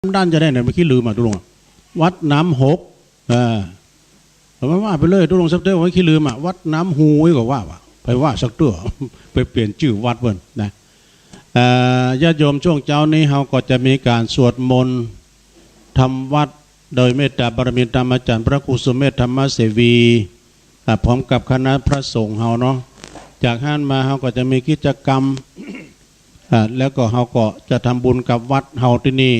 ด้านจะได้เนี่ยเมื่อกี้ลืมอ่ะตุลงวัดน้ำหกผมว่าไปเลยตุลงสักเดือนเมื่อกี้ลืมอ่ะวัดน้ำหูก็ว่าไปว่าสักตัวไปเปลี่ยนชื่อวัดเพิ่นนะญาติโยมช่วงเช้านี้เราก็จะมีการสวดมนต์ทำวัดโดยเมตตาบารมีธรรมอาจารย์พระครูสุเมธธรรมเสวีพร้อมกับคณะพระสงฆ์เราเนาะจากห้านมาเราก็จะมีกิจกรรมแล้วก็เราก็จะทำบุญกับวัดเราที่นี่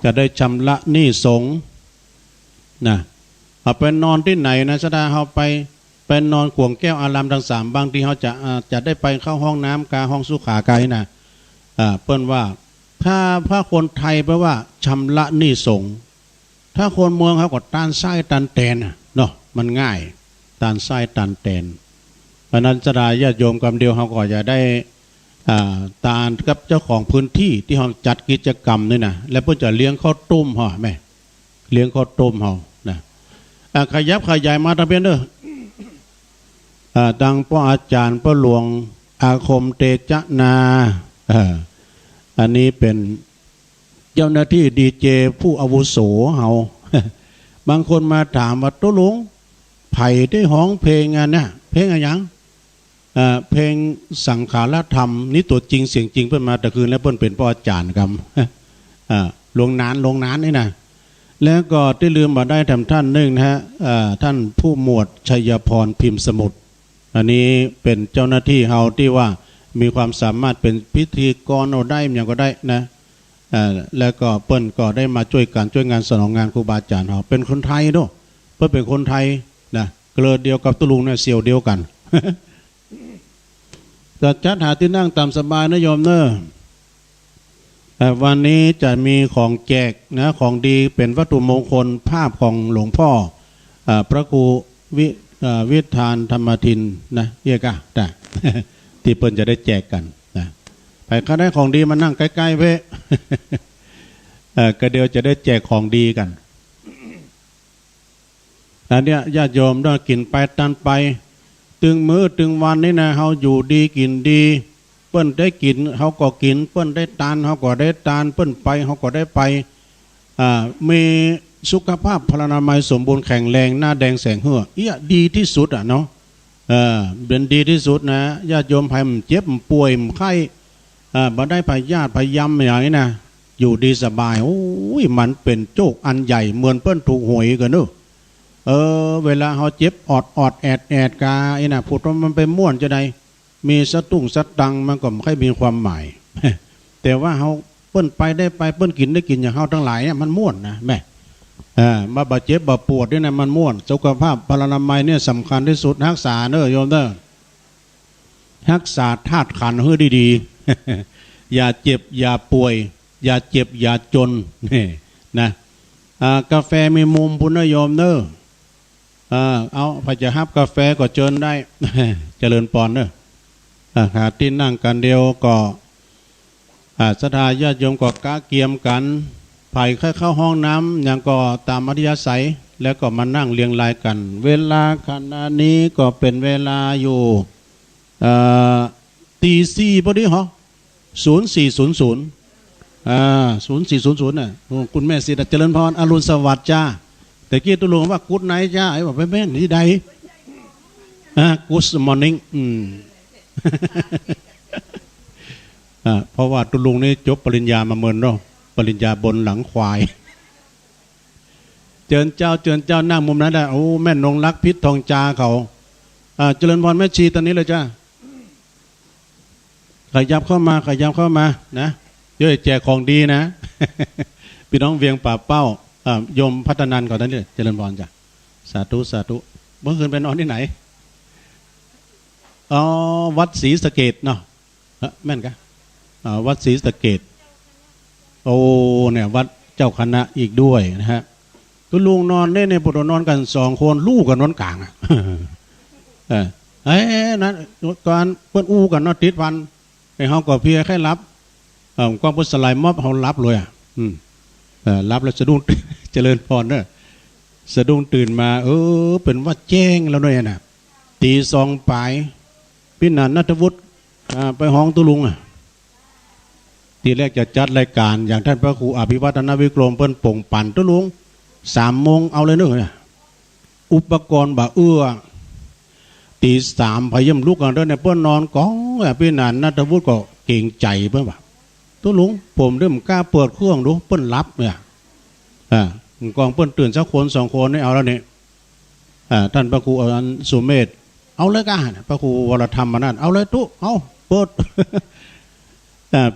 จะได้ชำระหนี้สงฆ์นะเอาไปนอนที่ไหนนะสดาเราไปนอนขวงแก้วอารามทั้งสามบางทีเขาจะได้ไปเข้าห้องน้ำกาห้องสุขาไกนะเปิ้นว่าถ้าพระคนไทยแปลว่าชำระหนี้สงฆ์ถ้าคนเมืองเขาก็ตานไส้ตันแตนเนาะมันง่ายตานไส้ตันแตนเพราะนั้นสดาญาติโยมกำเดียวเขาก็จะได้ตาลกับเจ้าของพื้นที่ที่เขาจัดกิจกรรมนี่นะแล้วเพื่อจะเลี้ยงข้าวต้มห่อแม่เลี้ยงข้าวต้มห่อนะขยับขยายมาทะเบียนเด้อดังพ่ออาจารย์พ่อหลวงอาคมเตจนาอันนี้เป็นเจ้าหน้าที่ดีเจผู้อาวุโสเขาบางคนมาถามว่าตัวหลวงไผ่ได้ห้องเพลงอันเนี่ยเพลงอะไรยังเพลงสังขารธรรมนี่ตัวจริงเสียงจริงเพิ่นมาแต่คืนแล้วเพิ่นเป็นพ่ออาจารย์ครับลงนานนี่นะแล้วก็ที่ลืมมาได้ทำท่านหนึ่งนะฮะท่านผู้หมวดชัยพรพิมพ์สมุทรอันนี้เป็นเจ้าหน้าที่เฮาที่ว่ามีความสามารถเป็นพิธีกรเอาได้อย่างก็ได้นะแล้วก็เปิ้นก็ได้มาช่วยงานสนองงานครูบาอาจารย์เฮาเป็นคนไทยด้วยเปิ้นเป็นคนไทยนะเกลือเดียวกับตุลุงเนี่ยเสี่ยวเดียวกันจะจัดหาที่นั่งตามสบายนะโยมเนอะวันนี้จะมีของแจกนะของดีเป็นวัตถุมงคลภาพของหลวงพ่อพระครูวิธานธรรมทินนะเยกะแต่ที่เปิ้นจะได้แจกกันนะไปข้าได้ของดีมานั่งใกล้ๆเพ่ก็เดี๋ยวจะได้แจกของดีกันอันเนี้ยญาติโยมต้องกินไปตันไปตึงมื้อตึงวันนี่นะเขาอยู่ดีกินดีเปิ้นได้กินเขาก็กินเปิ้นได้ทานเขาก็ได้ทานเปิ้นไปเขาก็ได้ไปมีสุขภาพพลานามัยสมบูรณ์แข็งแรงหน้าแดงแสงเหือดีที่สุดเนาะเป็นดีที่สุดนะญาติโยมภัยเจ็บป่วยไข้บ่ได้พยาธิพยำอย่างนี้นะอยู่ดีสบายโอ้ยมันเป็นโชคอันใหญ่เหมือนเปิ้นถูกหวยกันเนอะเวลาเขาเจ็บอดแอดกาไอ้น่ะพูดว่ามันไปม่วนจะได้มีสตุ้งสตังมันก็ไม่ค่อยมีความหมาย แต่ว่าเขาเปิ้นไปได้ไปเปิ้นกินได้กินอย่างเขาทั้งหลายเนี่ยมันม่วนนะแม่มาบาดเจ็บบาดปวดเนี่ยนะมันม่วนสุขภาพพลานามัยเนี่ยสำคัญที่สุดรักษาเนอะโยมเนอะรักษาธาตุขันธ์ให้ดีๆ อย่าเจ็บอย่าป่วยอย่าเจ็บอย่าจนนี่นะกาแฟมีมุมพุทธโยมเนอะเอาพระจะฮับกาแฟก็เชิญได้ เจริญปอนเนอะหาที่นั่งกันเดียวก็ศรัทธาญาติโยมก็กะเกียมกันไผ่เข้าห้องน้ำอย่างก็ตามอัธยาศัยแล้วก็มานั่งเรียงรายกันเวลาขณะนี้ก็เป็นเวลาอยู่ตีสี่พอดีเหรอ04:0004:00น่ะคุณแม่ศิริเจริญพรอรุณสวัสดิ์จ้าแต่กี้ตุลุงว่ากู๊ดไนท์จ้าไอ้บอกแม่นที่ใดกู๊ดมอร์นิ่งเพราะว่าตุลุงนี่จบปริญญามาเมินเนาะปริญญาบนหลังควายเจิญเจ้านั่งมุมนั้นได้โอ้แม่นงรักพิษทองจาเขาเจริญพรแม่ชีตอนนี้เลยจ้าขยับเข้ามานะเยอะแจกของดีนะ พี่น้องเวียงป่าเป้ายมพัฒนันก่อนนั้นเลยเจริญพรจ้ะสาธุเมื่อคืนไปนอนที่ไหนวัดศรีสะเกดเนาะแม่นกะวัดศรีสะเกดโอ้เนี่ยวัดเจ้าคณะอีกด้วยนะฮะก็ลุงนอนเนี่ยปุถุนอนกัน2 คนลูกกันนอนกลางนั้นการเปิ้นอู้กันนอนติดพันไอ้เฮาก็เพียแค่รับกองพุทธสลายมอบเฮารับเลยรับแล้วสะดุ้ง เจริญพรเนอะสะดุ้งตื่นมาเป็นว่าแจ้งแล้วด้วยนะตี2ปลายพี่นันณัฐวุฒิไปห้องตุลุง ทีแรกจะจัดรายการอย่างท่านพระครูอภิวัฒนวิกรมเปิ้นป่งปั่นตุลุง3 โมงเอาเลยเนอะอุปกรณ์บ่าตี 3พยายามลุกกันเด้อเนี่ยเปิ้นนอนก้องพี่นันนัทวุฒิก็เก่งใจเปิ้นว่าตุลุงผมเริ่มกล้าเปิดเครื่องดูเปิ้นรับเนี่ยกองเปิ้นตื่นสักคน2 คนนี่เอาแล้วเนี่ยท่านพระครูอันสุเมธเอาเลยกันพระครูวรธรรมมานั่นเอาเลยตุ๊เอาเปิด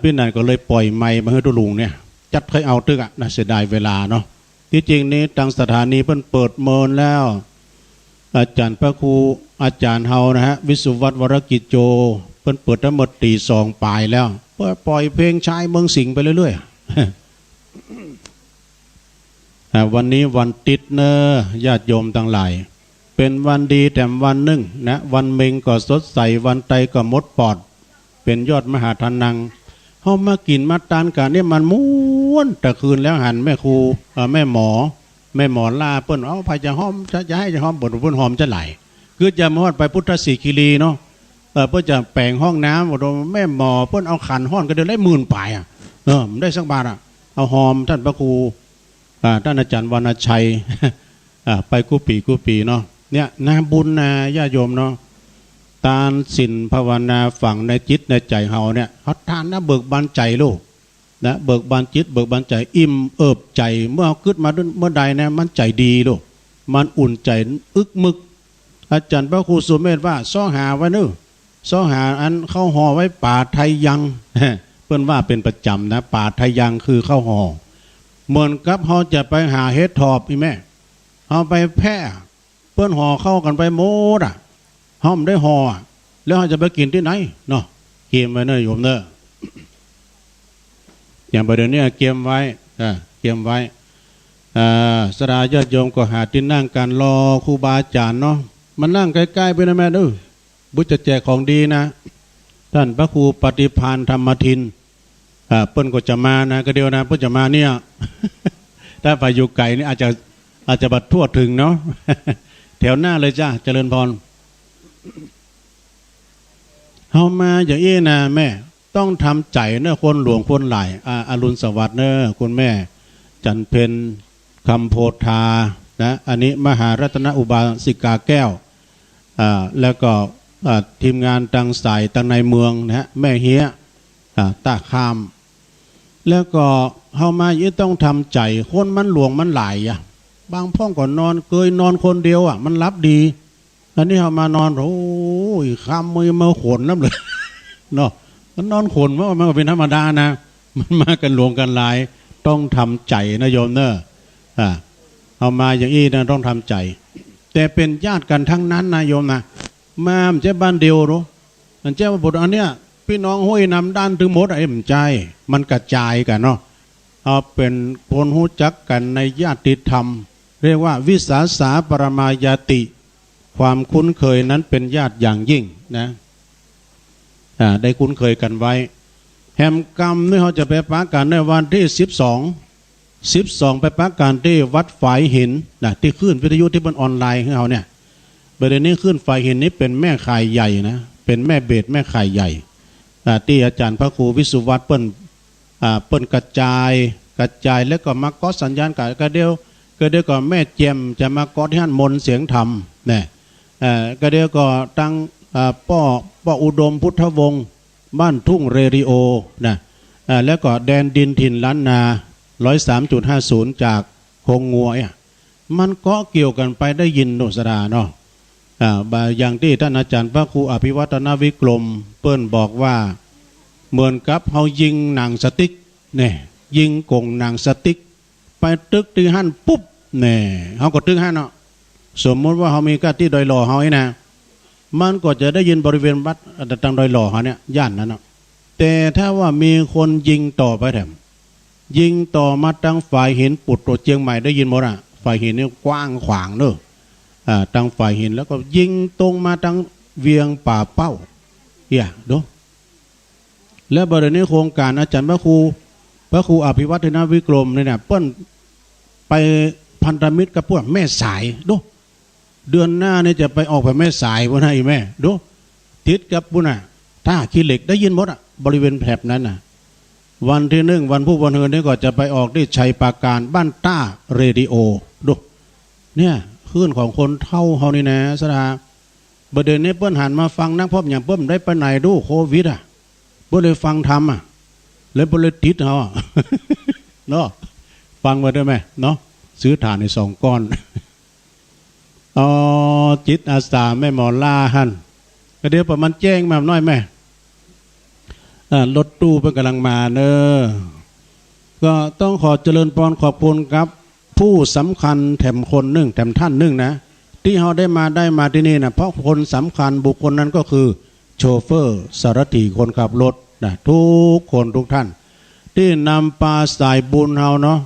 พี่นันก็เลยปล่อยไมค์มาให้ตุลุงเนี่ยจัดให้เอาตึกน่าเสียดายเวลาเนาะที่จริงนี้ทางสถานีเพิ่นเปิดเมินแล้วอาจารย์พระครูอาจารย์เฮานะฮะวิสุวัตวรกิจโจเพิ่นเปิดทั้งหมดตี 2 ปลายแล้วปล่อยเพลงชายเมืองสิงห์ไปเรื่อยๆวันนี้วันติดเนอะญาติโยมทั้งหลายเป็นวันดีแต่วันหนึ่งนะวันเมงก็สดใสวันไตก็มดปอดเป็นยอดมหาทานังเฮามากินมาทานกันนี่มันม้วนแต่คืนแล้วหันแม่ครูแม่หมอล่าเปิ้นเอาไปจะหอมจะให้จะหอมบ่เปิ้นหอมจะไหลคือจะมาฮอดไปพุทธศิคีรีเนาะเปิ้นจะแปลงห้องน้ำบ่แม่หมอเปิ้นเอาขันห้อนก็เดือนได้10,000 ปลายมันได้สักบาทเอาหอมท่านพระครูท่านอาจารย์วรรณชัยไปกุปีเนาะเนี่ยนาบุญนาญาโยมเนาะทานศีลภาวนาฝังในจิตในใจเฮาเนี่ยเขาทานนะเบิกบานใจลูกนะเบิกบานจิตเบิกบานใจอิ่มเอิบใจเมื่อขึ้นมาเมื่อใดนะมันใจดีลูกมันอุ่นใจอึกมึกอาจารย์พระครูสุเมธว่าซ่อหาไว้เนอะซ่อหาอันเข้าห่อไว้ป่าไทยยังเพื่อนว่าเป็นประจำนะป่าไทยยังคือเข้าห่อเหมือนกับเขาจะไปหาเฮ็ดทอบอีแม่เขาไปแพร่เพื่อนห่อเข้ากันไปโมดห้อมได้ห่อแล้วจะไปกินที่ไหนเนาะเกียมไว้เนอะโยมเนอะอย่างประเดี๋ยวนี้เกียมไว้เกียมไว้สดาญาติโยมก็หาที่นั่งกันรอครูบาอาจารย์เนาะมันนั่งใกล้ๆไปนะแม่ดูบุญจะแจกของดีนะท่านพระครูปฏิภาณธรรมทินเปิ้นก็จะมานะก็เดียวนะเปิ้นจะมาเนี่ยถ้าไปอยู่ไกลนี่อาจจะบัดทั่วถึงเนาะแถวหน้าเลยจ้าเจริญพรเฮามาอย่างนี้นะแม่ต้องทำใจเนอะคนหลวงคนหลายอรุณสวัสดิ์เนอะคุณแม่จันเพ็ญคำโพธานะอันนี้มหารัตนอุบาสิกาแก้วแล้วก็ทีมงานตังสายตังในเมืองนะแม่เฮียตาคามแล้วก็เฮามาอย่างนี้ต้องทำใจคนมันหลวงมันหลายบางพ่องก่อนนอนเคยนอนคนเดียวมันรับดีอันนี้เขามานอนโอ้ยข้ามมือมาขนน้ำเลยเนาะมันนอนขนมันก็เป็นธรรมดานะมันมากันหลวงกันหลายต้องทำใจนะโยมเนอะเอามาอย่างนี้นะต้องทำใจแต่เป็นญาติกันทั้งนั้นนะโยมนะมามันจะบ้านเดียวรู้มันจะว่าบทอันเนี้ยพี่น้องห้วยนำด้านถึงหมดมันใจมันกระจายกันเนาะเอาเป็นคนรู้จักกันในญาติธรรมเรียกว่าวิสาสาปรมายาติความคุ้นเคยนั้นเป็นญาติอย่างยิ่งนะได้คุ้นเคยกันไว้แหมกรรมนี่เขาจะไปปะกันในวันที่12ไปปะกันที่วัดฝายหินนะที่ขึ้นวิทยุที่บนออนไลน์ของเขาเนี่ยประเด็นนี้ขึ้นฝายหินนี้เป็นแม่ข่ายใหญ่นะเป็นแม่เบสแม่ข่ายใหญ่ที่อาจารย์พระครูวิสุวัตรเปิ้นกระจายแล้วก็มาก็สัญญาณก็เดียวก็แม่เจียมจะมาก็ที่หันมนเสียงธรรมเนี่ยก็เดียวก็ตั้งป้ออุดมพุทธวงศ์บ้านทุ่งเรดิโอนะแล้วก็แดนดินถิ่นล้านนา 103.50 จากคงงัวมันก็เกี่ยวกันไปได้ยินโนสดาเนาะอย่างที่ท่านอาจารย์พระครูอภิวัฒนวิกรมเปิ้นบอกว่าเหมือนกับเฮายิงหนังสติ๊กเนี่ยยิงกงหนังสติ๊กไปตึกที่หันปุ๊บเนี่ยเฮาก็ตึกหันเนาะสมมติว่าเฮามีกะที่ดอยหล่อเฮานะมันก็จะได้ยินบริเวณวัดตังดอยหล่อเฮาเนี่ยย่านนั้นเนาะแต่ถ้าว่ามีคนยิงต่อไปแถมยิงต่อมาตั้งฝ่ายหินปุดตัวเชียงใหม่ได้ยินหมดฝ่ายหินนี่กว้างขวางเนอะตั้งฝ่ายหินแล้วก็ยิงตรงมาตั้งเวียงป่าเป้าดูและบริเวณนี้โครงการอาจารย์พระครูอภิวัฒนวิกรมเนี่ยเปิ้นไปพันธมิตรกับพวกแม่สายดูเดือนหน้าเนี่ยจะไปออกไปแม่สายพวกนั้นอีแม่ดูทิศกับพวกน่ะถ้าขี้เหล็กได้ยินหมดบริเวณแถบนั้น วันที่หนึ่งวันผู้วันเฮือนนี่ก็จะไปออกที่ชัยปราการบ้านต้าเรดิโอดูเนี่ยคลื่นของคนเท่าเฮานี่นะสดาประเด็นนี้เปิ้นหันมาฟังนักพบอย่างเปิ้นได้ไปไหนดูโควิดอ่ะเปิ้นเลยฟังทำอ่ะเลยเปิ้นเลยติดเฮาเนาะฟังมาได้ไหมเนาะซื้อถ่านใน2 ก้อนอ๋อจิตอาสาแม่หมอล่าหันก็เดี๋ยวประมาณแจ้งมาหน่อยแม่รถตู้เป็นกำลังมาเนอะก็ต้องขอเจริญพรขอบคุณครับผู้สำคัญแถมคนหนึ่งแถมท่านหนึ่งนะที่เขาได้มาที่นี่นะเพราะคนสำคัญบุคคลนั้นก็คือโชเฟอร์สารถีคนขับรถนะทุกคนทุกท่านที่นำปลาสายบุญเฮาเนาะ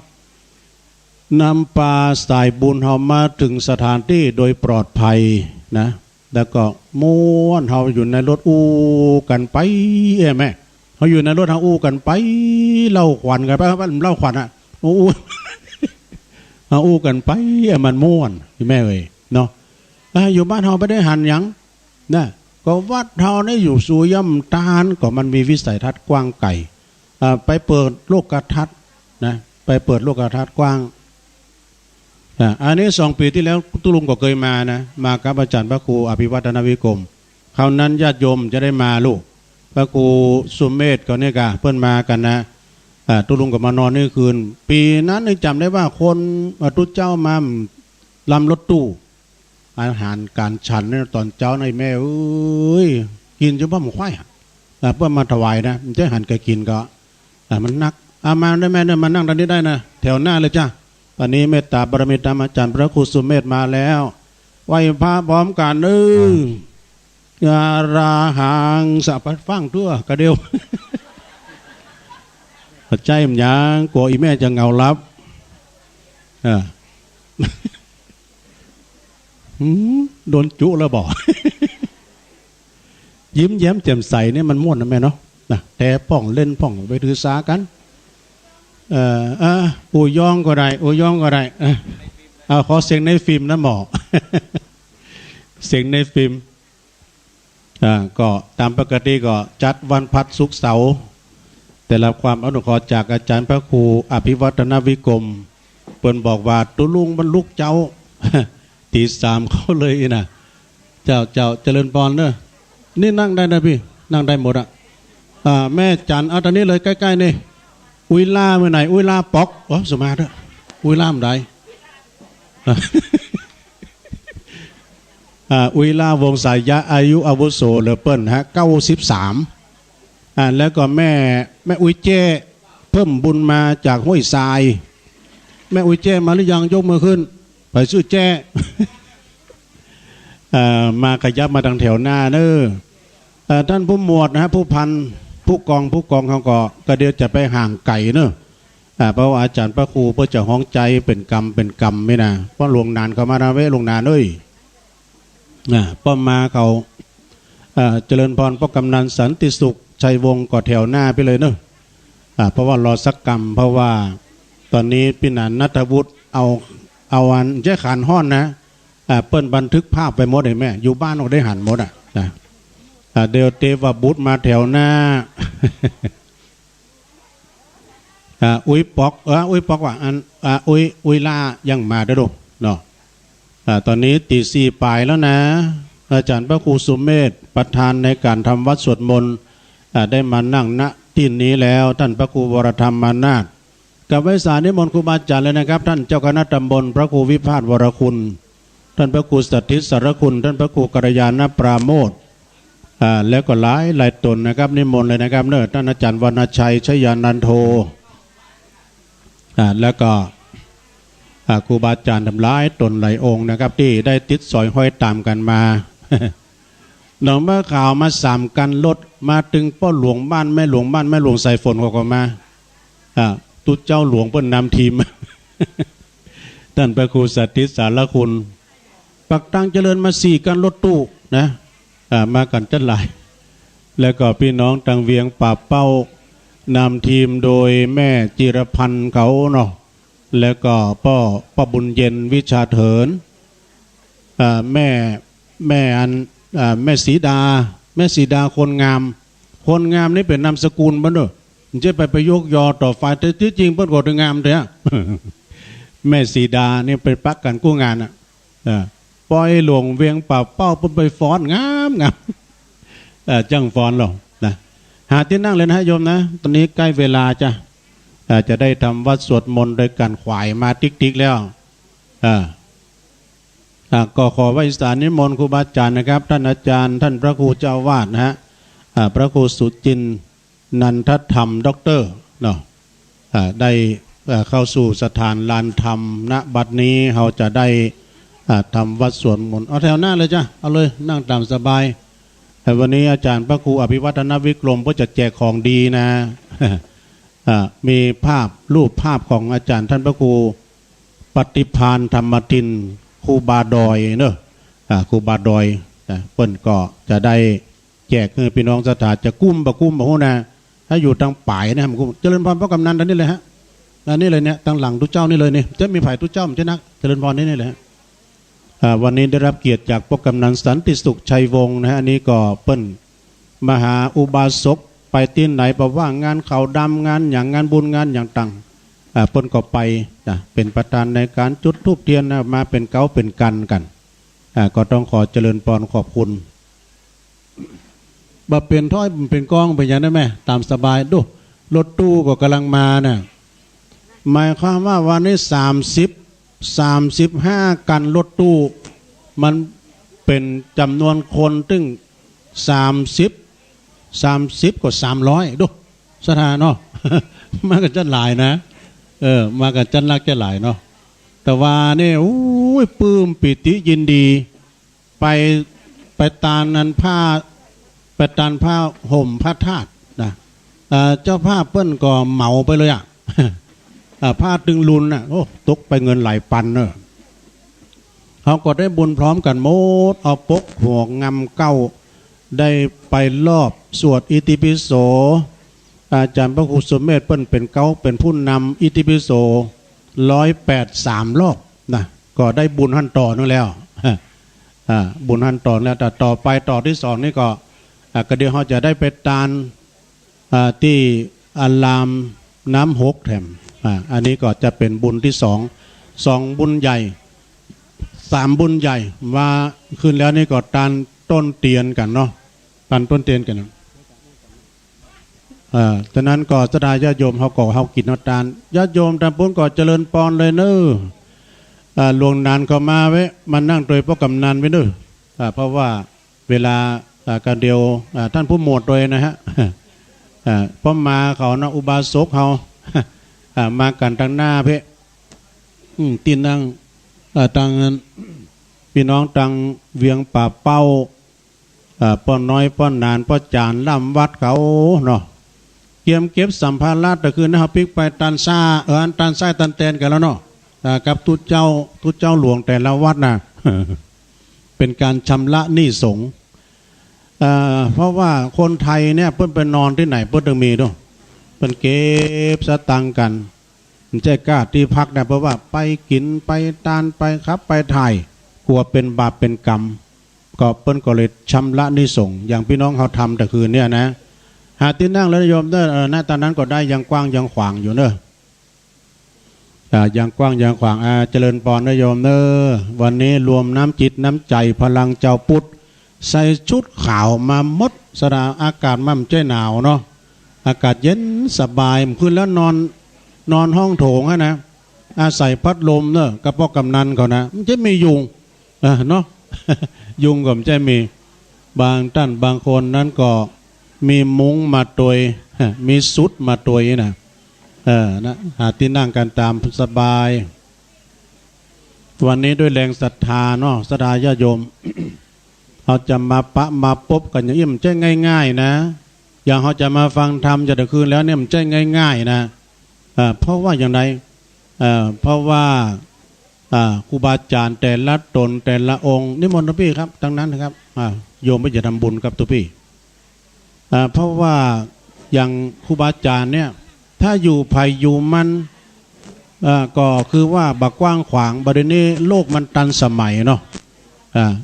นำปลาสายบุญเฮามาถึงสถานที่โดยปลอดภัยนะแล้วก็ม้วนเฮาอยู่ในรถอู้กันไปแม่เขาอยู่ในรถเฮาอู้กันไปเล่าขวัญกันไปเล่าขวัญอ่ะอู้เฮาอู้กันไปมันม้วนแม่เอ้ยเนาะอยู่บ้านเฮาไม่ได้หันหยังนะก็วัดเฮาได้อยู่สู่ย่ำตาลก็มันมีวิสัยทัศน์กว้างไกลไปเปิดโลกทัศน์นะไปเปิดโลกทัศน์กว้างอันนี้2 ปีที่แล้วตุลุงก็เคยมานะมากับอาจารย์พระครูอภิวัฒนวิกรมคราวนั้นญาติโยมจะได้มาลูกพระครูสุเมธก็เนี่ยกะเพื่อนมากันนะตุลุงก็มานอนนี่คืนปีนั้นจำได้ว่าคนตุเจ้ามาลำรถตู้อาหารการฉันเนี่ยตอนเจ้าในแม่เอ้ยกินจนพ่อหมูควายเพื่อมาถวายนะมันจะหันแกกินก็มันนักมาได้แม่เนี่ยมานั่งตรงนี้ได้นะแถวหน้าเลยจ้าตอนนี้เมตตาบารมีธรรมอาจารย์พระครูสุเมธมาแล้วไหว้พระพร้อมกันยาราหังสัพพฟังทั่วกระเดียวปัจจัยมันยังกลัวอีแม่จะเงาลับโดนจุแล้วบอกยิ้มแย้มแจ่มใสเนี่ยมันม่วนนะแม่เนาะแต่ป่องเล่นป่องไปถือสากันอูย่องก็ได้อูย่องก็ได้ขอเสียงในฟิล์มนะหมอเสียงในฟิล์มก็ตามปกติก็จัดวันพัดศุกร์เสาร์แต่ละความอนุเคราะห์จากอาจารย์พระครูอภิวัฒนวิกรมเปิ้นบอกว่าตุลุงบรรลุเจ้าตี 3เขาเลยนะเจ้าเจริญพรเนอะนี่นั่งได้นะพี่นั่งได้หมดแม่จันเอาตอนนี้เลยใกล้ๆนี่อุยล่าเมื่อไหนอุยล่าปอกสมาธิอุยล่ามใดอุยล่าวงสายะอายุอาวุโสเลเปิ้ล93แล้วก็แม่อุยเจ้เพิ่มบุญมาจากห้วยทรายแม่อุยเจ้มาหรือยังยกมือขึ้นไปชื่อแจ้มาขยับมาทางแถวหน้าเนอะท่านผู้หมวดนะผู้พันผู้กองเขาก็เดี๋ยวจะไปห่างไก่เนอะเพราะว่าอาจารย์พระครูเพื่อจะห้องใจเป็นกรรมไม่นะเพราะหลวงนานเขามานาเวหลวงนานเอ้ยป้อมมาเขาเจริญพรพ่อกำนันสันติสุขชัยวงศ์ก็แถวหน้าไปเลยเนอะเพราะว่ารอสักกรรมเพราะว่าตอนนี้พี่นันนัทวุฒิเอาอันแจ้ขานห้อนนะเปิ้นบันทึกภาพไปหมดเลยแม่อยู่บ้านเราได้หันหมดเดี๋ยวเทวบุตรมาแถวหน้าอุ้ยปอกว่าอันอุ้ยล่ายังมาได้ดูเนาะตอนนี้ตี 4ปลายแล้วนะอาจารย์พระครูสุเมธประธานในการทำวัดสวดมนต์ได้มานั่งณที่นี้แล้วท่านพระครูวรธรรมมานาถกับไว้สารนิมนต์ครูบาอาจารย์เลยนะครับท่านเจ้าคณะตำบลพระครูวิพาทวรคุณท่านพระครูสัทธิสารคุณท่านพระครูกัลยาณปราโมทแล้วก็หลายตนนะครับนิมนต์เลยนะครับเนอะท่านอาจารย์วรรณชัยชยานันโทแล้วก็ครูบาอาจารย์ทำร้ายตนหลายองค์นะครับที่ได้ติดสอยห้อยตามกันมาหนองเมื่อข่าวมา3กันรถมาถึงพ่อหลวงบ้านแม่หลวงใส่ฝนก็มาตุเจ้าหลวงเปิ้นนำทีม ท่านพระครูสัทธิสารคุณปักตังเจริญมา4กันรถตู้นะมากันจัดหลายแล้วก็พี่น้องตังเวียงป่าเป้านำทีมโดยแม่จิรพันธ์เขาเนาะแล้วก็พ่อบุญเย็นวิชาเถินแม่สีดาคนงามนี่เป็นนามสกุลบ้านเนอะ จะไปยกยอต่อไฟแต่ที่จริงเปิ้นก็งามเด้อ แม่สีดาเนี่ยไปปักกันกู้งานอ่ะปล่อยหลวงเวียงป่าเป้าเปิ้นไปฟ้อนงามงามจังฟ้อนหรอกนะหาที่นั่งเลยนะโยมนะตอนนี้ใกล้เวลาจะได้ทำวัดสวดมนต์โดยการขวายมาติ๊กๆแล้วก็ขอไว้สารนิมนต์ครูบาอาจารย์นะครับท่านอาจารย์ท่านพระครูเจ้าวาดนะฮะพระครูสุจินต์นันทธรรมด็อกเตอร์เนาะได้เข้าสู่สถานลานธรรมณบัดนี้เราจะได้ทำวัดสวดมนต์เอาแถวหน้าเลยจ้ะเอาเลยนั่งตามสบายแต่วันนี้อาจารย์พระครูอภิวัฒนวิกรมก็จะแจกของดีนะมีรูปภาพของอาจารย์ท่านพระครูปฏิภาณธรรมทินครูบาดอยเนอะครูบาดอยเปิ้นก็จะได้แจกให้พี่น้องสถานจะกุ้มบ่ฮู้นะถ้าอยู่ทางป่ายนะมันเจริญพรพระกำนันนี่เลยฮะนี่เลยเนี่ยตั้งหลังทุกเจ้านี่เลยนี่จะมีไผ่ทุกเจ้ามันจะนักเจริญพรนี่เลยฮะวันนี้ได้รับเกียรติจากพระกำนันสันติสุขชัยวงศ์นะฮะอันนี้ก็เปิ้นมหาอุบาสกไปที่ไหนบอกว่างานเขาดำงานอย่างงานบุญงานอย่างต่างเปิ้นก็ไปเป็นประธานในการจุดธูปเทียนนะมาเป็นเก้าเป็นกันก็ต้องขอเจริญพรขอบคุณบ่เป็นถ้อยเป็นกองเป็นอย่างนั้นไหมตามสบายดูรถตู้ก็กำลังมาน่ะหมายความว่าวันนี้35กันรถตู้มันเป็นจำนวนคนตึง30ก็300ดูสถานเนาะ มากันจะหลายนะมากันจันรักจะหลายเนาะแต่ว่านี่โอ้ยปลื้มปิติยินดีไปตานนั้นผ้าไปตานผ้าห่มผ้าธาตุนะเจ้าผ้าเปิ้นก็เหมาไปเลยอ่ะ ผ้าตึงลุนน่ะโอ้ตกไปเงินหลายพันเนอะเขาก็ได้บุญพร้อมกันหมดเอาปกหัวงำเก้าได้ไปรอบสวดอิติปิโสอาจารย์พระครูสมเมธเปิ้นเป็นเก้าเป็นผู้นำอิติปิโส183รอบนะก็ได้บุญหันต่อนั่นแล้วบุญหันต่อแล้วแต่ต่อไปต่อที่สองนี่ก็เดี๋ยวเขาจะได้ไปตานที่อารามน้ำหกแถมอันนี้ก็จะเป็นบุญที่สองบุญใหญ่3บุญใหญ่มาขึ้นแล้วนี่ก็ตานต้นเตียนกันเนาะตานต้นเตียนกันฉะนั้นก็สดาญาติโยมเขาก่อเขากินเอาตานญาติโยมตามปุ้นก็เจริญปอนเลยเนอะหลวงนานเขามาไว้มานั่งโดยพระกำนันไว้เนอะเพราะว่าเวลาการเดียวท่านผู้หมวดโดยนะฮะพอมาเขานะอุบาสกเขามากันทางหน้าเพ่ตีนนั่งทางพี่น้องทางเวียงป่าเป้าป้อนน้อยป้อนนานป้อนจานล่ำวัดเขาเนาะเก็บสัมภาระแต่คืนนะครับพลิกไปตันซ่าตันไส้ตันแตนกันแล้วเนาะกับทุเจ้าหลวงแต่ละวัดนะเป็นการชำระหนี้สงฆ์เพราะว่าคนไทยเนี่ยเพิ่นไปนอนที่ไหนเพิ่นต้องมีด้วยเพิ่นเก็บสตังกันมันใจกล้าที่พักเนี่ยเพราะว่าไปกินไปตานไปครับไปถ่ายกลัวเป็นบาปเป็นกรรมก็เปิ้นก็เลยชำระหนี้สงฆ์อย่างพี่น้องเขาทำแต่คืนเนี่ยนะหาที่นั่งแล้วโยมเด้อหน้าตอนนั้นก็ได้ยังกว้างยังขวางอยู่เนอะยังกว้างยังขวางเจริญพรนะโยมเนอะวันนี้รวมน้ำจิตน้ำใจพลังเจ้าพุทธใส่ชุดขาวมามดสระอากาศมั่มใจหนาวเนาะอากาศเย็นสบายขึ้นแล้วนอนห้องโถงนะอาศัยพัดลมเนอะกระเพาะกำนันเขานะมันจะมียุงเนาะ ยุงก็มันจะมีบางท่านบางคนนั้นก็มีมุ้งมาตวยมีสุดมาตวยนะนะหาที่นั่งกันตามสบายวันนี้ด้วยแรงศรัทธาเนาะศรัทธาญาติโยม เขาจะมาพบกันอย่างนี้มันใช่ง่ายๆนะอย่างเขาจะมาฟังธรรมจะได้คืนแล้วเนี่ยมันใช่ง่ายๆนะเพราะว่าอย่างไรเพราะว่าครูบาอาจารย์แต่ละตนแต่ละองค์นิมนต์ทุกพี่ครับทั้งนั้นนะครับโยมไม่จะทำบุญกับทุกพี่เพราะว่าอย่างครูบาอาจารย์เนี่ยถ้าอยู่ภัยอยู่มันก็คือว่าบักกว้างขวางบัดนี้โลกมันตันสมัยเนาะ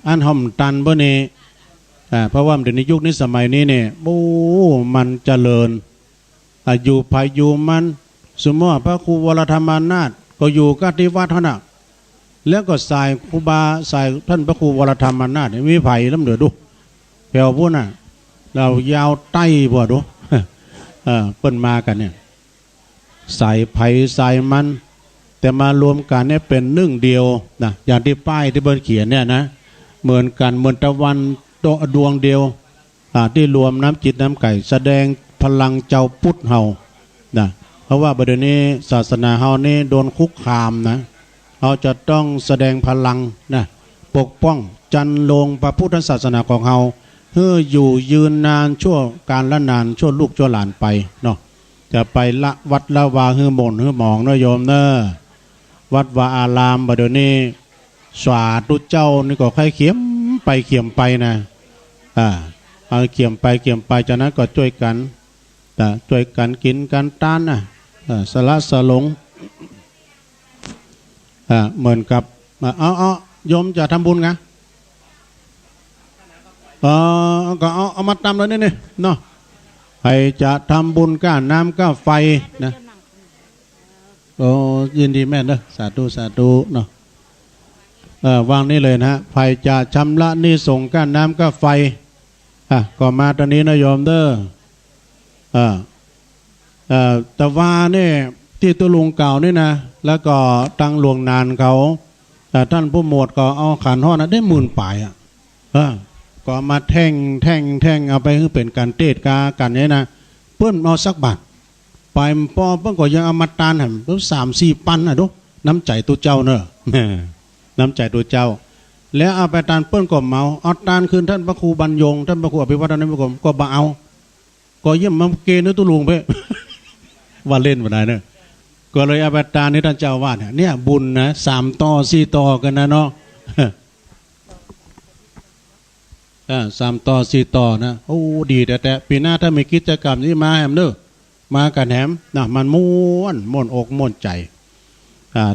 อันห่อมตันเบอร์นี้เพราะว่าเดี๋ยวนี้ยุคนี้สมัยนี้เนี่ยโอ้มันเจริญ อยู่ภายอยู่มันสมมติพระครูวรธรรมานาถก็อยู่กับที่วัดเท่านั้นแล้วก็สายครูบาสายท่านพระครูวรธรรมานาถมีไผ่ล้ำเหลือดูแถวพวกน่ะเรายาวใต้บ่ดูเปิ้นมากันเนี่ยสายไผ่สายมันแต่มารวมกันเนี่ยเป็นหนึ่งเดียวนะอย่างที่ป้ายที่เปิ้นเขียนเนี่ยนะเหมือนกันเหมือนตะวันดวงเดียวที่รวมน้ำจิตน้ำไก่แสดงพลังเจ้าพุทธเฮานะเพราะว่าประเดี๋ยวนี้ศาสนาเฮานี่โดนคุกคามนะเราจะต้องแสดงพลังนะปกป้องจันลงพระพุทธศาสนาของเฮาเพื่ออยู่ยืนนานชั่วการละนานชั่วลูกชั่วหลานไปเนาะจะไปละวัดละวาหื้อหม่นหื้อหมองเนาะโยมเนอะวัดวาอารามประเดี๋ยวนี้สวาธุเจ้านี่ก็ใครเขียมไปเขียมไปนะเอาเขียมไปจากนั้นก็ช่วยกันช่วยกันกินกันต้านสละสลงเหมือนกับโยมจะทำบุญไงก็เอามาตำเลยนี่เนาะใครจะทำบุญก้าน้ำก้าไฟนะโอ้ยินดีแม่เด้อสาธุเนาะวางนี่เลยนะใครจะชำระหนี้ส่งก้าน้ำก้าไฟก็มาตอนนี้นะโยมเด้อแต่ว่าเนี่ยที่ตัวลุงเก่านี่นะแล้วก็ตั้งหลวงนานเขาท่านผู้หมวดก็เอาขันห่อนะได้10,000 ป่ายก็มาแท่งเอาไปคือเป็นการเทศกากันเนี่ยนะเปิ้นเอาสักบาทไปพอเปิ้นก็ยังเอามาตานหั่น3-4 ปันดูน้ำใจตัวเจ้าเนอะน้ำใจตัวเจ้าแล้วเอาไปตานเปิ้นก็เมาเอาตานคืนท่านพระครูบรรยงท่านพระครูอภิวัฒนกรมก็บ่เอาก็เยี่ยมมาเกณฑ์ตัวลุงไปว่าเล่นบ่ได้เนอะก็เลยเอาไปตานให้ท่านเจ้าวาดเนี่ยบุญนะ3 ต่อ 4 ต่อกันนะเนาะ3 ต่อ 4 ต่อนะโอ้ดีแต่ปีหน้าถ้ามีกิจกรรมนี้มาแหมเด้อมากันแหมนะมันม่วนอกม่วนใจ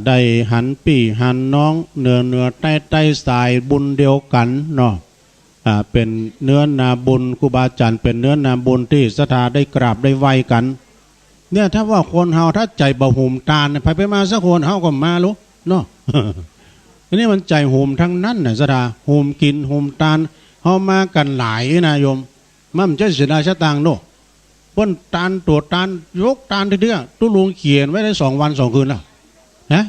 ได้หันปี่หันน้องเนื้อใต้สายบุญเดียวกันเนาะเป็นเนื้อนาบุญครูบาอาจารย์เป็นเนื้อนาบุญที่ศรัทธาได้กราบได้ไหวกันเนี่ยถ้าว่าคนเฮาถ้าใจบ่หุ่มตาลไปมาสักคนเฮาก็มาลุเนาะอันนี้มันใจหุ่มทั้งนั้นน่ะศรัทธาหุ่มกินหุ่มตาลเฮามากันหลายนะโยมมันจะเสียดายชะตางโน่เปิ้นตาลตัวตาลยกตาลทีเดียวตุ้ลุงเขียนไว้ได้2 วัน 2 คืนแล้วฮะ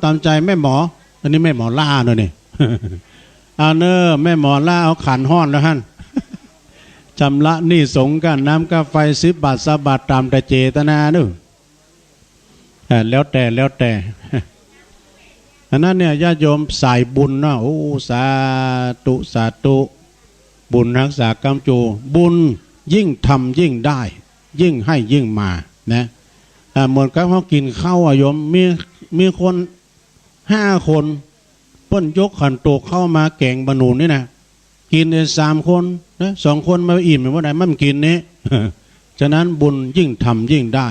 ตามใจแม่หมออันนี้แม่หมอล่าเนอะนี่เอาเนอะแม่หมอล่าเอาขันห้อนแล้วฮั่นชำระหนี้สงฆ์กันน้ำกาไฟ10 บาท20 บาทตามแต่เจตนาเนอะแล้วแต่อันนั้นเนี่ยญาติโยมสายบุญนะโอ้สาธุบุญรักษากรรมจูบุญยิ่งทำยิ่งได้ยิ่งให้ยิ่งมานะเหมือนกับเขากินข้าวโยมมีคน5 คนเปิ้นยกขันโตกเข้ามาแกงบะหนุนนี่นะกินได้3 คนนะ2 คนมาอิ่มไม่ว่าไหนมันกินนี้ ฉะนั้นบุญยิ่งทำยิ่งได้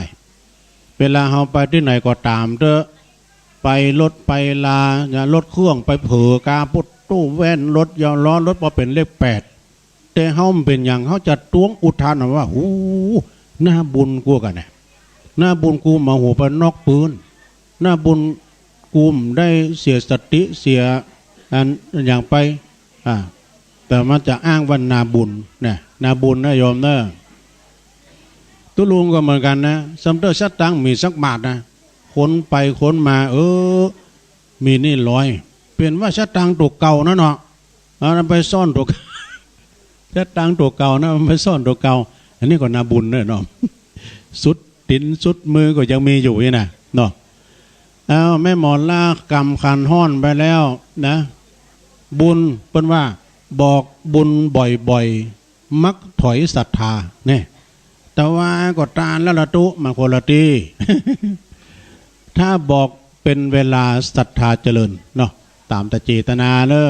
เวลาเราไปที่ไหนก็ตามเถอะไปรถไปลารถเครื่องไปเผอกาพุทตู้แว่นรถยอล้อรถพอเป็นเลข8แต่เฮาเป็นอย่างเขาจะตวงอุทานว่าโอ้หน้าบุญกูกันเนี่ยหน้าบุญกูมาหัวไปนอกปืนหน้าบุญกูมได้เสียสติเสียอันอย่างไปแต่มันจะอ้างว่านาบุญเนี่ยนาบุญนะโยมเนอะตุลุงก็เหมือนกันนะสำเร็จชัดตังมีสักบาทนะค้นไปค้นมามีนี่100เป็นว่าชัดตังตัวเก่านะเนาะเอาไปซ่อนตัวชัดตังตัวเก่านะมันไปซ่อนตัวเก่าอันนี้ก็นาบุญเนาะสุดตินสุดมือก็ยังมีอยู่นี่นะเนาะเอาแม่หมอล่ากำขันห้อนไปแล้วนะบุญเปิ้นว่าบอกบุญบ่อยๆมักถอยศรัทธาเนี่ยแต่ว่าก็ตาลละตุมาคนละตีถ้าบอกเป็นเวลาศรัทธาเจริญเนาะตามแต่เจตนาเนอะ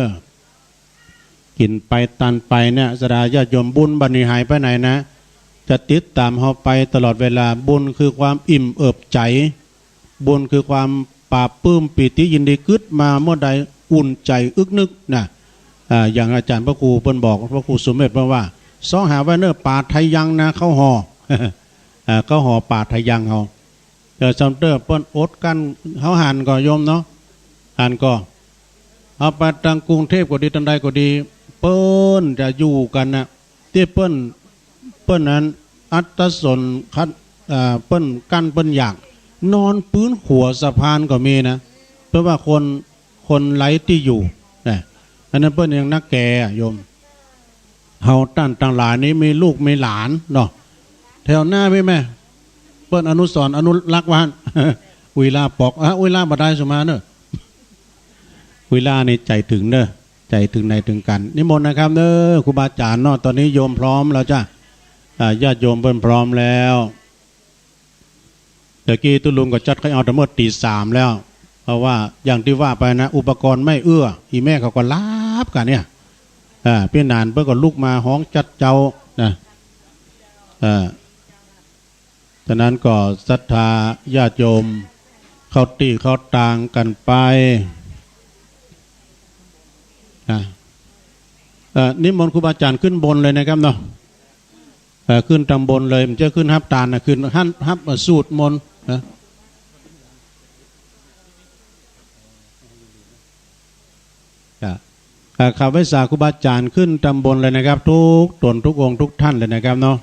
กินไปตันไปเนี่ยสดาญาติโยมบุญบันิหายไปไหนนะจะติดตามเขาไปตลอดเวลาบุญคือความอิ่มเอิบใจบุญคือความปราบปลื้มปิติยินดีกึศมาเมื่อใดอุ่นใจอึกนึกนะอย่างอาจารย์พระครูเพิ่นบอกพระครูสุเมธว่า ซ้อหาไว้เนอป่าไทยยังนะเข้าหอ เข้าหอป่าไทยยังเขาเดี๋ยวซัมเตอร์เปิ้นอดกันเขาหันก็โยมเนาะหันก็เอาไปทางกรุงเทพก็ดีตันใดก็ดีเปิ้นจะอยู่กันนะที่เปิ้นนั้นอัตสนคัดเปิ้นกันเปิ้นอยากนอนปื้นหัวสะพานก็มีนะเพราะว่าคนไร้ที่อยู่นะอันนั้นเปิ้นยังนักแก่โยมเฮาตั้นต่างหลายนี้มีลูกมีหลานเนาะแถวหน้าพี่แม่เปิ้นอนุสรณ์อนุรักษ์วาน อุยลาปอกอุยลาบ่ได้สมาเนอะอุยลานี่ใจถึงเนอะใจถึงในถึงกันนิมนต์นะครับเนอะครูบาอาจารย์เนาะตอนนี้โยมพร้อมแล้วจ้ะญาติโยมเพิ่นพร้อมแล้วตะกี้ตุลุงก็จัดให้เอาแต่เมื่อตี 3แล้วเพราะว่าอย่างที่ว่าไปนะอุปกรณ์ไม่เอื้ออีแม่เขาก็ลาบกันเนี่ยพี่นานเพิ่นก็ลุกมาห้องจัดเจ้านะฉะนั้นก็ศรัทธาญาติโยมเข้าตีเข้าต่างกันไปนิมนต์ครูบาอาจารย์ขึ้นบนเลยนะครับเนาะขึ้นตำบลเลยมันจะขึ้นฮับตาลนะขึ้นฮับสูตรมนต์นะข่าวไว้สาครูบาอาจารย์ขึ้นตำบลเลยนะครับทุกตนทุกองค์ทุกท่านเลยนะครับเนาะ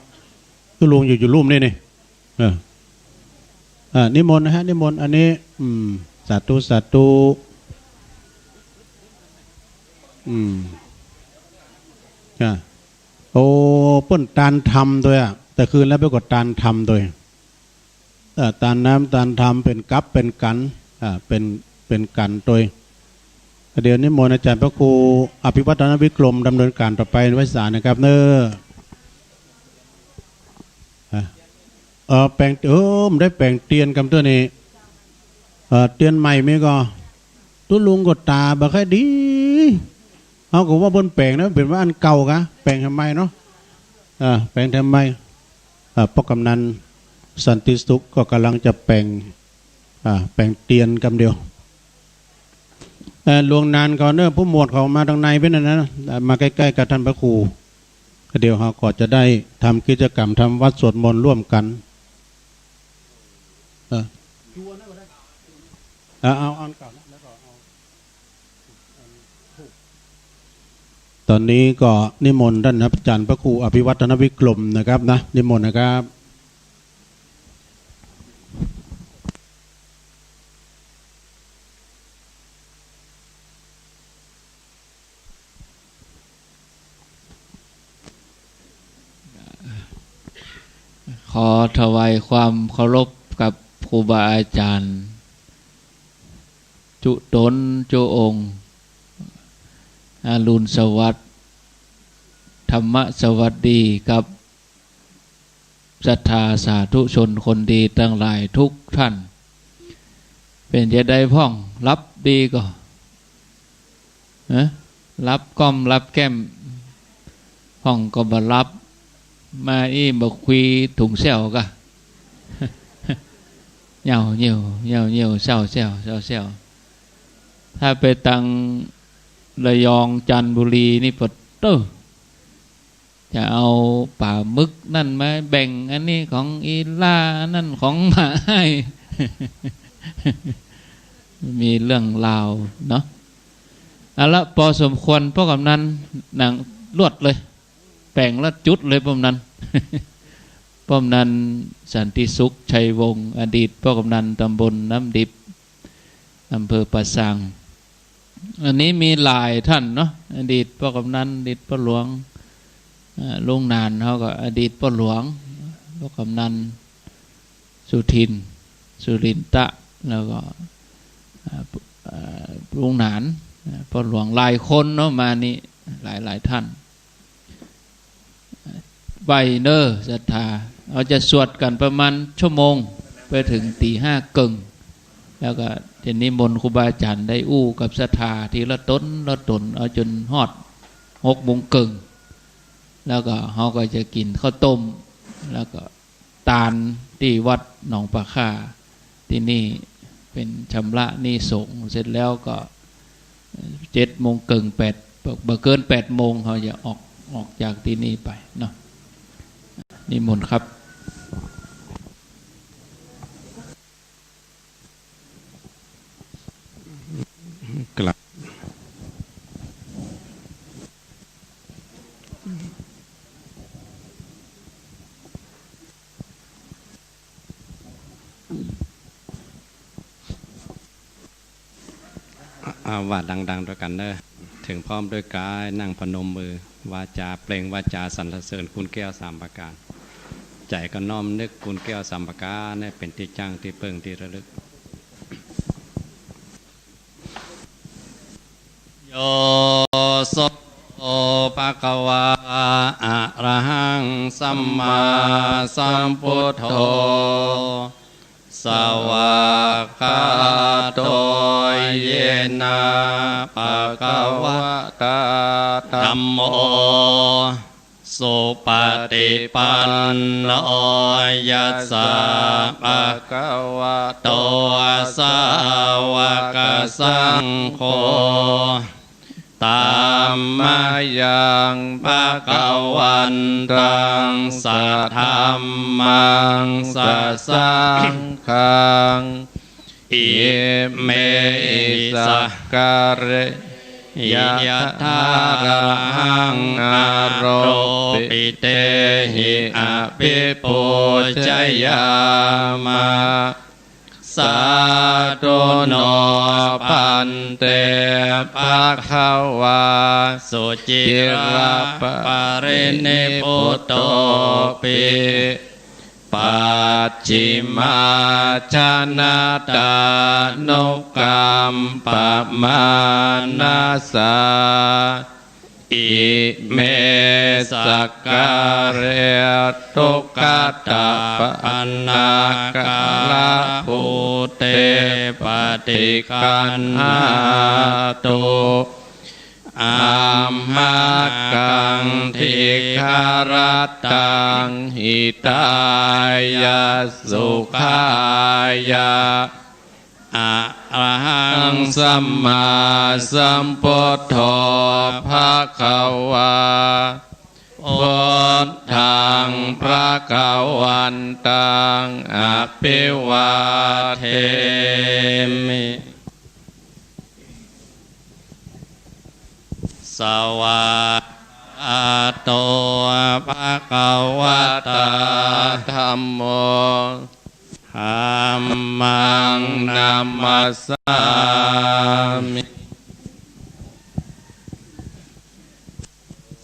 ทุลุงอยู่ลุ่มนี่นี่นิมนต์นะฮะนิมนต์อันนี้สาธุสาธุโอ้เปิ้นตานทำด้วยแต่คืนแล้วไปกดตานทำด้วยตานน้ำตานทำเป็นกับเป็นกันเป็นกันตัวเดี๋ยวนี้มนต์อาจารย์พระครูอภิวัฒนวิกรมดำเนินการต่อไปไว้สารนะครับเนอะแปลงได้แปลงเตียนกับตัวนี้เตียนใหม่ไหมก็ตุลุงก็ตาบ่ค่อยดีเขาก็ว่าบนแปลงนะเป็นว่าอันเก่ากะแปลงทำไมเนาะแปลงทำไมพ่อกำนันสันติสุขก็กำลังจะแปลงเตียนกำเดียวหลวงนานก่อนเนอะผู้หมวดเขามาทางในเป็นนั่นนะมาใกล้ๆกับท่านพระครูเดี๋ยวเขาก็จะได้ทำกิจกรรมทำวัดสวดมนต์ร่วมกันเอาอันเก่าแล้วก็เอาตอนนี้ก็นิมนต์ท่านอาจารย์พระครูอภิวัฒนวิกรมนะครับนะนิมนต์นะครับขอถวายความเคารพกับครูบาอาจารย์จุตนจุองค์อรุณสวัสดิ์ธรรมสวัสดีกับศรัทธาสาธุชนคนดีทั้งหลายทุกท่านเป็นจะได้พ่องรับดีก็รับก้มรับแก้มพ่องก็บ่รับมาอีบ่คุยถุงเสี่ยวกะเหนียวเศร้าถ้าไปตังระยองจันทบุรีนี่ปดจะเอาป่ามึกนั่นมาแบ่งอันนี้ของอีล่านั่นของหมาให้ มีเรื่องราวเนาะเอาละพอสมควรพวกกำนันหนังลวดเลยแป่งแล้วจุดเลยป้อมนั้น ป้อมนั้นสันติสุขชัยวงศ์อดีตพ่อกำนันตำบลน้ำดิบอำเภอปะสังอันนี้มีหลายท่านเนาะอดีตพ่อกำนันอดีตพ่อหลวงลุงนานเขาก็อดีตพ่อหลวงพ่อกำนันสุทินสุรินตะแล้วก็ลุงนานพ่อหลวงหลายคนเนาะมานี่หลายท่านไวเนอร์ศรัทธาเราจะสวดกันประมาณชั่วโมงไปถึงตี 5 กึ่งแล้วก็จะนิมนต์ครูบาอาจารย์ได้อู้กับศรัทธาทีละตนเอาจนฮอด6 โมงครึ่งแล้วก็เขาก็จะกินข้าวต้มแล้วก็ตาลที่วัดหนองปลาค่าที่นี่เป็นชำระหนี้สงฆ์เสร็จแล้วก็7 โมงครึ่ง8บ่เกิน8 โมงเขาจะออก ออกจากที่นี่ไปเนาะนิมนต์ครับกลับว่าดังๆด้วยกันเนอะถึงพร้อมด้วยกายนั่งพนมมือวาจาเปล่งวาจาสรรเสริญคุณแก้วสามประการใจก็น้อมนึกคุณแก้วสามประการให้เป็นที่จ้างที่เปิงที่ระลึกโยโสภะคะวะอะระหังสัมมาสัมพุทโธสวากขาโตเยนะภะคะวะตาธัมโมสุปฏิปันโนยัสสะภะคะวะโตสาวกสังโฆตามมายังภะคะวันตังสัทธัมมังสัสสังฆังอิเมอิสักการะยะถาระหังอาโรปิเตหิอภิปุจยามะสาธุโนพันเตภะคะวาสุจิระปรินิพพุตโตปิปัจฉิมาชนะตานุกัมปมานาสาอิเมสักการะทุกขตาปันนากาลภูเตปฏิกันหาตุอามมากังทิคารตังหิตายาสุขายาอะระหังสัมมาสัมพุทโธภะคะวาพุทธังภะคะวันตังอภิวาเทมิสวากขาโตภะคะวะตาธัมโมธัมมังนัมมัสสามิ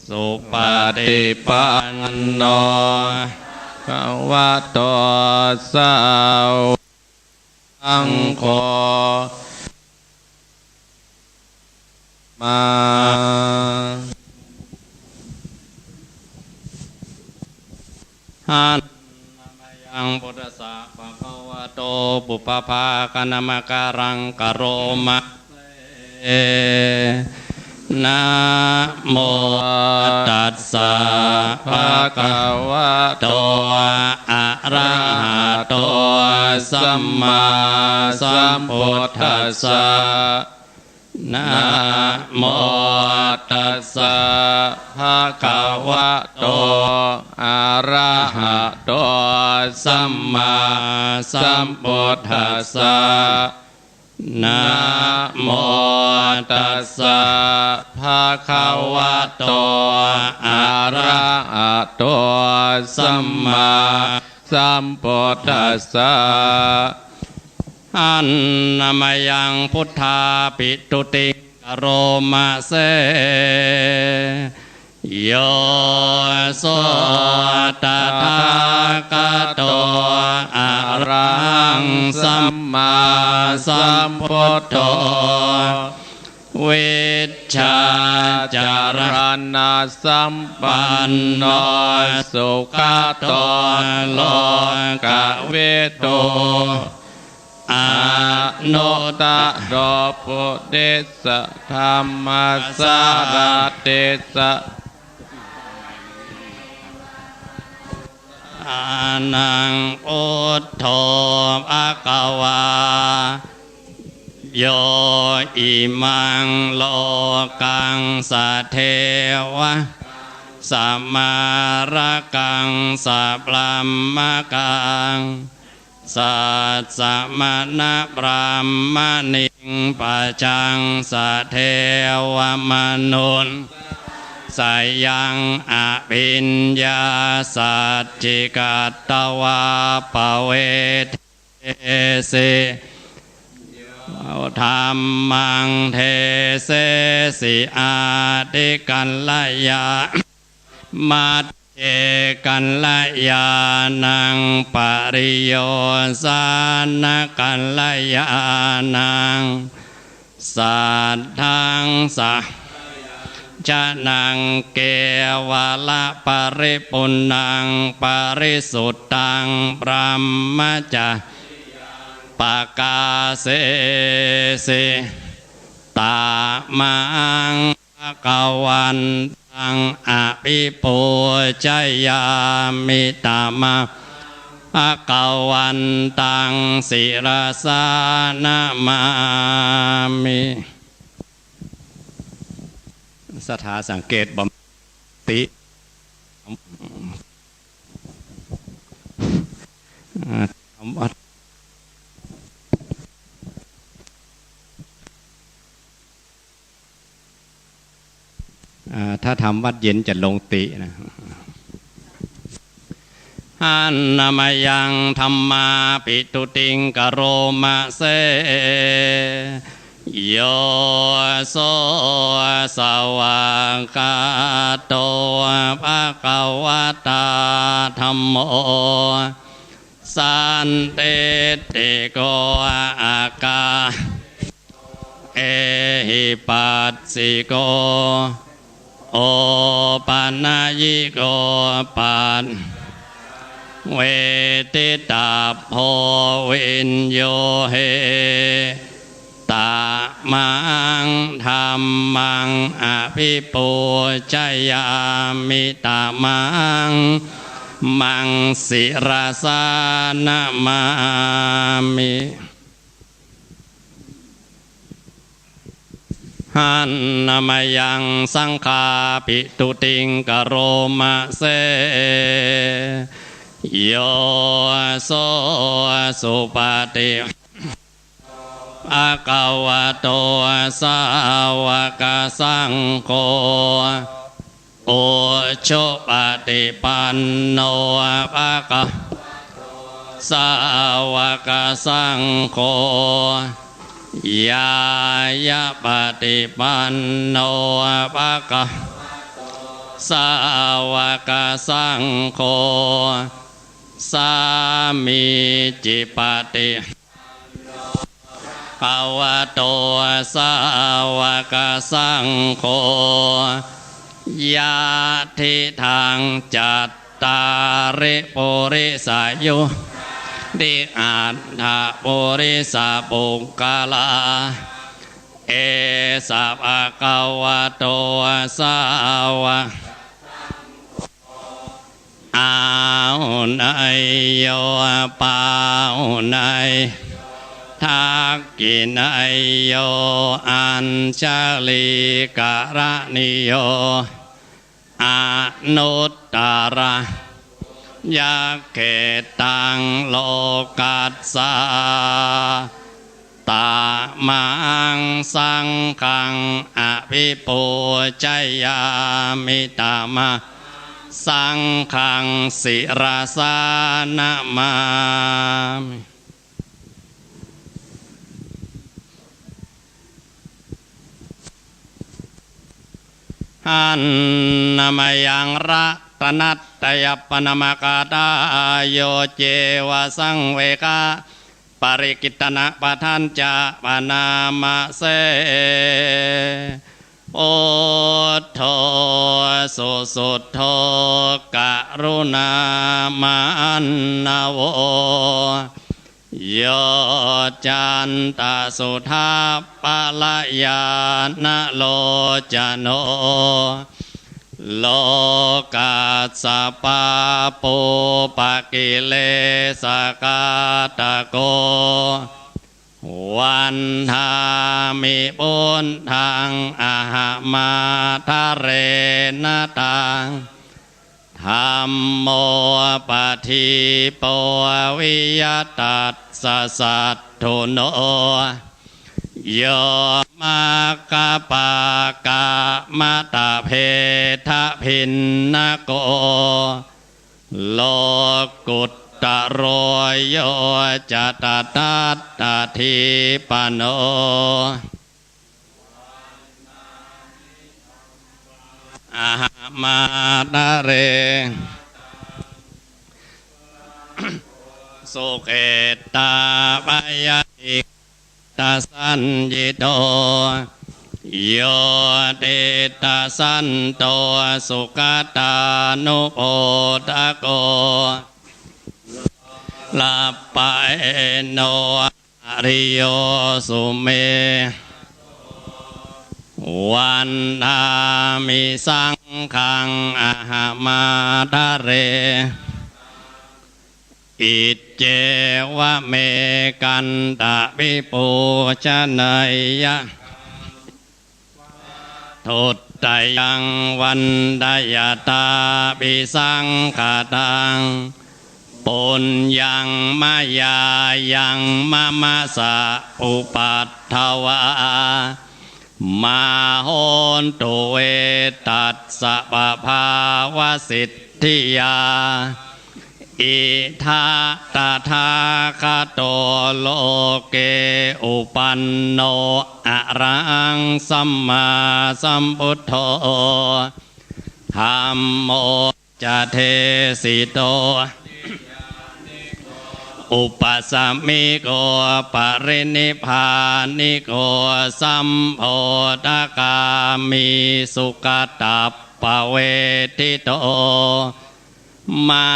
สุปฏิปันโนภะคะวะโตสาวกสังโฆมาหันยังพุทธสสะภะคะวะโตปุปภาคณมการังกโรมะนะโมตัสสะภะคะวะโตอะระหะโตสัมมาสัมพุทธัสสะนะโมตัสสะภะคะวะโตอะระหะโตสัมมาสัมพุทธัสสะนะโมตัสสะภะคะวะโตอะระหะโตสัมมาสัมพุทธัสสะอันนามยังพุทธาปิตุติกโรมาเสโยโสตถาคตอะระหังสัมมาสัมพุทโธวิชชาจารณะสัมปันโนสุขโตโลกเวโตอนุตตรปุริสธรรมสารติสอานังพุทโธภะคะวาโยอิมังโลกังสะเทวะ สัมมาระกังสัพพะมะกังสัจสะมะนะปรามะนิงปัจจังสะเทวมนุนสายังอภิญญาสัจจิกัตตวาปเวทเสธรรมังเทเสสิอาติกัลลยามัตเจกัลลยานังปริโยสานกัลลยานังสัทธังสัจนังเกวะละปริปุณังปริสุทธังปรหมจาปกาเสสิตามังกวันตังอภิปูชยามิตามะกวันตังศิรสานามามิสถาสังเกตบำติถ้าทำวัดเย็นจะลงตินะหันนามายังธรรมาปิตุติงกโรมะเสโยโสสวากาโตภะคะวะตาธัมโมสันติติโกอากาเอหิปัสสิโกโอปัญญิโกปันเวทิตาโพวินโยเหตามังธรรมังอภิปูชยามิตามังมังศิรสานามามิหันนามายังสังฆาปิตุติงกโรมะเสโยโสสุปฏิภะคะวะโตสาวกสังโฆโอโชปฏิปันโนภะคะสาวกสังโฆยายะปฏิปันโนภะคะสาวกสังโฆสามีจิปฏิภาวะโตสาวกสังโฆยะทิทางจัตตาริปุริสายุดิอัตถะปุริสาปุกกะลาเอสะภะคะวะโตสาวะอาหุนายโยปาหุนายทักกินายโยอัญชลีกะระนิโยอนุตตระยะเกตังโลกัสสาตามังสังฆังอภิปูชยามิตามะสังฆังศิรสานามามิหันนามายังระตนัตตยปนมกาตาโยเจวสังเวกาปริกิตนะปทัญจะปนามะเสโอโทสุสุโทกรุณามันนาโวโยจันตสุทาปะละยานะโลจโนโลกัสสะปะปุปะกิเลสกาตะโกวันธามิปุณทังอาหามาทะเรนะตัง ธัมโมปฏิปวิยตัสสะสัทธุโนโยมาคปากามตะเพทะพินนโกโลกุตตโรโยจะตตัตตทิปโนอาหามาตะเรสุเกตาปยติตาสันยิโตโยเตตาสันโตสุขตานุโปตะโกลาปะโนอริโยสุเมวันทามิสังขังอาหามาตะเรอิเจวะเมกันตะปิปูชนัยยะทุตตยังวันดายตาปิสังขตังปุญญังมายายังมะมะสะอุปัฏฐวามาโหนตุเวตัสสะปะภาวะสิทธิยาอิทาตถาคโตโลเกอุปันโนอะรังสัมมาสัมพุทโธธัมโมจะเทสิโตอุปสัมมิโกปรินิพพานิโกสัมโพธกามิสุขตัปปเวทิโตมา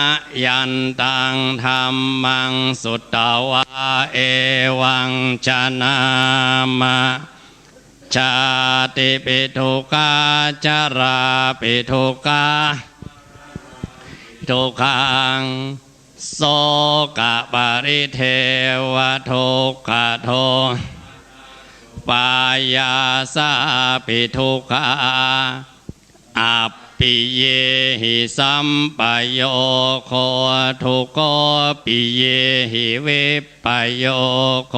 ยันตังธัมมังสุตตวาเอวังชนามะชาติปิทุกาจาราปิทุกาทุกขังโสกปริเทวทุกขโทปายาสาปิทุกขาอัปปิเยหิสัมปโยโคทุกโกปิเยหิวิปโยโค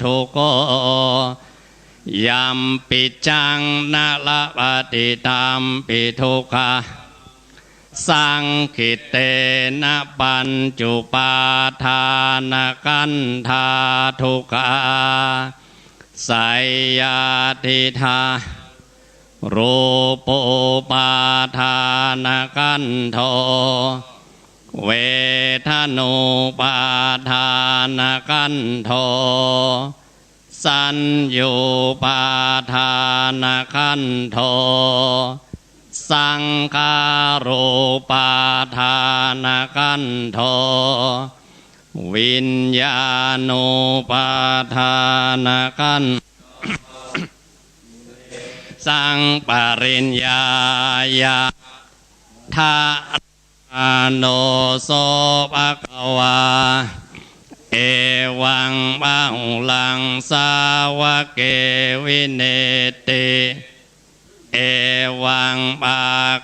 ทุกโกยัมปิจังนาละปฏิตัมปิทุกขาสังคิเตนะปัญจุปาทานกันธาทุกขาไสยทิธารูปปาทานกันโทเวทนุปาทานกันโทสัญญูปาทานกันโทสังขารูปาทานกันโทวิญญาณุปาทานกันสังปริญญายาทาโนโสภะคะวาเอวังบังลังสาวะเกวิเนติเอวังปา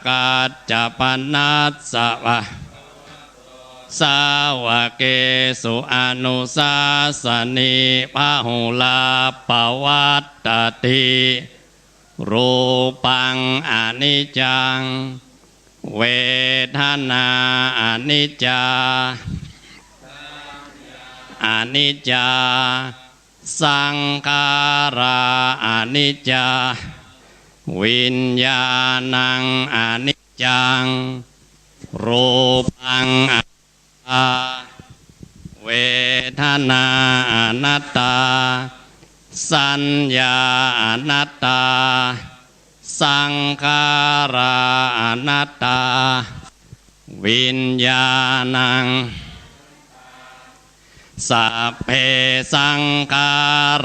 กาจจปนัสสะวะสาวะเกสุอนุสาสนิพะหุลาปวัตตติรูปังอนิจจังเวทนาอนิจจาอนิจจาสังขาราอนิจจาวิญญาณังอนิจจังรูปังอนัตตาเวทนาอนัตตาสัญญาอนัตตาสังขาราอนัตตาวิญญาณังสัพเพสังขา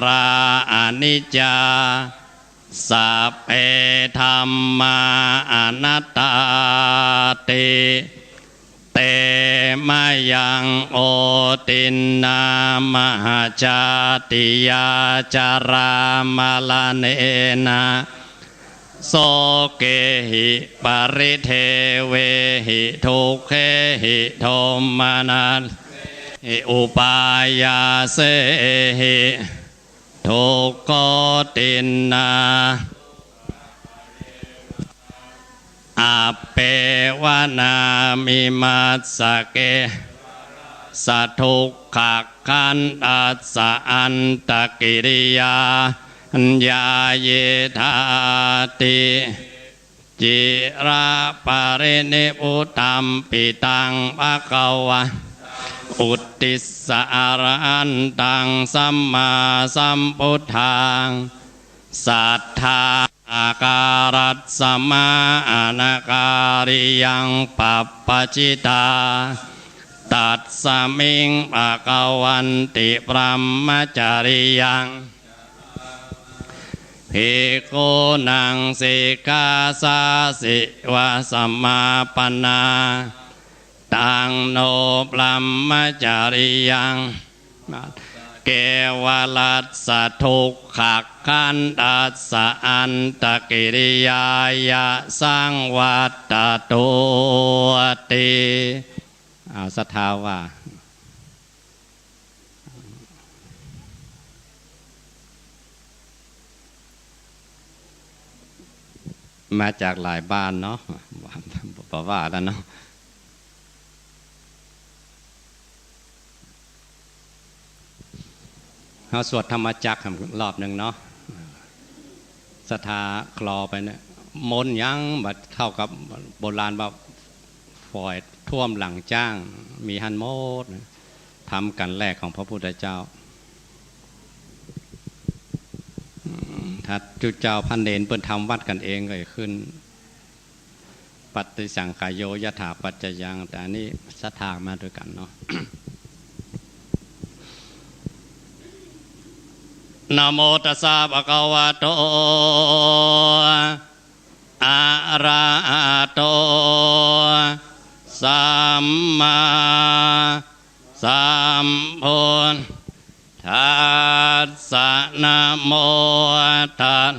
ราอนิจจาสัพเพธัมมาอนัตตาติเตมะยังโอตินนามหาจาติยาจารามลเนนะ โสเกหิปริเทเวหิทุกเขหิโทมานัสหิอุปายาเสหิทุกขตินนาอาเปวนามิมัสสะเกสัททุกขขันตัสสะอันตกิริยาญาเยธาติจิระปะรินิพุตัมปิตังภะคะวะอุตติสสะอรหันตังสัมมาสัมพุทธังสัทธาอาการัสสมาอนาการิยังปัปปจิตาตัดสมิงภะคะวันติพรหมจาริยังภิกขุนังสิกขาสาสิวะสัมมาปันนาตังโนพรหมจาริยังเกวลัสสะทุกขขันตัสสะอันตกิริยายะสังวัตตตุติเอาศรัทธาว่ามาจากหลายบ้านเนาะบอกว่าแล้วเนาะเราสวดธรรมจักรรอบหนึ่งเนาะศรัทธาคลอไปเนี่ยมนยังแบบเท่ากับโบราณแบบฝอยท่วมหลังจ้างมีฮันโมดทำกันแรกของพระพุทธเจ้าถ้าจุเจ้าพันเดนเปิ้นทำวัดกันเองก็ขึ้นปฏิสังขายโยยถาปัจจยังแต่อันนี้ศรัทธามาด้วยกันเนาะ นะโมตัสสะภะคะวะโตอะระหะโตสัมมาสัมพุทธัสสะนะโมตัส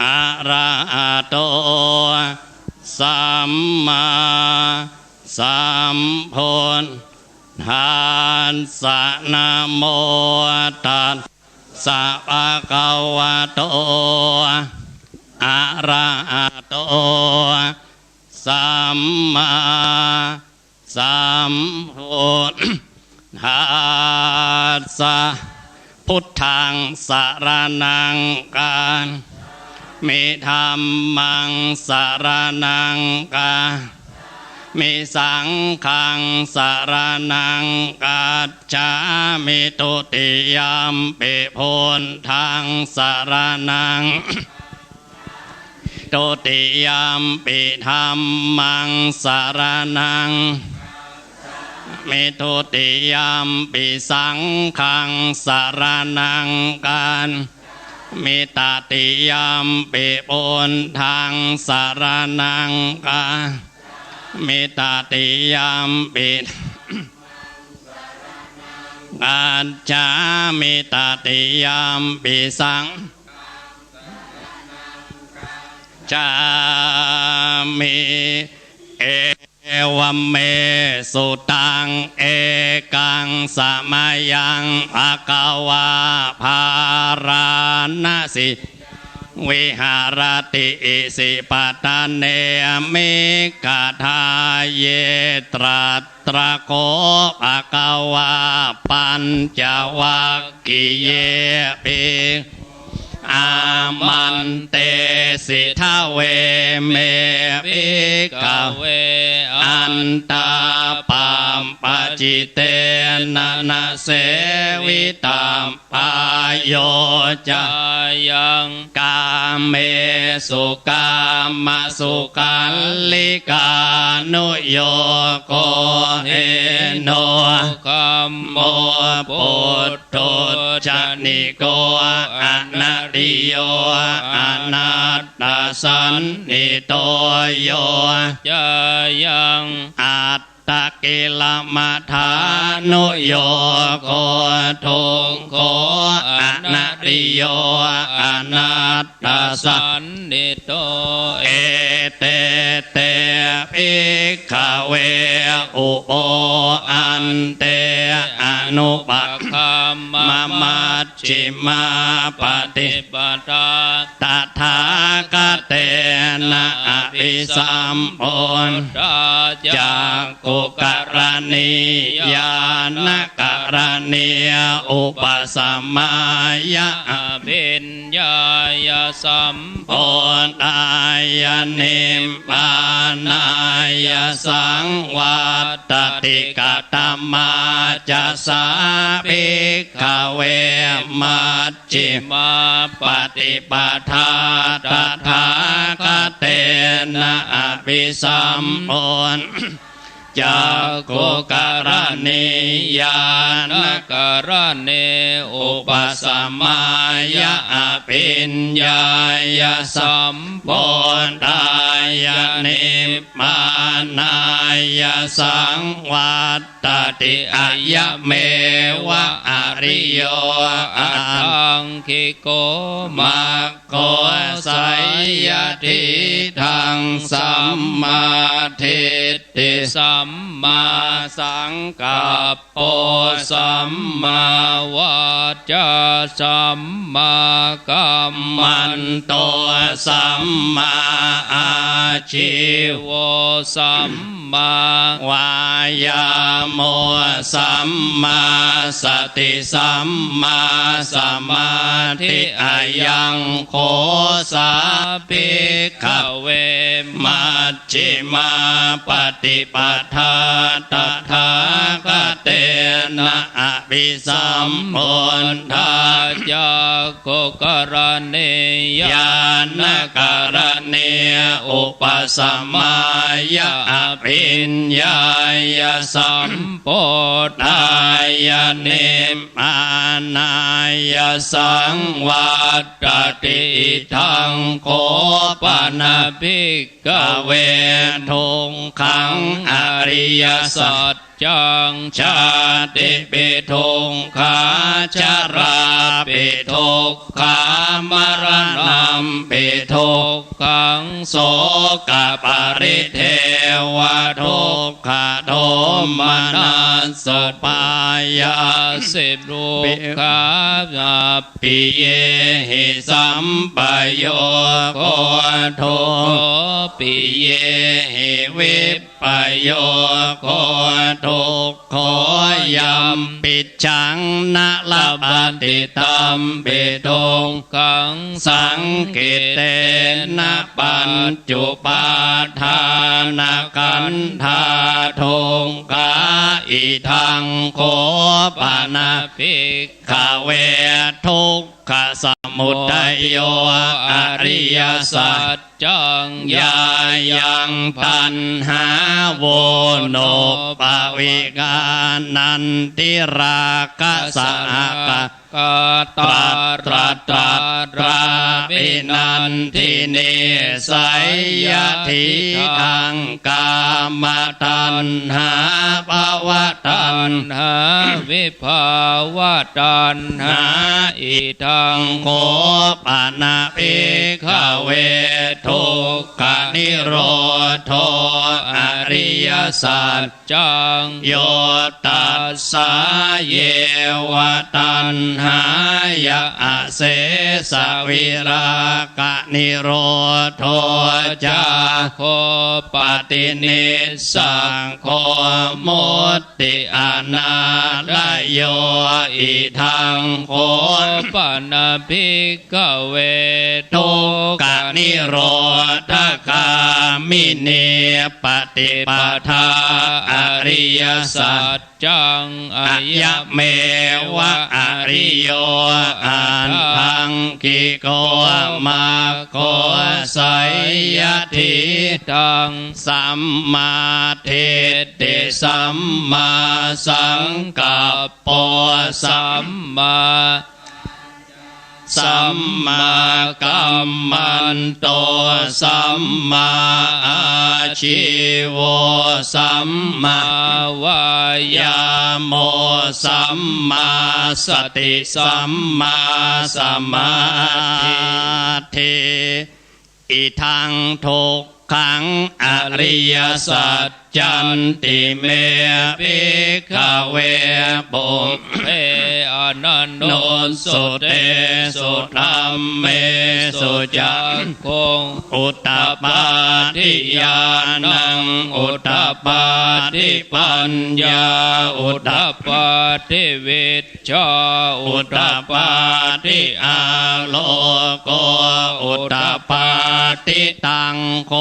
อะระหะโตสัมมาสัมพุทธัสสะนะโมตัสสะภะคะวะโตอะระหะโตสัมมาสัมพุทธัสสะพุทธังสรณังกัจฉามิธัมมังสรณังกัจฉามิสังฆังสรณังกัจฉามิตุติยมปิพุทธังสรณังตุติยมปิธัมมังสรณังมิตุติยมปิสังฆังสรณังกัจฉามิตติยมปิพุทธังสรณังกัจฉามิตติยมปิกัจฉามิตติยมปิสังจามิเอวเมสุตังเอกังสมัยยังภคะวะภาราณสิวิหารติสิปตะเนมิกทาเยตรัตระโกภคะวะปัญจวัคคีเยปิอามันเตสิทาเวเมภิกขเวอันตาปัมปจิเตนะนะเสวิตามปายโยจายังกาเมสุกามสุขัลลิกานุโยโกเอโนคัมโมปุตโตจนิโกอนาริโยอนัตตสันนิโตโยจายังอัตตกิลมัฏฐานุโยโกทุงโกอนัต ริโยอนัตตสันนิโตเอเตเตภิกขเวอุโปอันเตอนุปัคขมมัชฌิมาปฏิปทาตถาคเตนะอภิสัมพุทธาจากกุกรณียานกรณียอุปสัมมายะอภิญญายสัมพุทธายนิมปานายสังวัตติกตมาจะสาภิกขเวมัชฌิมาปฏิปทาตถาคเตนะอภิสัมพุทธจากกุกรณียานกรณีอุปสัมมายะอภิญญายสัมพุทธายนิพพานายสังวัตติอายะเมวะอริโยอัตถังคิโกมัคโคสัยยทิทังสัมมาทิฏฐิสัมมาสังกัปโปสัมมาวาจาสัมมากัมมันโตสัมมาอาชีวสัมมาวายาโมสัมมาสติสัมมาสมาธิอายังโคสาภิกขเวมัชฌิมาปฏิปทาตถาคเตนะอภิสัมพุทธาจากกุกรณียานกรณีอุปสัมมายะอภิญญายสัมพุทธายนิพพานายสังวัตติทังโคปนะภิกขเวทุกขังอริยสัจจังชาติปิทุกขาชราปิทุกขามรณะปิทุกขังโสกปริเทวทุกขโทมนัสสปายาสิรูปขาปิเยหิสัมปโยโคทุปิเยหิวิปปโยโคทุกขยัมปิจังนะละปฏิตัมปิทุกขังสังกิเตนะปัญจุปาทานขันธาทุกขาอิทังโคปนะภิกขเวทุกขสมุทัยโยอริยสัจจังยายังตัณหาโวโนปวิกานันติราคะสหกตราปินันทิเนสัยยทิทังกามตัณหาภวตัณหาวิภาวตัณหาอิทังโคปนะภิกขเวทุกขนิโรธอริยสัจจังโยตัสสะเยวตัณหายะเสสวิราคะนิโรธจาโคปฏินิสังโฆมุตติอนาลโยอิทังโคปนะภิกขเวทุกขนิโรธคามิเนปฏิปทาอริยสัจจังอายะเมวะอริโยอันทังกิโกมาโคสัยยทิทังสัมมาทิฏฐิสัมมาสังกัปโปสัมมา สัมมากัมมันโตสัมมาอาชีโวสัมมาวายาโมสัมมาสติสัมมาสมาธิอิทังทุกขังอริยสัจจันติเมภิกขเวปุเพอนันโนสุเตสุธัมเมสุจักขุงอุตตปาทิญาณังอุตตปาทิปัญญาอุตตปาทิวิชชาอุตตปาทิอาโลโกอุตตปาทิตังโค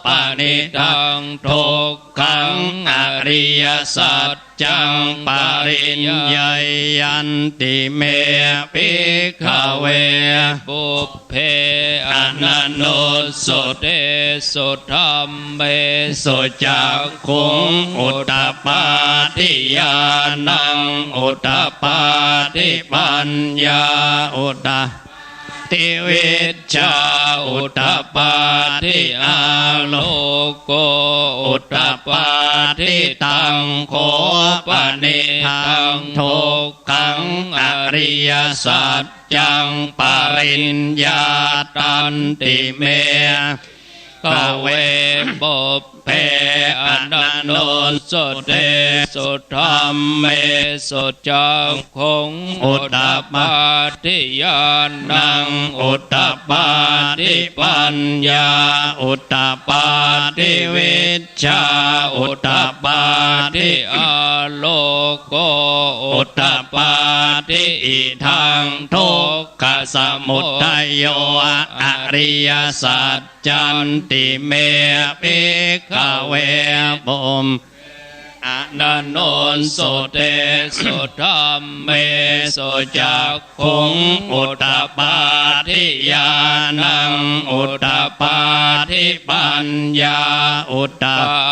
ปนิตังทุกขังอริยสัจจังปริญญายันติเมภิกขเวปุพเพอนันโนสุเตสุธัมเมสุจักขุงอุตตปาทิญาณังอุตตปาทิปัญญาอุตตติวิชชาอุตตปาทิอาโลโกอุตตปาทิตังโคปนิทังทุกขังอริยสัจจังปริญญาตันติเมขเวปุพเพอนันโนสุเตสุธัมเมสุจักขุงอุตตปาทิญาณังอุตตปาทิปัญญาอุตตปาทิวิชชาอุตตปาทิอาโลโกอุตตปาทิอิทังทุกขสมุทัยโยอริยสัจจันติเมภิกขเวปุมอนันโนสุเตสุธัมเมสุจักขุงอุตตปาทิญาณังอุตตปาทิปัญญาอุตตปา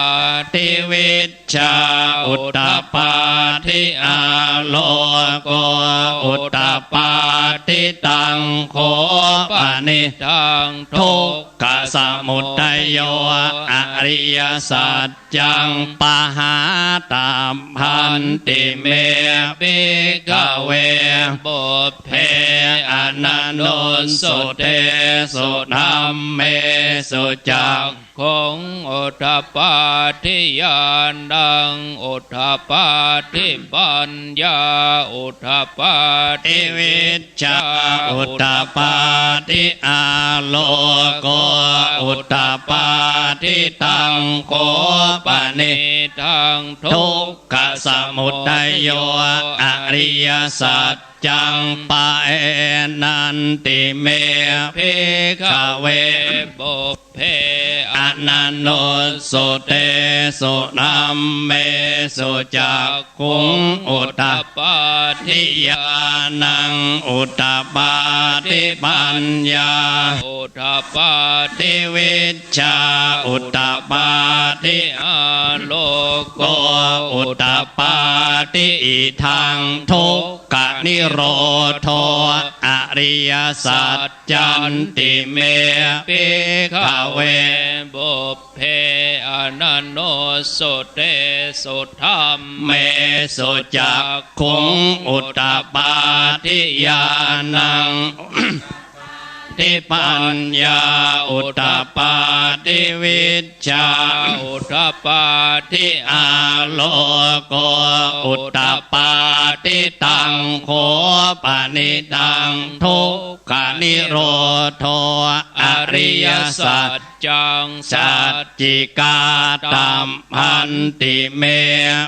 ทิวิชชาอุตตปาทิอาโลโกอุตตปาทิตังโคปนิทังทุกขสมุทัยโยอริยสัจจังปหาตามพันติเมภิกขเวปุพเพอนันโนสุเตสุธัมเมสุจักขุงอุตตปาทิญาณังอุตตปาทิปัญญาอุตตปาทิวิชชาอุตตปาทิอาโลโกอุตตปาทิตังโคปนิทังทุกขสมุทัยโยอริยสัจจังปะเอนันติเมภิกขเวปุพเพอนันโนสุเตสุธัมเมสุจักขุงอุตตปาทิญาณังอุตตปาทิปัญญาอุตตปาทิวิชชาอุตตปาทิอาโลโกอุตตปาทิอิทังทุกขนิโรโธอริยสัจจันติเมภิกขเวปุพเพอนันโนสุเตสุธัมเมสุจักขุงอุตตปาทิญาณังทิปัญญาอุตตปาทิวิชชาอุตตปาทิอาโลโกอุตตปาทิตังโคปนิตังทุกขนิโรโธอริยสัจจังสัจจิกาตัมพันติเม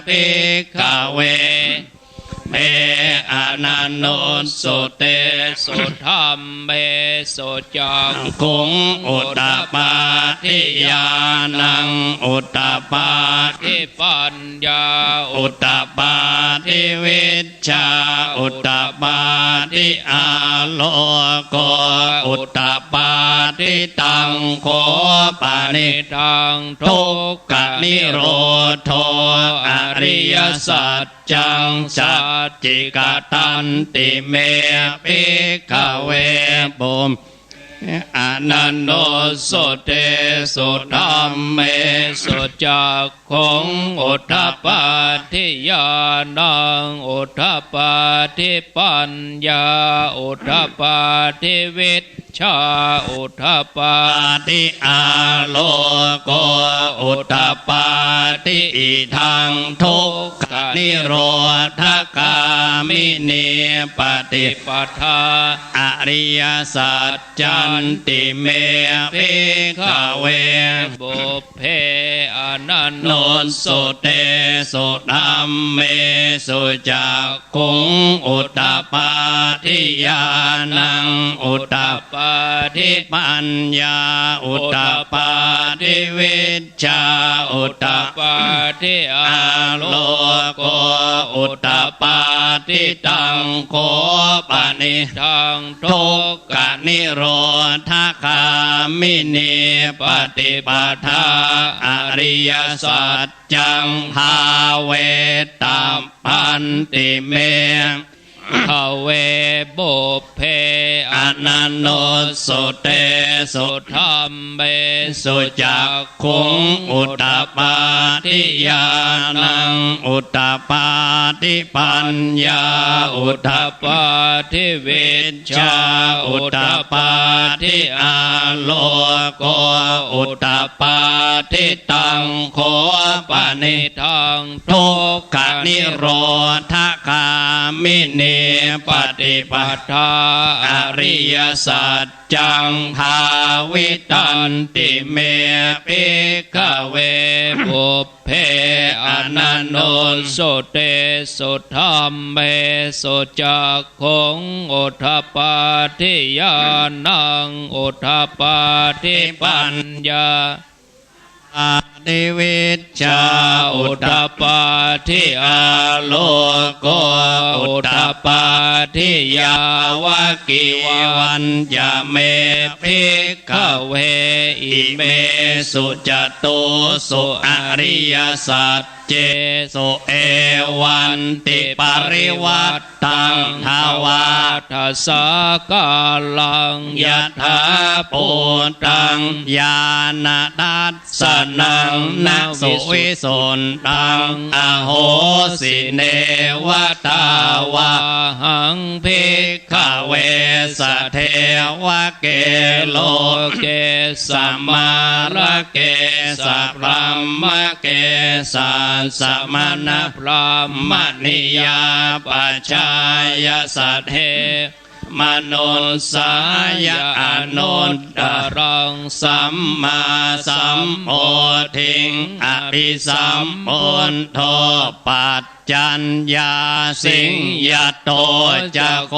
ภิกขเวเมอนันโนสุเตสุธัมเมสุจักขุงอุตตปาทิญาณังอุตตปาทิปัญญาอุตตปาทิวิชชาอุตตปาทิอาโลโกอุตตปาทิตังโคปนิทังทุกขนิโรโธอริยสัจจังสัจจิก ตันติเมภิกขเวปุมอนันโนสุเตสุธัมเมสุจักขุงอุทธปปาทิญาณังอุทธปปาทิปัญญาอุทธปปาทิวิชชาอุทธปปาทิอาโลโกอุทธปปาทิอิทังทุกขนิโรธกามินีปฏิปทาอริยสัจจันติเมภิกขเวบุพเพอนันโนสุเตสุธัมเมสุจักขุงอุทธปปาทิญาณังอุทธปปาทิปัญญาอุทธปปาทิวิชชาอุทธปปาทิอาโลโกอุทธปปาทิตังโคปนิทังทุกขนิโรธคามินีปฏิปทาอริยสัจจังภาเวตาปันติเมขเวบุพเพอนันโนสุเตสุธัมเมสุจักขุงอุทธปปาทิญาณังอุทธปปาทิปัญญาอุทธปปาทิวิชชาอุทธปปาทิอาโลโกอุทธปปาทิตังโคปนิทังทุกขนิโรธคามินีปฏิปทาอริยสัจจังภาวิตันติเมภิกขเวบุพเพอนันโนสุเตสุธัมเมสุจักขุงอุทธปปาทิญาณังอุทธปปาทิปัญญาทิวิชชาอุทธปปาทิอาโลโกอุทธปปาทิยาวกิวันจะเมภิกขเวอิเมสุจตุสุอริยสัจเจสุเอวันติปริวัตตังทวาทัสสกาลังยะถาปุตังญาณทัสสนังนักสุวิสุนตังอโหสิเนวตาวาหังภิกขเวสเทวะเกโลเกสัมมาระเกสัพพมะเกสัสมณพรหมนิยาปัจจายสัทเทมโนสายอนุตตรังสัมมาสัมโพธิงอภิสัมพุทโธปัจจัญญาสิงยโตจะโค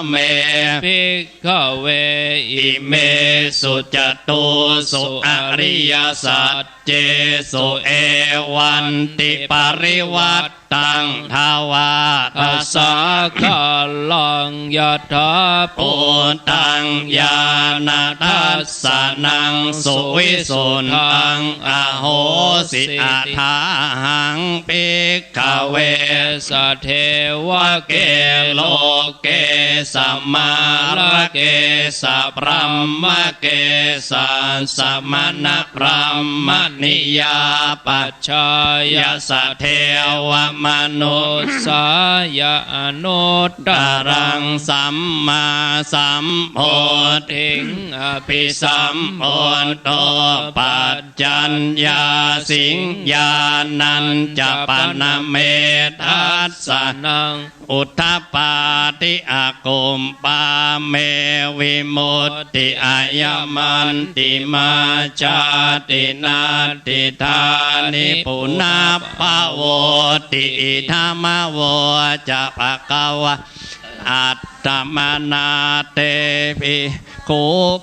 เมภิกขเวอิเมสุจตุสุอริยสัจเจสุเอวันติปริวัตตังทวาทัสสะกาลังยะถาปุตังญาณทัสสนังสุวิสุทธังอโหสิอาทาหังภิกขเวสเทวะเกโลเกสัมมาระเกสัพพมะเกสัสมณพรหมนิยาปัจจายสัทเทวมนุสายอนุตตรังสัมมาสัมโพธิงอภิสัมพุทโธปัจจัญญาสิงญาณัญจะปนเมทัสสนังอุทธปาติอากุมปาเมวิมุตติอายมันติมาจาตินาติธานิปุนาภโวติธรรมโวจะภควะอัตตมนาเตปิโค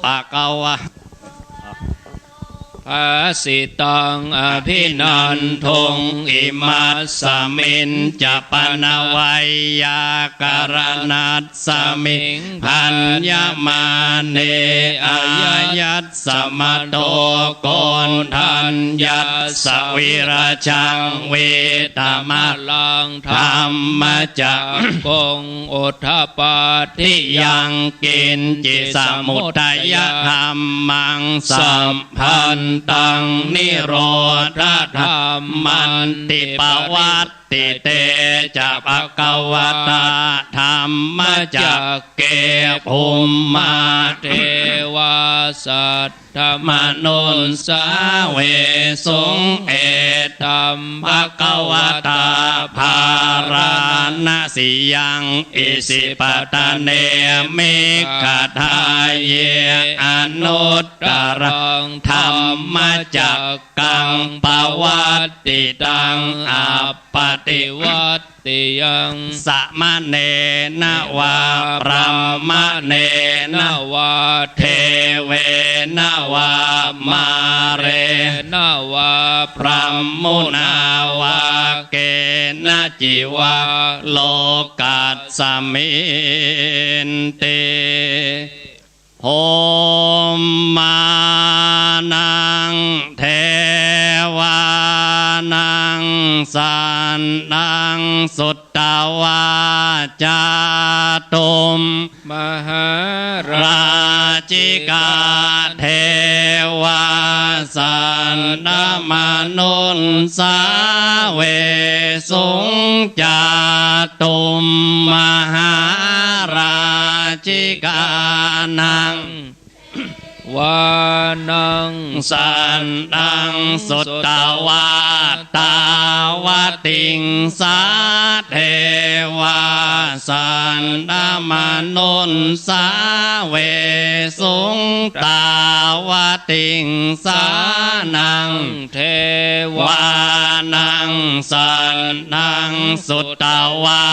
ภควะ ภาสิตังอภินันทงอิมัสสมินจะปนวัยยาการนัสสมิงพันยมาเนอายยัสสมโตโกนทันยัสสวิราชังเวตมะลังธรรมจักกงอุทธปาทิยังกินจิสมุทัยธรรมังสัมพันตังนิโรธธรรมันติปวัตติเตจะภควตาธรรมจักเกภูมิมาเทวาสัตธรรมนุนสาเวสุงเอตัมภควตาภาราณสิยังอิสิปตะเนมิขทายเยอนุตตรังธรรมจักกังปวัตติตังอัปปติวัตติยังสมะเนนะวาพระมะเนนะวาเทเวนะวามาเรนะวาพระมุนาวาเกนะจิวะโลกัสสมินเตโหมานังเทวานังสันนังสุตตวาจาตุมมหาราชิกาเทวาสันนมนุนสาเวสุงจาตุมมหาราชิกานังวานังสันนังสุตตวาตาวติงสาเทวาสันนมนุนสาเวสุงตาวติงสานังเทวานังสันนังสุตตวา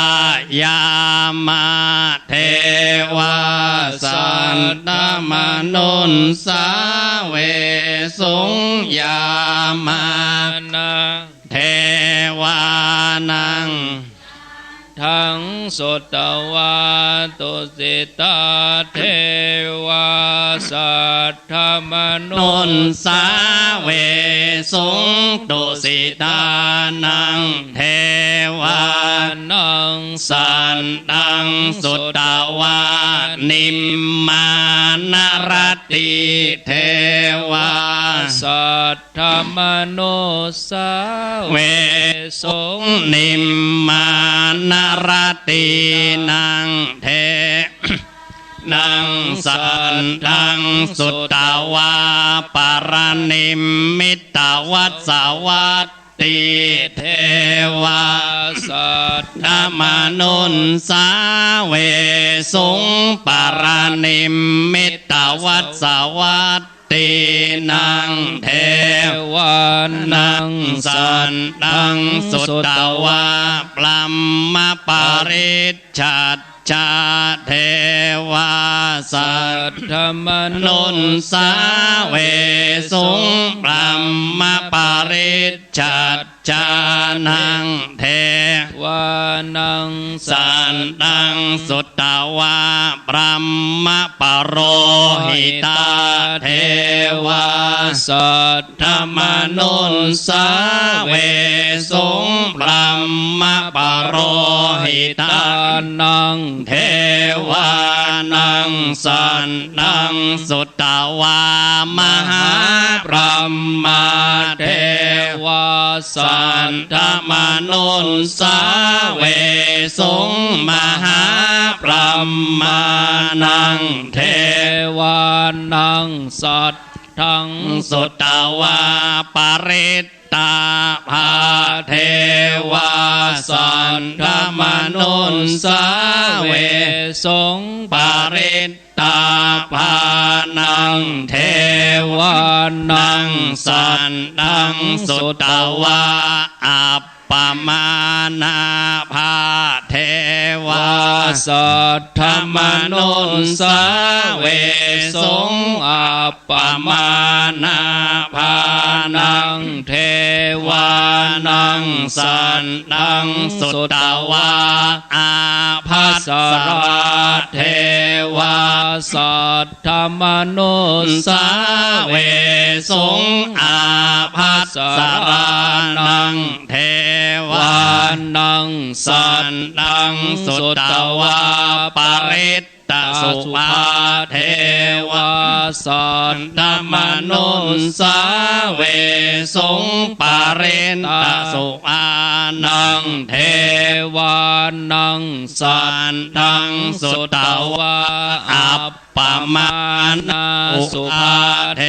ยามาเทวาสันนมนุนสาเวสุงยามานะเทวานังทั้งสุตตวาตุสิตาเทวาสัทธมนุนสาเวสุงตุสิตานังเทวานังสันตังสุตตวานิมมานรติเทวาสัทธมนุสาเวสุงนิมมานรตินังเทนังสันทังสุตตวาปารณิมมิตวัสสวัตติเทวาสัทธมนุนสาเวสุงปารณิมมิตวัสสวัตตินังเทวานังสันตังสุตตวาปลัมมปาริชชัดชาเทวาสัทธมนุนสาเวสุงปลัมมปาริชชัดชานังเทวานังสันตังสุตตวาปลัมมปโรหิตาเทวาสัทธมนุนสาเวสุงปลัมมปโรหิตานังเทวานังสันนังสุตตวามหาพรหมเทวาสันธมนุนสาเวสุงมหาพรหมนังเทวานังสัตถังสุตตวาปริตตาภาเทวาสันธมนุนสาเวสุงปริตตาภานังเทวานังสันตังสุตตวาอัปปมานาภาเทวา สัทธมนุสาเวสงอัปปมานาภานังเทวานังสันตังสุตตวาอาภัสราเทวาสัทธมนุสาเวสงอาภัสรานังเทวานังสันตังสุตตวาปริตตสุภาเทวาสัทธมนุสาเวสงปริตตสุภานังเทวานังสันตังสุตตวาอัปปมานาสุภาเท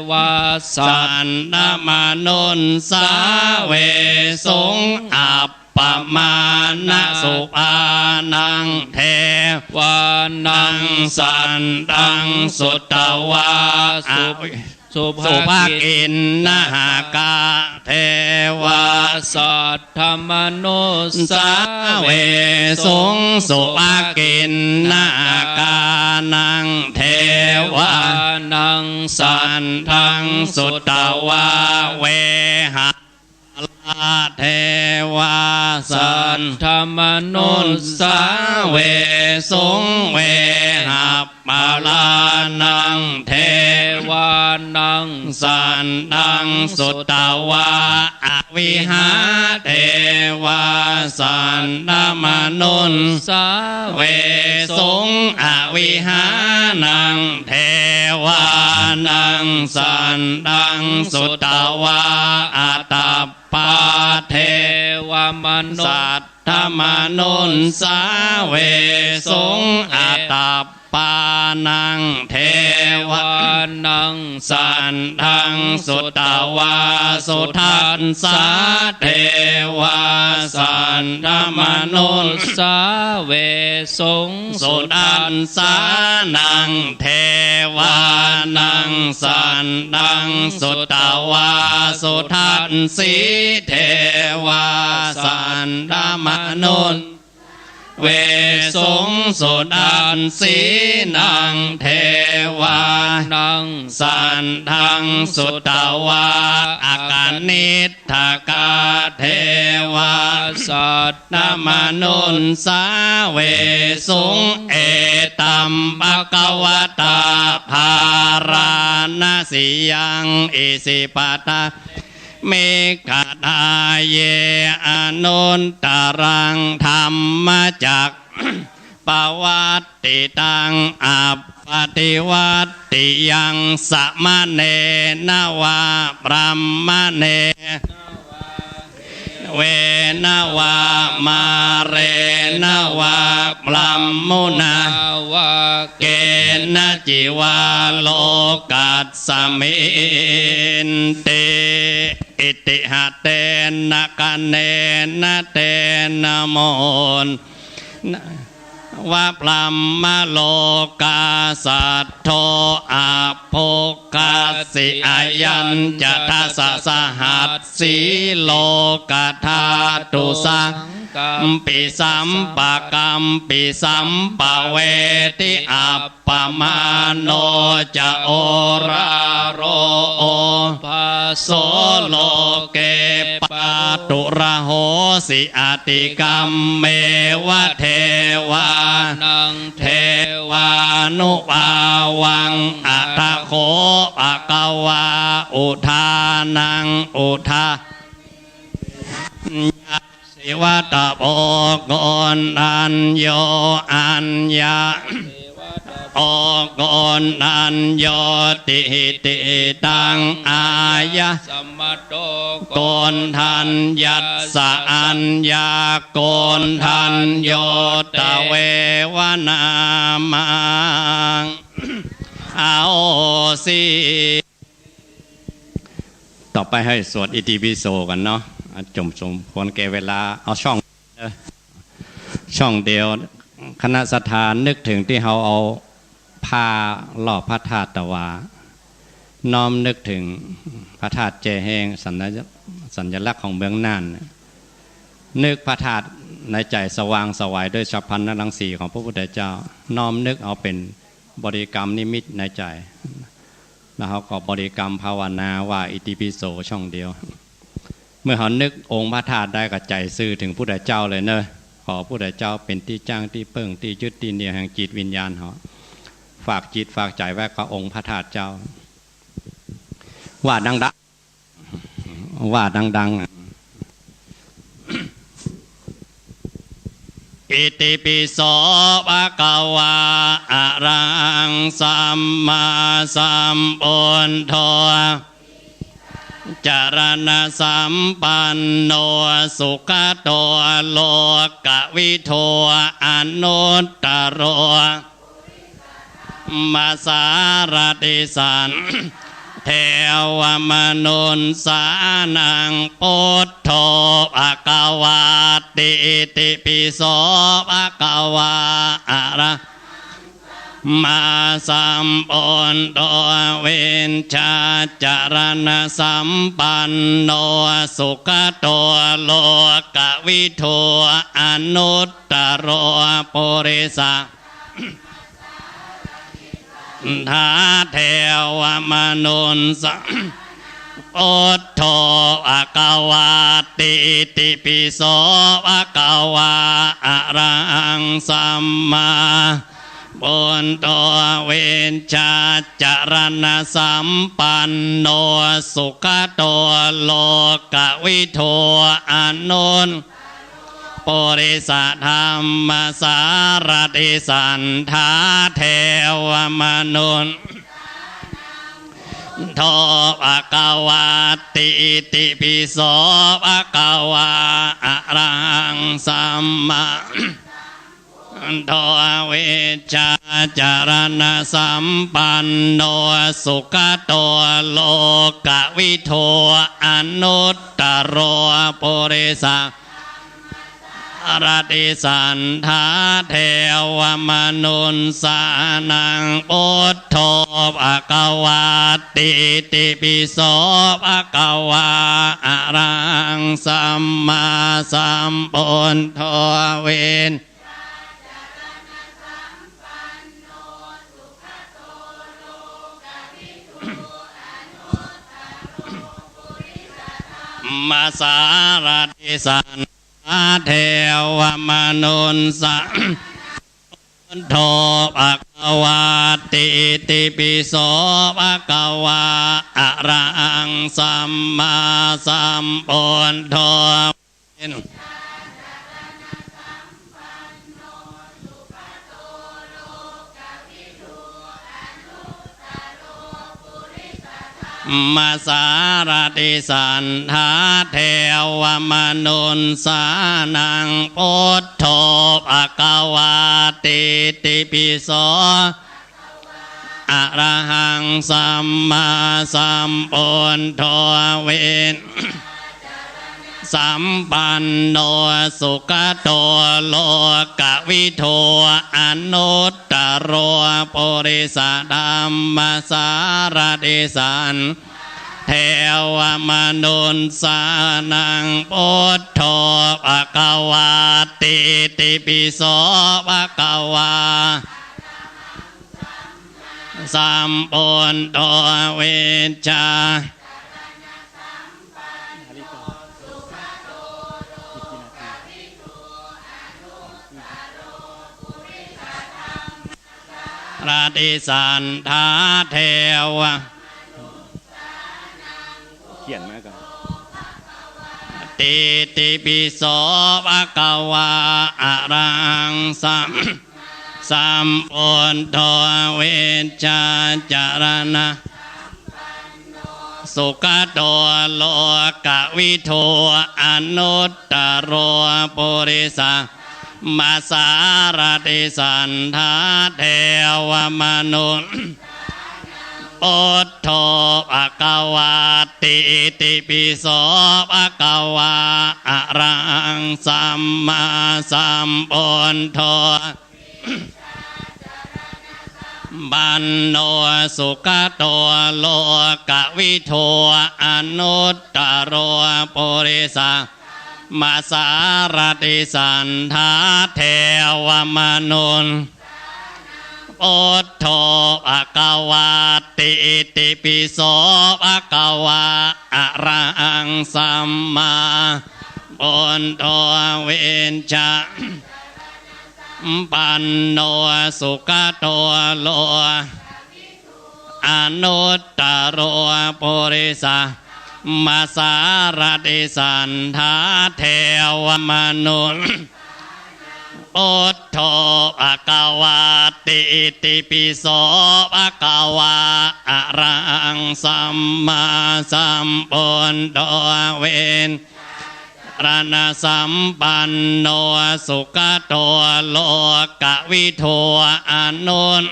วาสันธมนุสาเวสงอัปปมานะสุภานังเทวานังสันตังสุตตวาสุภากินนาหากาเทวาสัทธมนุสาเวสงสุภากินนาคานังเทวานังสันทังสุตตวาเวหะเทวาสัทธมนุสาเวสงเวหัปปาลานังเทวานังสันทังสุตตวาอวิหาเทวาสันธมนุสาเวสงอวิหานังเทวานังสันทังสุตตวาอัตตปาเทวมนุสัทธมนุสาเวสงอัตตปานังเทวานังสันทังสุตตวาสุทัสสะเทวาสันธมนุสาเวสงสุทัสสะนังเทวานังสันทังสุตตวาสุทัสสีเทวาสันธมนุเวสงสุดันสีนังเทวานังสันทังสุตตวาอากานิทธกาเทวาสัทธมนุสาเวสงเอตัมภกวตาภาราณสียังอิสิปตาเมกตาเยอนุนตรังธรรมจัก ปวัตติตังอัปปติวัตติยังสมะเนนวาปรัมมะเนเวนวามาเรนวาปรัมมุนาวาเกณจิวาโลกัสสมินเตอิติหะเตนะกันเนนะเตนะโมนวะพลัมมะโลกาสัทโธอาโภคาสิอายัญจะทัสสะหัสสีโลกธาตุสังปิสัมปะกัมปิสัมปะเวทิอัปปมาโนจะโอราโรโอภาโสโลเกปะตุระโหสิอติกัมเมวะเทวานังเทวานุภาวังอัตโขปะกวาอุทานังอุทาสิวัตโภกนอัญโยอัญญาโอกนอัญโยติติตังอายะสัมมโตโกนทันยัสสะอัญญาโกนทันโยตะเววนามังเอาสิต่อไปให้สวดอิติปิโสกันเนาะจมสมควรแก่เวลาเอาช่องเดียวคณะสถานนึกถึงที่เขาเอาผ้าหล่อพระธาตุตะวาน้อมนึกถึงพระธาตุเจแหงสัญลักษณ์ของเมืองน่านนึกพระธาตุ ในใจสว่างสวายด้วยฉับพลันนรังสีของพระพุทธเจ้าน้อมนึกเอาเป็นบริกรรมนิมิตในใจแล้วเขาก็บริกรรมภาวนาว่าอิติปิโสช่องเดียวเมื่อเขานึกองค์พระธาตุได้ก็ใจซื่อถึงพุทธเจ้าเลยเนอะขอพุทธเจ้าเป็นที่จ้างที่เพิ่งที่ยึดที่เหนี่ยวแห่งจิตวิญญาณเขาฝากจิตฝากใจไว้กับองค์พระธาตุเจ้าว่าดังๆว่าดังๆอิติปิโสภะคะวะอะระหังสัมมาสัมพุทโธจารณะสัมปันโนสุขโตโลกวิโทอนุตตโรมาสารติสันเทวมนุนสานังพุทโธภะคะวะติอิติปิโสภะคะวะอะระมาสัมพุทโธเวนชาจารณะสัมปันโนสุขโตโลกวิโทอนุตตโรปุริสะทาเทวมนุนสัมพุทโธภะคะวะติอิติปิโสภะคะวะอะระหังสัมมาพุทโธเวนชาจารณะสัมปันโนสุขโตโลกวิโทอนุตปุริสธรรมสารติสันทาเทวมนุนโทภะคะวะติอิติปิโสภะคะวะอะระหังสัมมาโทเวชาจารณะสัมปันโนสุขโตโลกวิโทอนุตตโรปุริสารติสันทาเทวมนุนสานังพุทโธภะคะวะติอิติปิโสภะคะวะอะระหังสัมมาสัมพุทโธเวนมาสารติสันเทวมนุนสัมพุทโธภะคะวะติอิติปิโสภะคะวะอะระหังสัมมาสัมพุทโธมาสารติสันทาเทวมนุนสานังพุทโธภะคะวะติอิติปิโสอะระหังสัมมาสัมพุทโธเวนสัมปันโนสุขโตโลกวิโทอนุตตโรปุริสธรรมสารติสันเทวมนุนสานังพุทโธภะคะวะติอิติปิโสภะคะวะสัมพุทโธเวชาราติสันทาเทวะเขียนมาก่อนติติปิโสภะคะวะอะระหังสัมพุทโธเวชาจารณะสุขโตโลกวิโทอนุตตโรปุริสมาสารติสันทาเทวมนุนพุทโธภะคะวะติอิติปิโสภะคะวะอะระหังสัมมาสัมพุทโธบันโนสุขโตโลกวิโทอนุตตโรปุริส มาสารติสันทาเทวมนุนพุทโธภควาติอิติปิโสภควาอะระหังสัมมาพุทโธเวชชะปันโนสุขโตโลอนุตตโรปุริสามาสารติสันทาเทวมนุนพุทโธภควาติอิติปิโสภควาอะระหังสัมมาสัมพุทโธเวนรณสัมปันโนสุขโตโลกวิโทอนุน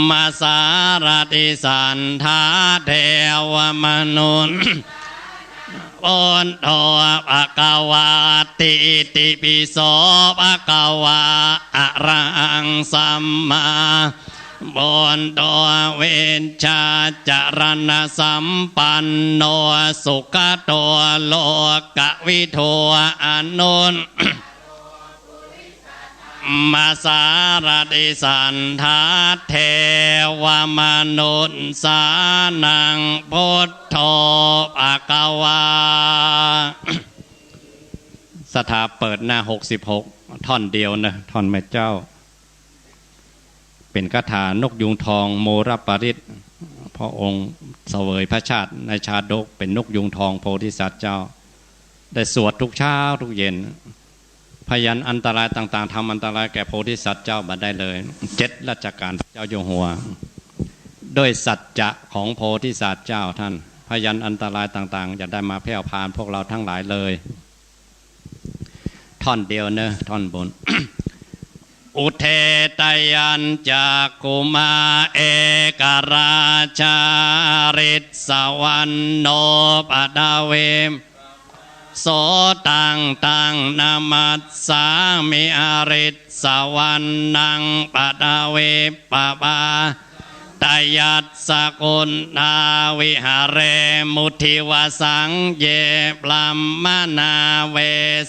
มาสารติสันทาเทวมนุนพุทโธภควาติอิติปิโสภควาอะระหังสัมมาพุทโธเวชชาจรณะสัมปันโนสุขโตโลกวิโทอนุนมาสารติสันทาเทวมนุษสานังพุทโธภควาสถาเปิดหน้า66ท่อนเดียวนะท่อนแม่เจ้าเป็นคาถานกยุงทองโมรปริตพระองค์เสวยพระชาติในชาดกเป็นนกยุงทองโพธิสัตว์เจ้าได้สวดทุกเช้าทุกเย็นพยันอันตรายต่างๆทำอันตรายแก่โพธิสัตว์เจ้าบัดได้เลย7ราชการเจ้าอยู่หัวด้วยสัจจะของโพธิสัตว์เจ้าท่านพยันอันตรายต่างๆอย่าได้มาแผ่วพานพวกเราทั้งหลายเลยท่อนเดียวเนอะท่อนบน อุเทตยัญจากกุมาเอกราชาริตสวรรณโนปดาเวมโสตังตังนามัสสามิอริตสวรรณังปดาเวปปาตยัสสกุณาวิหารเรมุทิวสังเยปลัมมนาเว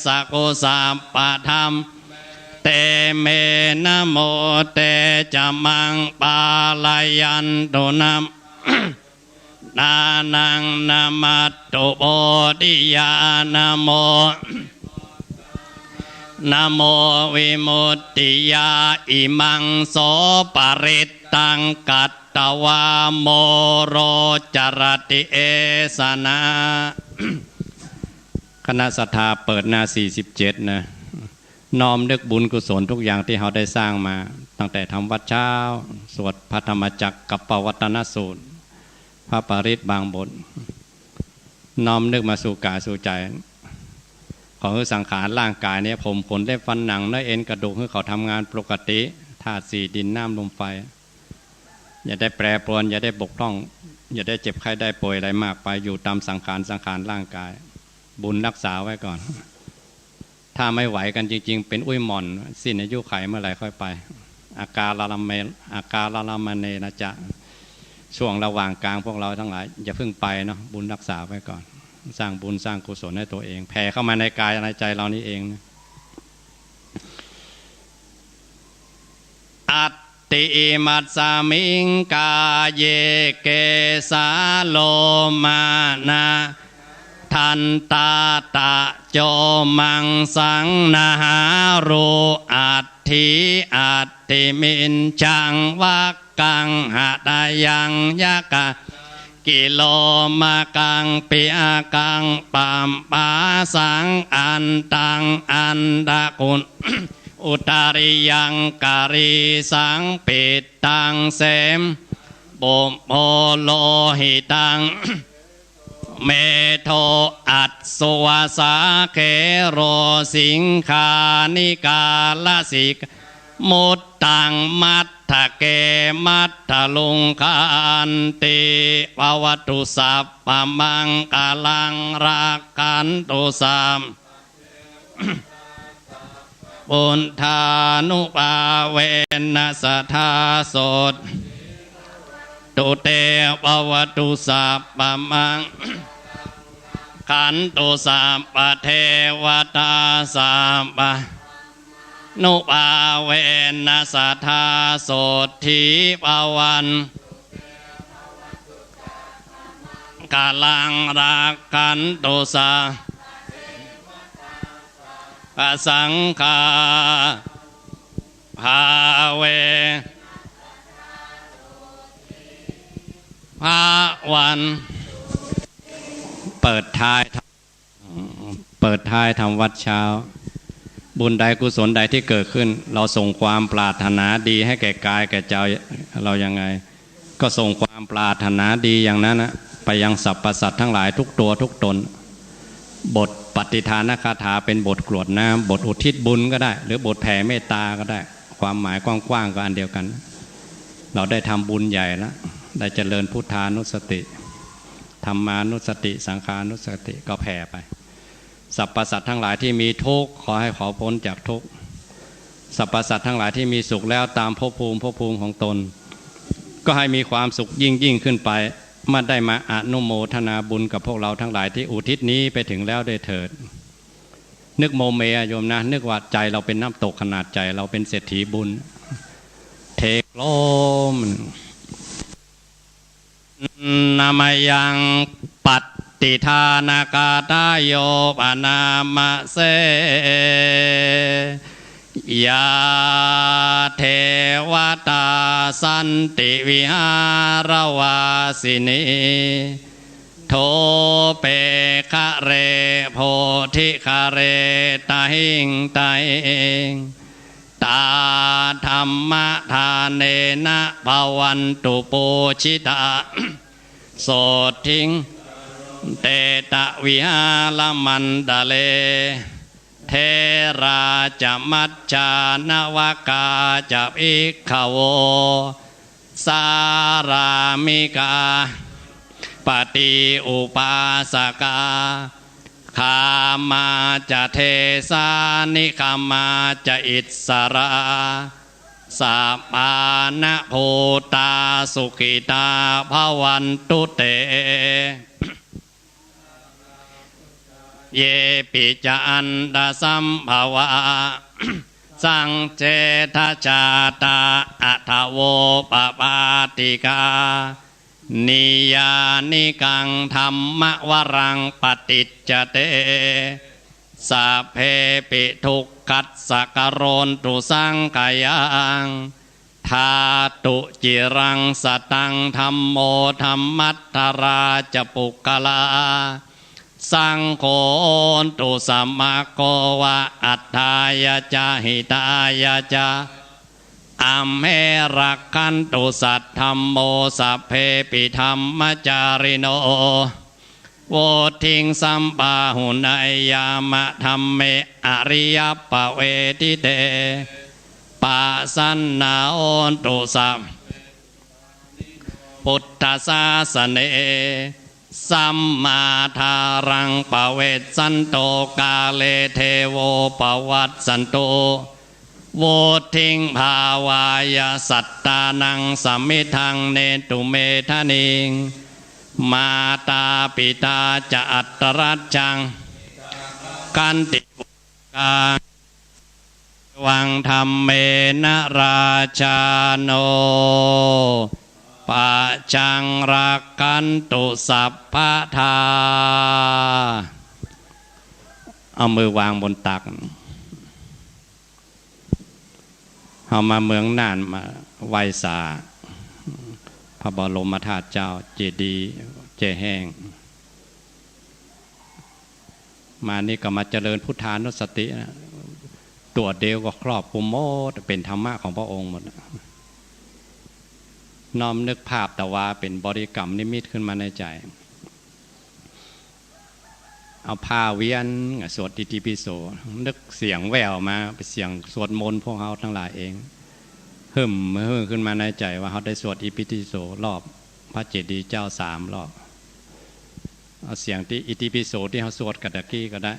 สกุสัพปะธรรมเตเมนะโมเตจะมังปาลายันตุนัมนานังนามัตตุโพธิญาณโมนะโมวิมุตติยาอิมังโสปริตตังกัตตวาโมโรจรติเอสนาคณะศรัทธาเปิดหน้า47นะน้อมนึกบุญกุศลทุกอย่างที่เราได้สร้างมาตั้งแต่ทำวัดเช้าสวดพระธรรมจักรกับปวัตนสูตรพระปริตบางบทน้อมนึกมาสู่กายสู่ใจของสังขารร่างกายเนี่ยผมขนเล็บฟันหนังเนื้อเอ็นกระดูกให้เขาทำงานปกติธาตุสี่ดินน้ำลมไฟอย่าได้แปรปรวนอย่าได้บกพร่องอย่าได้เจ็บไข้ได้ป่วยอะไรมากไปอยู่ตามสังขารร่างกายบุญรักษาไว้ก่อนถ้าไม่ไหวกันจริงๆเป็นอุ้ยหม่อนสิ้นอายุไขเมื่อไหร่ค่อยไปอาการละละมเนนะจ๊ะช่วงระหว่างกลางพวกเราทั้งหลายอย่าเพิ่งไปเนาะบุญรักษาไว้ก่อนสร้างบุญสร้างกุศลให้ตัวเองแผ่เข้ามาในกายในใจเรานี่เองนะอัตติมัสสมิงกาเยเกสาโลมานาทันตาตะโจมังสังนาหารูอัตถิอัตติมินจังวักกังหะตายังยะกะกิโลมากังปิอากังปัมปาสังอันตังอันดากุลอุตาริยังการิสังปิดตังเสมบุมโพโลหิตังเมโทอัตสวาสาเคโรสิงคานิกาลสิกมุตตังมัตถเกมัตถลุงคันติปวัตุสัพปมังกาลังรักขันตุสามปุณธานุภาเวนัสทาโสตตุเตปวัตุสัพปมัง ขันตุสัพพเทวตาสัพพนุภาเวนัสทธาโสทิภวันกาลังรักขันตุสัพพสังฆาภาเวภาวันเปิดท้ายทำวัดเช้าบุญใดกุศลใดที่เกิดขึ้นเราส่งความปรารถนาดีให้แก่กายแก่ใจเรายังไงก็ส่งความปรารถนาดีอย่างนั้นนะไปยังสรรพสัตว์ทั้งหลายทุกตัวทุกตนบทปฏิทานคาถาเป็นบทกรวดน้ำบทอุทิศบุญก็ได้หรือบทแผ่เมตตาก็ได้ความหมายกว้างๆก็อันเดียวกันเราได้ทำบุญใหญ่แล้วได้เจริญพุทธานุสติธรรมานุสติสังขานุสติก็แผ่ไปสรรพสัตว์ทั้งหลายที่มีทุกข์ขอให้ขอพ้นจากทุกข์สรรพสัตว์ทั้งหลายที่มีสุขแล้วตามภพภูมิของตนก็ให้มีความสุขยิ่งขึ้นไปมาได้มาอนุโมทนาบุญกับพวกเราทั้งหลายที่อุทิศนี้ไปถึงแล้วได้เถิดนึกโมเมโยมนะนึกว่าใจเราเป็นน้ำตกขนาดใจเราเป็นเศรษฐีบุญเทกลมนามายังปัตติทานากาตาโยปนามะเสยาเทวตาสันติวิหารวาสินีโทเปคะเรโพธิคะเรตาหิงตาเองตาธรรมทานเนนะภวันตุปูชิตาโสทิงเตตะวิหารมันดาเลเทราจะมัจจานวกาจะอิกขโวสารามิกาปฏิอุปาสกาขามาจะเทสานิขามาจะอิสราสัพพานะโพตาสุขิตาภวันตุเตเยปิจอันดาสัมภวะสังเจทจาตาอัทโวปปาติกานิยานิกังธรรมวรังปฏิจจเตสัพเพปิทุกขัสสกโรนตุสังกายังธาตุจิรังสตังธัมโมธัมมัตถราจปุกกลาสังโฆตุสัมมาโกวะอัตถายะจาหิตายะจาอัมเมรักขันตุสัตธัมโมสัพเพปิธัมมจาริโนโวทิงสัมปาหุนายยามะธัมเมอริยปะเวทิเตปัสสันนาโอนตุสัมพุทธศาสเนสัมมาทารังปเวสสันโตกาเลเทโวปวัตสันโตโวทิงภาวายสัตตานังสัมมิทังเนตุเมทานิงมาตาปิตาจะอัตตรัจจังกันติกาวังธรรมเมนะราชาโนปะจังรักขันตุสัพพะทาเอามือวางบนตักเอามาเมืองน่านมาไหว้สาพระบรมธาตุเจ้าเจดีย์เจแห้งมานี่ก็มาเจริญพุทธานุสตินะตัวเดียวก็ครอบคลุมหมดเป็นธรรมะของพระองค์หมดน้อมนึกภาพแต่ว่าเป็นบริกรรมนิมิตขึ้นมาในใจเอาผ้าเวียนสวดอิติปิโสนึกเสียงแววมาเป็นเสียงสวดมนต์พวกเขาทั้งหลายเองหึ่มขึ้นมาในใจว่าเขาได้สวดอิติปิโสรอบพระเจดีย์เจ้า3 รอบเอาเสียงที่อิติปิโสที่เขาสวดกระดกี้ก็ได้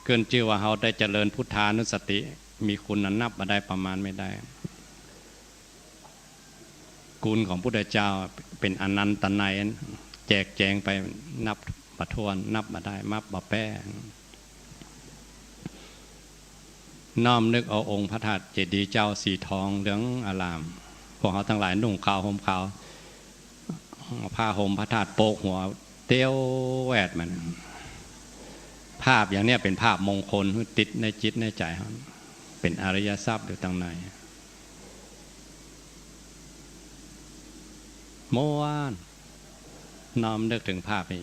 เกินชื่อว่าเขาได้เจริญพุทธานุสติมีคุณนับมาได้ประมาณไม่ได้คุณของพุทธเจ้าเป็นอนันตนัย แจกแจงไปนับประทวนนับมาได้มับบะแป้น้อมนึกเอาองค์พระธาตุเจดีย์เจ้าสีทองเหลืองอารามพวกเขาทั้งหลายนุ่งขาวห่มขาวผ้าห่มพระธาตุโปกหัวเตี้ยวแวดมันภาพอย่างเนี้ยเป็นภาพมงคลติดในจิตในใจเขาเป็นอริยทรัพย์อยู่ตั้งในเมื่อวานน้อมนึกถึงภาพนี้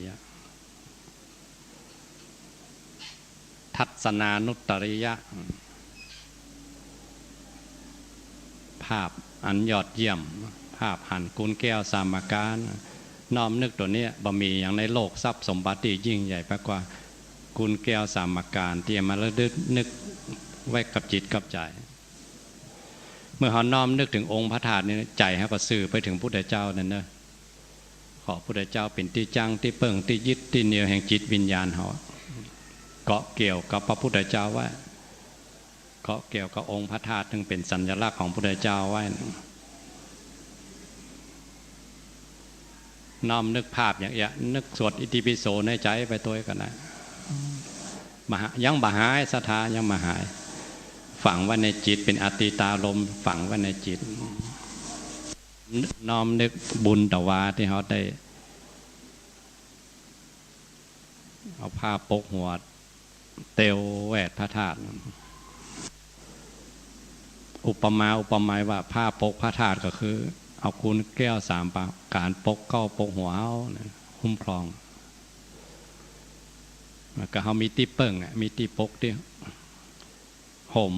ทัศนานุตริยะภาพอันยอดเยี่ยมภาพหันกุลแก้วสามการน้อมนึกตัวนี้บ่มีอย่างในโลกทรัพย์สมบัติยิ่งใหญ่ไปกว่ากุลแก้วสามการที่มาระลึกนึกไว้กับจิตกับใจเมื่อเขาน้อมนึกถึงองค์พระธาตุนี้ใจเขาก็สื่อไปถึงพุทธเจ้านั่นเนอะขอพุทธเจ้าเป็นที่จังที่เปิงที่ยึดที่เหนี่ยวแห่งจิตวิญญาณเขาเกาะเกี่ยวกับพระพุทธเจ้าไว้เกาะเกี่ยวกับองค์พระธาตุถึงเป็นสัญลักษณ์ของพุทธเจ้าไว้น้อมนึกภาพอย่างเงี้ยนึกสวดอิติปิโสในใจไปตัวกันนะยังบ่หายศรัทธายังบ่หายฝังไว้ในจิตเป็นอติตาลมฝังไว้ในจิตน้อมนึกบุญตวาที่เขาได้เอาผ้าปกหัวเตวแวดพระธาตุอุปมาว่าผ้าปกพระธาตุก็คือเอาคุณแก้วสามประการปกเข้าปกหัวเอาคุ้มครองมันก็เขามีที่เปิ่งมีที่ปกที่ห่ม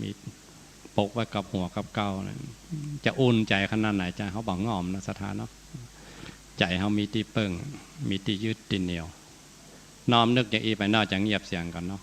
มีปกไว้กับหัวกับเก้าจะอุ่นใจขนาดไหนใจเขาบอกงอมนะสถานเนาะใจเขามีที่เปิ่งมีที่ยึดที่เหนียวน้อมนึกอย่างอีไปนอกจากเงียบเสียงกันเนาะ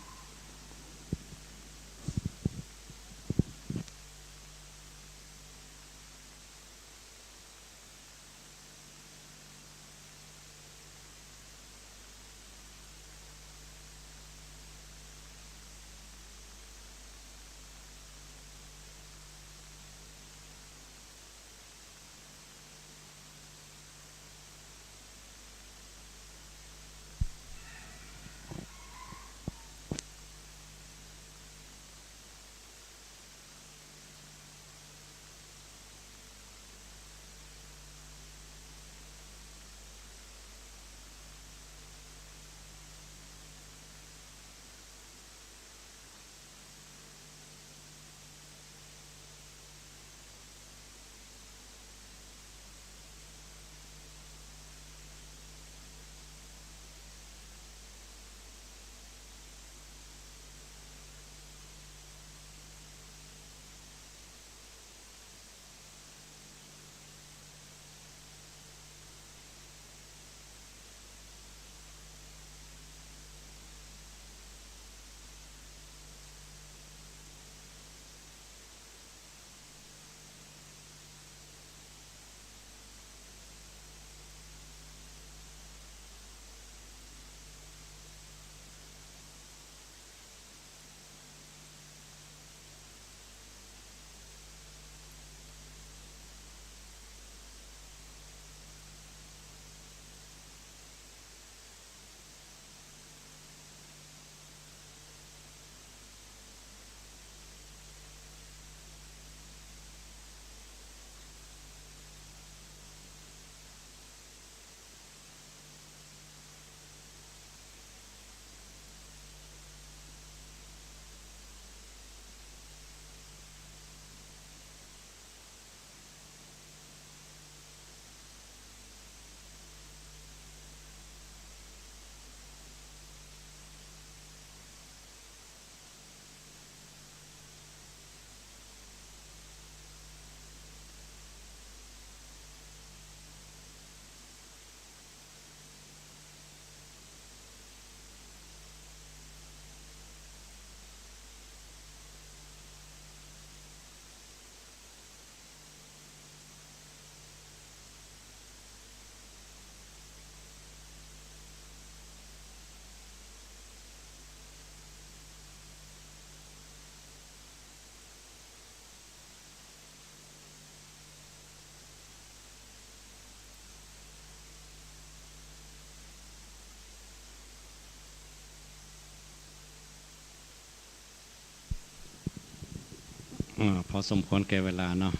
พอสมควรแก่เวลาเนาะ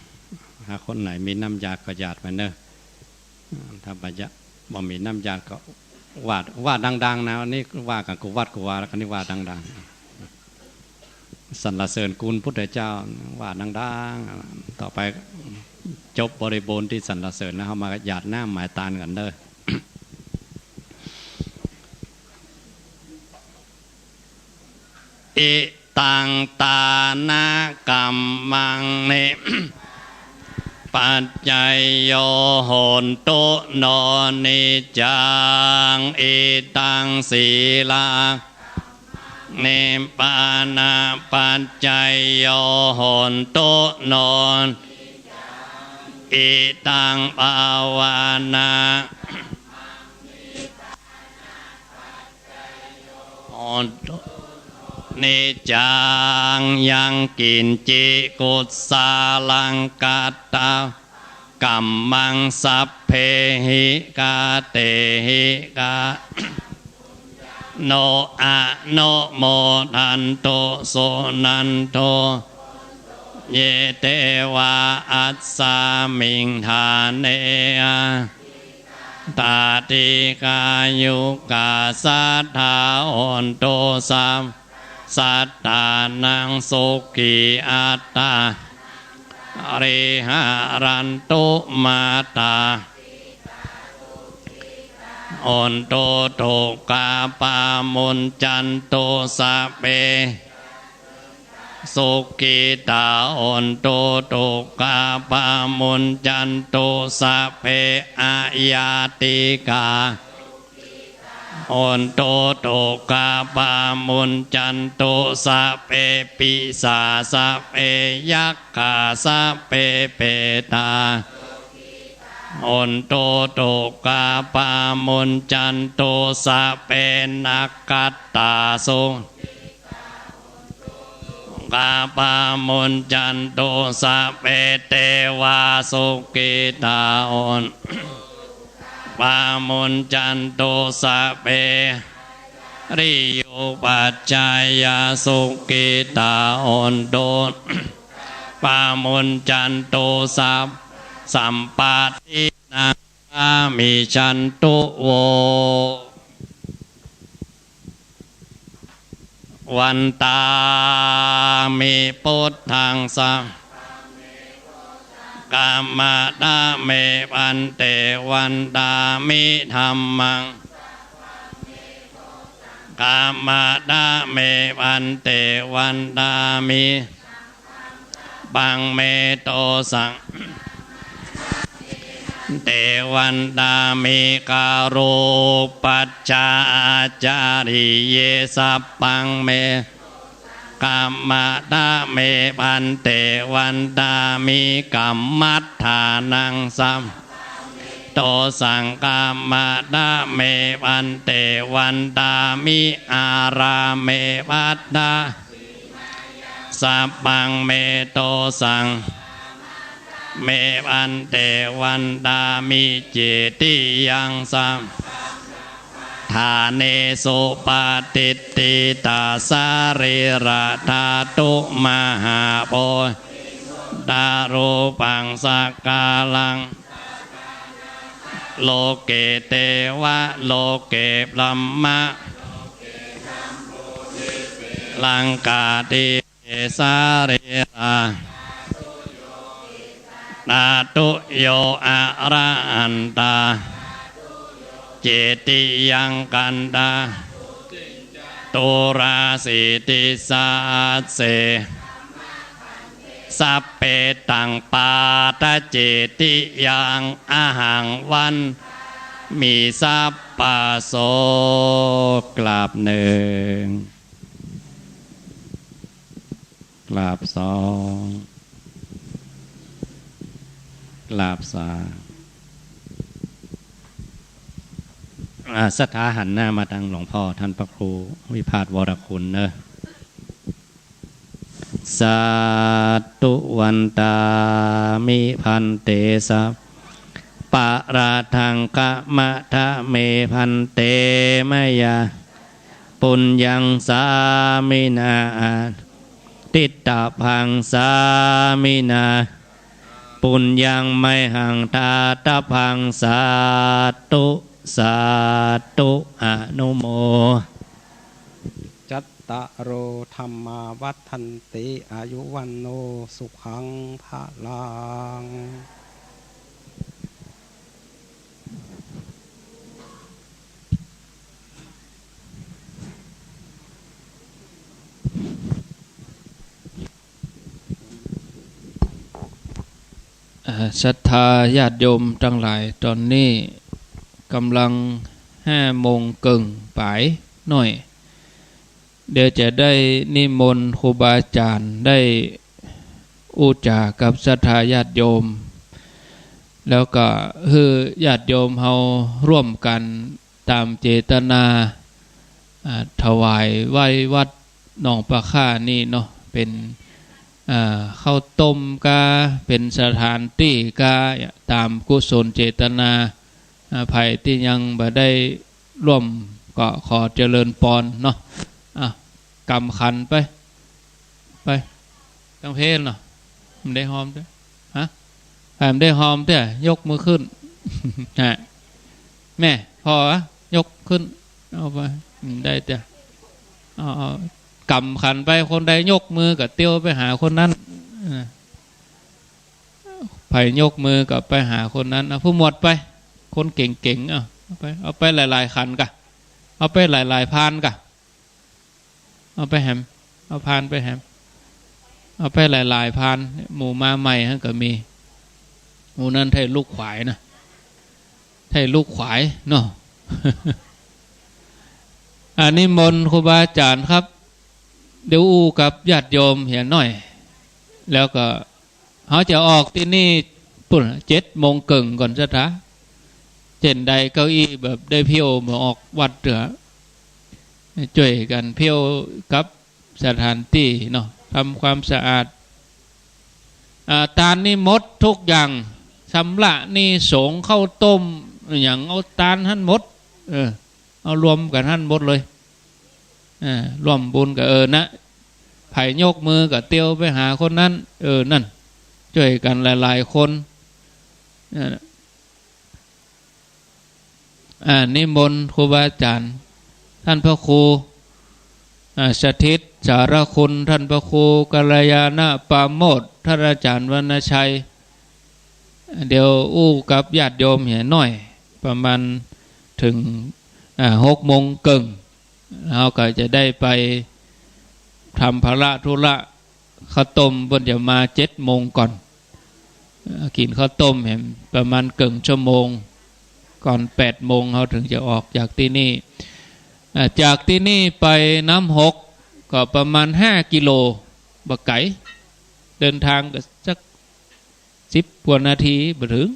หากคนไหนมีน้ำยาก็หยาดไปเนอะถ้าบ่มีน้ำยาก็ว่าดังๆนะวันนี้ว่ากันกูว่าแล้วกันนี่ว่าดังๆสรรเสริญคุณพุทธเจ้าว่าดังๆต่อไปจบบริบูรณ์ที่สรรเสริญนะเขามาหยาดหน้าหมายตากันเด้ออิตังตานะกัมมังเน ปัจจัยโยโหนตุโนนิจังอิตังศีลาเนปานาปัจจัยโยโหนตุโนอิตังภาวนาโหนตุนิจังยังกินจิกุสาลังกัตตากัมมังสัพเพหิกาเตหิกาโนอะโนโมทันโตโสนันโตเยเตวะอัสสามิงทาเนตาติกายุกาสัทธาโอนโตสัมสัตตานังสุขีอัตตาอริหารันตุมาตาโอนโตโตกาปามุนจันโตสะเปสุกิตาโอนโตโตกาปามุนจันโตสะเปอายาติกาโอนโตโตกาปามุนจันโตสะเปปิสาสะเปยักขาสะเปเปตาโอนโตโตกาปามุนจันโตสะเปนักกัตตาสุกาปามุนจันโตสะเปเตวาสุกิตาโอนปามุนจันโตสะเปริโยปัจจายาสุกิตาโอนโตปามุนจันโตสัมปาตินามิจันตุโววันตามิพุทธังสังกามดาเมปันเตวันดามิธรรมังกามดาเมปันเตวันดามิบังเมโตสังเตวันดามิการุปัจจาจาริเยสัพปังเมกรรมดาเมพันเตวันดามิกัมมัฏฐานังสัมโตสังกรรมดาเมพันเตวันดามิอาราเมวัตตาสัพพังเมโตสังเมพันเตวันดามิเจติยังสัมทาเนสุปฏิติตาสาริระธาตุมหาโพดารูปังสักกาลังโลเกเตวะโลเกปลัมมะลังกาติสาริระธาตุโยอะระหันตาเจติยังกันดาตุราสิติสาเสสัพเพตังปาตเจติยังอาหังวันมีสัพปะโสกราบหนึ่งกราบสองกราบสามศรัทธาหันหน้ามาทางหลวงพ่อท่านพระครูวิพาทวรคุณเนอะสาธุวันตามิพันเตสะปะราทังกะมะทะเมพันเตมยาปุญญังสามินา ติตตพังสามินาปุญญังไมหังทาตพังสาตุสาตุอนุโมจัตตะโรธรรมาวัฏันติอายุวันโนสุขังภะลังศรัทธาญาติโยมทั้งหลายตอนนี้กำลัง5 โมงครึ่งปลายหน่อยเดี๋ยวจะได้นิมนต์ครูบาอาจารย์ได้อุจากับศรัทธาญาติโยมแล้วก็คือญาติโยมเฮาร่วมกันตามเจตนาถวายไหว้วัดหนองปลาค่านี่เนาะเป็นข้าวต้มกาเป็นสถานที่กาตามกุศลเจตนาภัยที่ยังบ่ได้ร่วมก็ขอเจริญพรเนาะกำขันไปตั้งเพลเนาะมันได้หอมด้วยฮะมันได้หอมด้วยยกมือขึ้นฮะแม่พอยกขึ้นเอาไปได้แต่เอากำขันไปคนใดยกมือกับเตี้ยวไปหาคนนั้นไผ่ยกมือกับไปหาคนนั้นผู้หมวดไปคนเก่งๆเอาไปหลายๆขันกะเอาไปหลายๆพานกะเอาไปแฮมเอาพานไปแฮมเอาไปหลายๆพานหมู่มาใหม่ฮะก็มีหมู่นั้นไทยลูกขวายนะไทยลูกขวายเนาะ อันนี้มนต์ครูบาอาจารย์ครับเดี๋ยวอู้กับญาติโยมเห็นหน่อยแล้วก็เขาจะออกที่นี่ปุ่น7 โมงครึ่งก่อนซะท้าเจนใดเก้าอี้แบบได้เพียวมาออกวัดเหลือช่วยกันเพียวกับสถานที่เนาะทำความสะอาดตาลนี่มดทุกอย่างสำละนี่สงข้าวต้มอย่างเอาตาลหั่นมดเอารวมกันหั่นมดเลยร่วมบุญกับนะไผ่ยกมือกับเตียวไปหาคนนั้นนั่นช่วยกันหลายๆคนนิมนต์ครูบาอาจารย์ท่านพระครูสถิตสารคุณท่านพระครูกัลยาณปราโมทย์ท่านอาจารย์วรรณชัยเดี๋ยวอู้กับญาติโยมเห็นหน่อยประมาณถึง6 โมงครึ่งเราก็จะได้ไปทำภาระธุระข้าวต้มบนจะมา7 โมงก่อนกินข้าวต้มเห็นประมาณครึ่งชั่วโมงก่อน8 โมงเขาถึงจะออกจากที่นี่จากที่นี่ไปน้ำหกก็ประมาณ5 กิโลบักไก่เดินทางก็สัก10 กว่านาทีบ่ถึง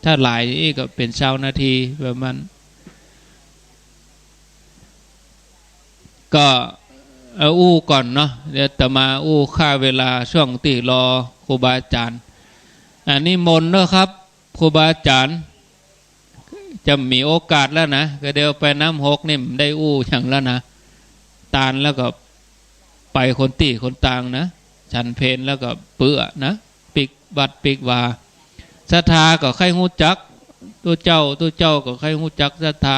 ถ้าหลายก็เป็น20 นาทีประมาณก็อู้ก่อนเนาะเดี๋ยวจะมาอู้ค่าเวลาช่วงที่รอครูบาอาจารย์อันนี้มนต์นะครับครูบาอาจารย์จะมีโอกาสแล้วนะก็เดี๋ยวไปน้ำหกนี่ได้อู้อย่างแล้วนะตาลแล้วก็ไปคนตีคนต่างนะฉันเพนแล้วก็เปื้อนะปิกบัดปิกวาศรัทธาก็ใครหูจักตัวเจ้าก็ใครหูจักศรัทธา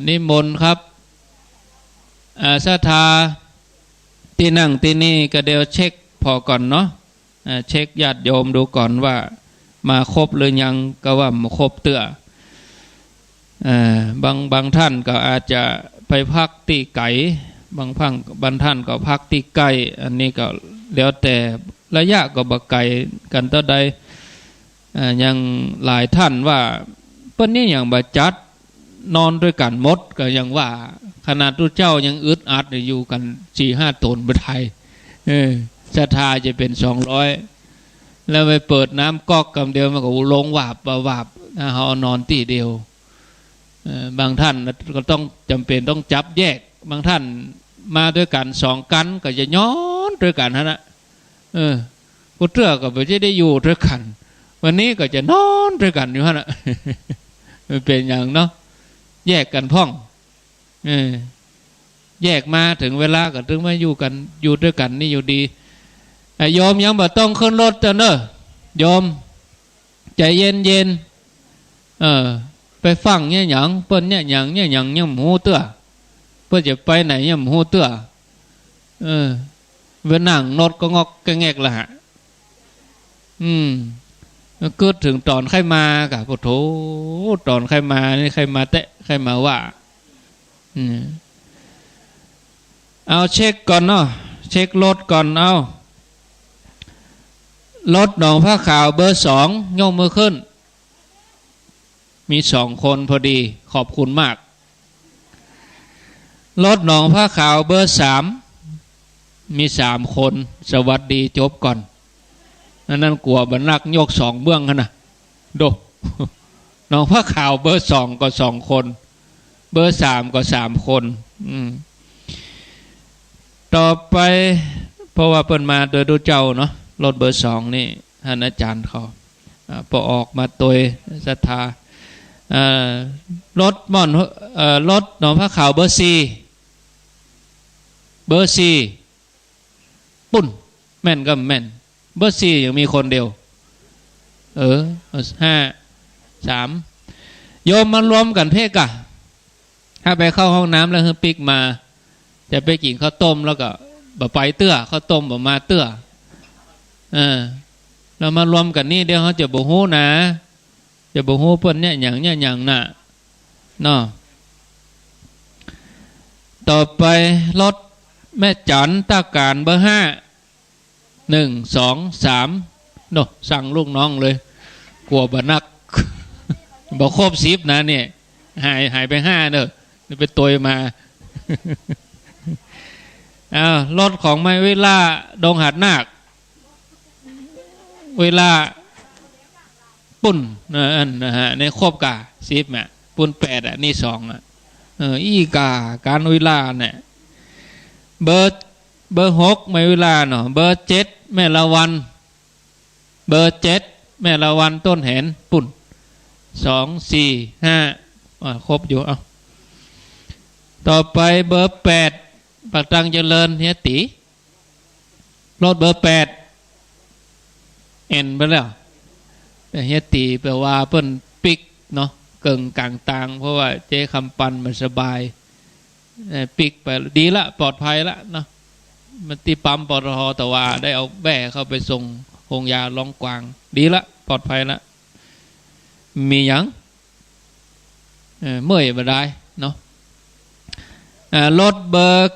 นิมนต์ครับศรัทธาที่นั่งที่นี่ก็เดี๋ยวเช็คพอก่อนเนาะเช็คญาติโยมดูก่อนว่ามาครบหรือยังก็ว่ามาครบเตื้อบางท่านก็อาจจะไปพักที่ไก่บางท่านก็พักที่ไก่อันนี้ก็แล้วแต่ระยะก็บักไก่กันเท่าใดยังหลายท่านว่าเปิ้นนี่อย่างบาจัดนอนด้วยกันมดก็ยังว่าขนาดตัวเจ้ายังอึดอัดอยู่กัน 4-5 ตนบ่ไทยศรัทธาจะเป็น200แล้วไปเปิดน้ำก๊อกกำเดียวมันก็ลงวาบเขานอนที่เดียวบางท่านก็ต้องจำเป็นต้องจับแยกบางท่านมาด้วยกัน2 กันก็จะย้อนด้วยกันนะกูเตื้อก็ไม่ได้อยู่ด้วยกันวันนี้ก็จะนอนด้วยกันอยู่ฮะนะเป็นอย่างเนาะแยกกันพ่อง แยกมาถึงเวลาก็ถึงมาอยู่กันอยู่ด้วยกันนี่อยู่ดีโยมยังบ่ต้องขึ้นรถเนอะโยมใจเย็นเย็นไปฟังเนี่ยหยังเปิ้นเนี่ยหยังเนี่ยหยังเนี่ยหมูเตื้อเพื่อจะไปไหนเนี่ยหมูเตื้อเวลานั่งรถก็งอกก็แงกละฮะเกิดถึงตอนใครมากับโถตอนใครมานี่ใครมาเตะใครมาว่าเอาเช็คก่อนเนาะเช็ครถก่อนเอารถหนองผ้าขาวเบอร์2ยกมือขึ้นมี2คนพอดีขอบคุณมากรถหนองผ้าขาวเบอร์3มี3คนสวัสดีจบก่อนนั่นกลัวบรรลักยก2เบื้องกันนะโดหนองผ้าขาวเบอร์2ก็2คนเบอร์3ก็3คนต่อไปเพราะว่าเปิดมาโดยดูเจ้าเนาะรถเบอร์2นี่ท่านอาจารย์เขาพอออกมาตัวศรัทธารถม่อนรถหนองผ้าขาวเบอร์4ปุ่นแม่นก็แม่นเบอร์4ยังมีคนเดียว5 3โยมมารวมกันเพกะถ้าไปเข้าห้องน้ำแล้วปิกมาจะไปกินข้าวต้มแล้วก็บ่ไปเตื้อข้าวต้มบ่มาเตื้อเรามารวมกันนี่เดี๋ยวเขาจะบ่ฮู้นะจะบ่ฮู้เพิ่นเนี่ยหยังน่ะเนาะต่อไปรถแม่จันตาการเบอร์5 1 2 3โน่สั่งลูกน้องเลยกลัวบ่นักบ่ครบ10นะเนี่ยหายไป5เด้อนี่ไปตัวมารถของไม่เวลาดงหาดนาคเวลาปุ่นนะฮะในครบกา10แม่ปุ่น8นี่2อีกาการเวลาเนี่ยเบอร์6ไม่เวลาเนาะเบอร์7แม่ละวันเบอร์7แม่ละวันต้นแหนปุ่น2 4 5ครบอยู่เอาต่อไปเบอร์8ปากตังเจริญเฮียตีรถเบอร์8เอ็นไปแล้วแต่เฮียตีแปลว่าเปิ้นปิกเนาะเกิงกลางต่างเพราะว่าเจ๊คำปันมันสบายปิกไปดีละปลอดภัยละเนาะมันตีปั๊มปตทแต่ว่าได้เอาแบ่เข้าไปส่งโรงยาล่องกวางดีละปลอดภัยละมีหยังเมื่อยมาได้เนาะรถเบอร์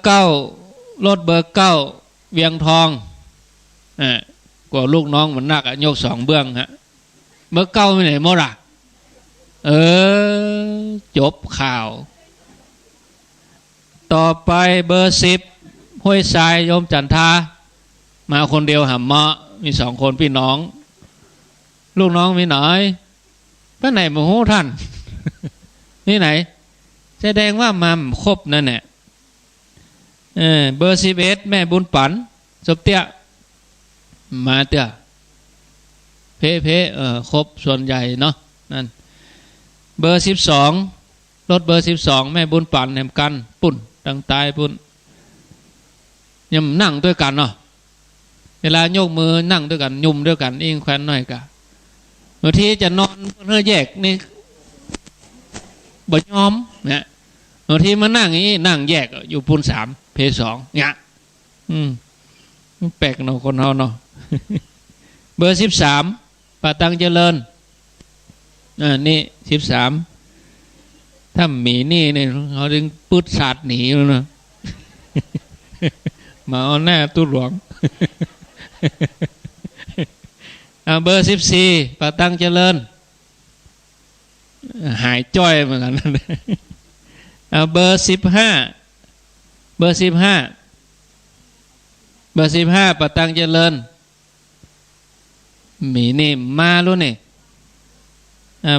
9รถเบอร์9เวียงทองกว่าลูกน้องมันนักยก2เบื้องฮะเบอร์9ไปไหนหมดอ่ะจบข่าวต่อไปเบอร์10ห้วยทรายโยมจันทามาคนเดียวหำเมาะมี2คนพี่น้องลูกน้องมีหน่อยไปไหนมาโหท่านนี่ไหนแสดงว่ามาครบนั่นแหละเบอร์11แม่บุญปันสบเตี้ยมาเตี้ยเพครบส่วนใหญ่เนาะนั่นเบอร์12รถเบอร์12แม่บุญปันแหมกันปุ่นตั้งตายปุ่นยังนั่งด้วยกันเนาะเวลายกมือนั่งด้วยกันยุ่มด้วยกันอิงแขวนหน่อยกะบางทีจะนอนเพื่อแยกนี่บ่ยอมเนี่ยบางทีมานั่งอย่างนี้นั่งแยกอยู่ปูน3เพ2เนี่ยแปลกเนาะคนเฮาเนาะเบอร์13ป่าตังเจริญนี่13ถ้าหมีนี่เนี่ยเขาดึงปืดสาดหนีแล้วนะมาเอาหน้าตู้หลวงเบอร์14ป่าตังเจริญหายจ้อยเหมือนกันเบอร์15ป่าตังเจริญมีนี่มาลุ้นนี่